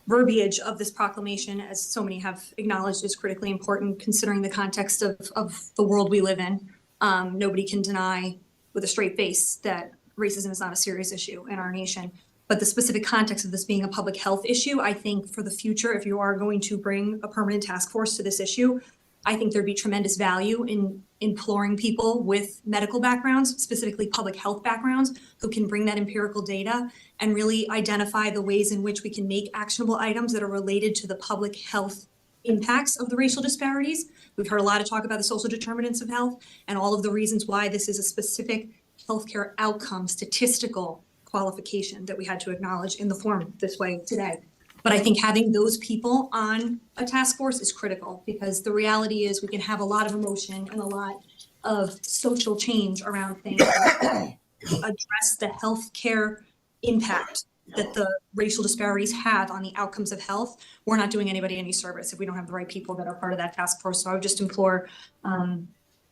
verbiage of this proclamation, as so many have acknowledged, is critically important considering the context of the world we live in. Nobody can deny with a straight face that racism is not a serious issue in our nation. But the specific context of this being a public health issue, I think for the future, if you are going to bring a permanent task force to this issue, I think there'd be tremendous value in imploring people with medical backgrounds, specifically public health backgrounds, who can bring that empirical data and really identify the ways in which we can make actionable items that are related to the public health impacts of the racial disparities. We've heard a lot of talk about the social determinants of health and all of the reasons why this is a specific healthcare outcome statistical qualification that we had to acknowledge in the form this way today. But I think having those people on a task force is critical, because the reality is we can have a lot of emotion and a lot of social change around things to address the healthcare impact that the racial disparities have on the outcomes of health. We're not doing anybody any service if we don't have the right people that are part of that task force. So I would just implore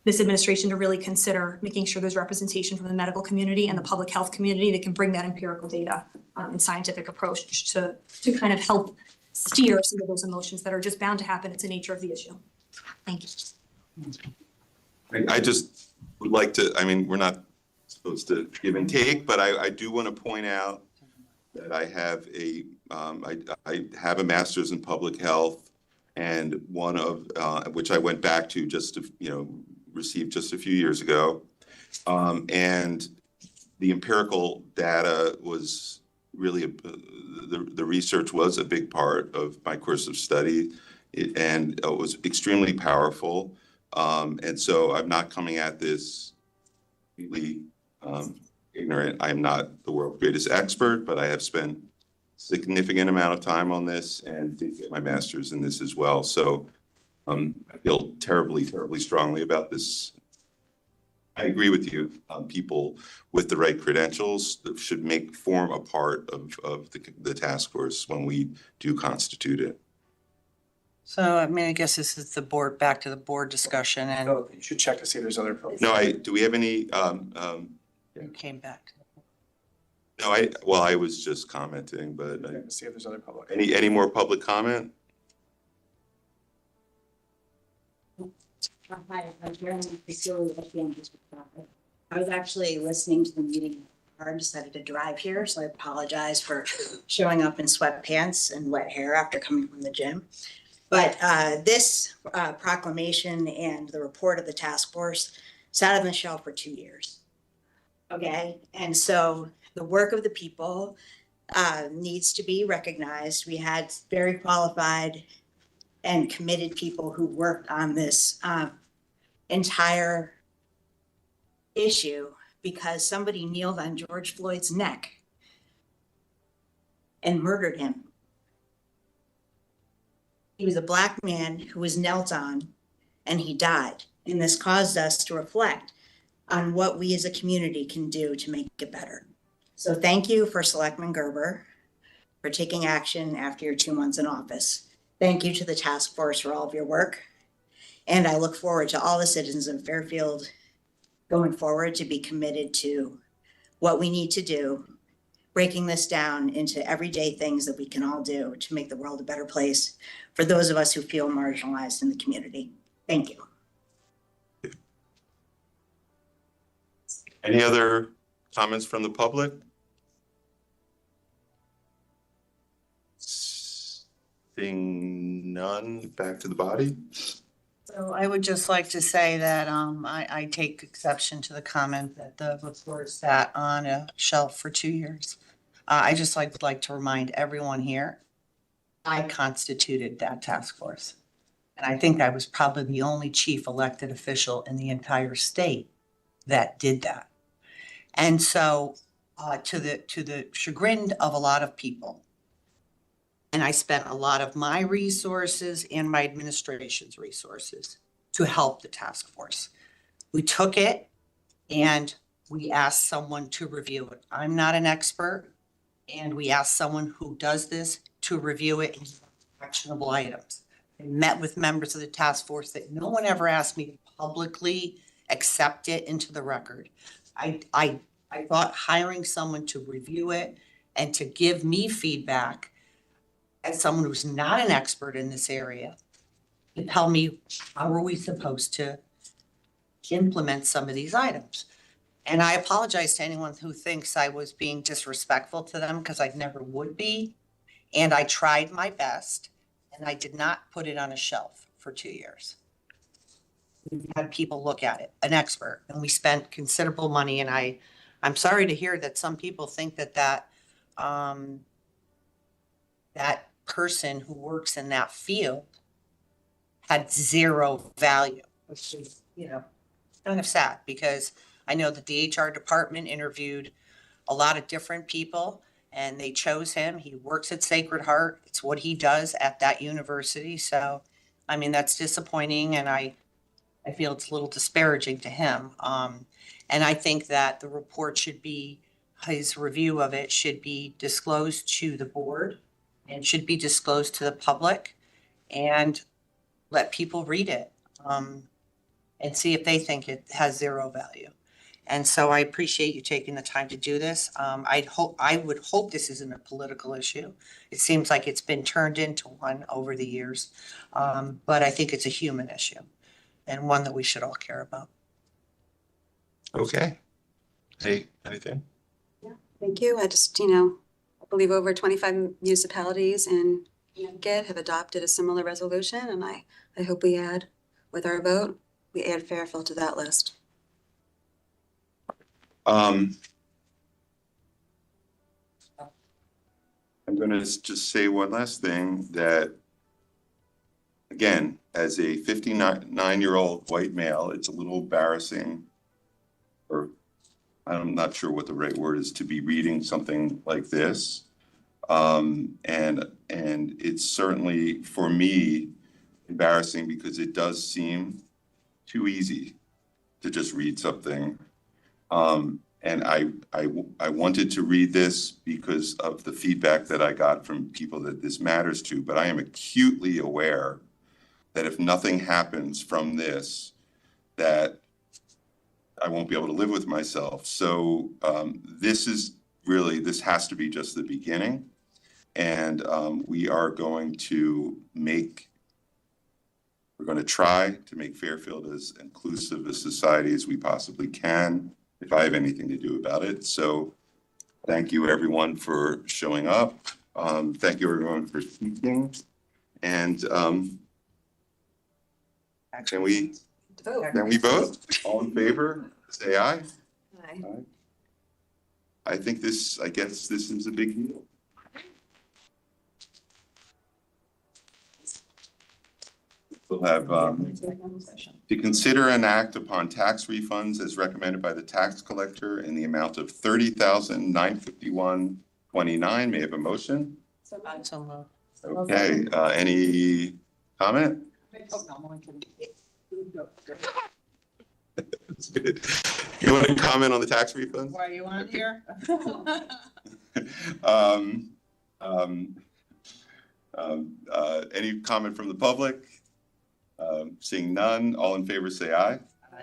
this administration to really consider making sure there's representation from the medical community and the public health community that can bring that empirical data and scientific approach to kind of help steer some of those emotions that are just bound to happen. It's the nature of the issue. Thank you. I just would like to, I mean, we're not supposed to give and take, but I do want to point out that I have I have a master's in public health, and one of which I went back to just to, received just a few years ago. And the empirical data was really, the research was a big part of my course of study, and it was extremely powerful. And so I'm not coming at this completely ignorant. I'm not the world's greatest expert, but I have spent significant amount of time on this and did get my master's in this as well. So I feel terribly, terribly strongly about this. I agree with you. People with the right credentials should form a part of the task force when we do constitute it. So, I mean, I guess this is back to the board discussion, and So you should check to see if there's other folks. No, do we have any, you came back. no, I was just commenting, but Check to see if there's other public. any more public comment? Hi, I'm Karen Priscilla with the District Office. I was actually listening to the meeting. I decided to drive here, so I apologize for showing up in sweatpants and wet hair after coming from the gym. But this proclamation and the report of the task force sat on the shelf for 2 years. Okay, and so the work of the people needs to be recognized. We had very qualified and committed people who worked on this entire issue, because somebody kneeled on George Floyd's neck and murdered him. He was a Black man who was knelt on, and he died. And this caused us to reflect on what we as a community can do to make it better. So thank you for Selectman Gerber for taking action after your 2 months in office. Thank you to the task force for all of your work. And I look forward to all the citizens of Fairfield going forward to be committed to what we need to do, breaking this down into everyday things that we can all do to make the world a better place for those of us who feel marginalized in the community. Thank you. Any other comments from the public? Seeing none, back to the body. So I would just like to say that I take exception to the comment that the report sat on a shelf for 2 years. I just like to remind everyone here, I constituted that task force. And I think I was probably the only chief elected official in the entire state that did that. And so to the chagrin of a lot of people, and I spent a lot of my resources and my administration's resources to help the task force. We took it and we asked someone to review it. I'm not an expert, and we asked someone who does this to review it in actionable items. I met with members of the task force that no one ever asked me to publicly accept it into the record. I thought hiring someone to review it and to give me feedback as someone who's not an expert in this area, to tell me how are we supposed to implement some of these items. And I apologize to anyone who thinks I was being disrespectful to them, because I never would be. And I tried my best, and I did not put it on a shelf for 2 years. We had people look at it, an expert, and we spent considerable money, and I'm sorry to hear that some people think that person who works in that field had zero value, which is, kind of sad, because I know that the HR department interviewed a lot of different people and they chose him. He works at Sacred Heart. It's what he does at that university. So, I mean, that's disappointing, and I feel it's a little disparaging to him. And I think that the report should be, his review of it should be disclosed to the board and should be disclosed to the public, and let people read it and see if they think it has zero value. And so I appreciate you taking the time to do this. I would hope this isn't a political issue. It seems like it's been turned into one over the years. But I think it's a human issue and one that we should all care about. Okay. Hey, anything? Thank you. I just, I believe over 25 municipalities in Connecticut have adopted a similar resolution, and I hope we add, with our vote, we add Fairfield to that list. I'm going to just say one last thing, that, again, as a 59-year-old white male, it's a little embarrassing, or I'm not sure what the right word is, to be reading something like this. And it's certainly, for me, embarrassing, because it does seem too easy to just read something. And I wanted to read this because of the feedback that I got from people that this matters to, but I am acutely aware that if nothing happens from this, that I won't be able to live with myself. So this has to be just the beginning. And we are going to try to make Fairfield as inclusive a society as we possibly can, if I have anything to do about it. So thank you, everyone, for showing up. Thank you, everyone, for speaking. And can we vote? All in favor, say aye. Aye. I guess this is a big deal. We'll have to consider and act upon tax refunds as recommended by the tax collector in the amount of $30,951.29. May I have a motion? Okay, any comment? That's good. You want to comment on the tax refunds? Why are you on here? Any comment from the public? Seeing none, all in favor say aye.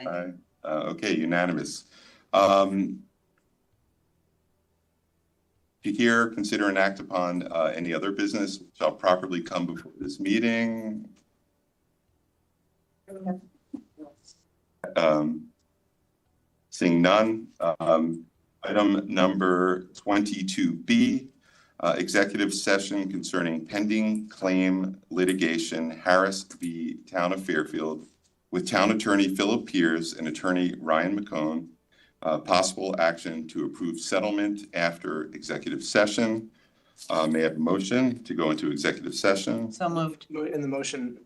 Aye. Okay, unanimous. To hear, consider and act upon any other business shall properly come before this meeting. Seeing none, item number 22B, executive session concerning pending claim litigation, Harris v. Town of Fairfield, with Town Attorney Philip Pierce and Attorney Ryan McCone. Possible action to approve settlement after executive session. May I have a motion to go into executive session? So moved. In the motion,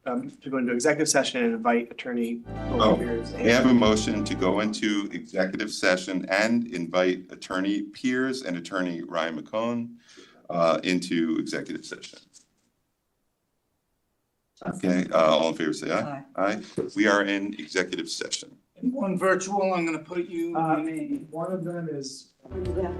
to go into executive session and invite Attorney Pierce. May I have a motion to go into executive session and invite Attorney Pierce and Attorney Ryan McCone into executive session? Okay, all in favor say aye. Aye. We are in executive session. One virtual, I'm gonna put you. One of them is. Yeah.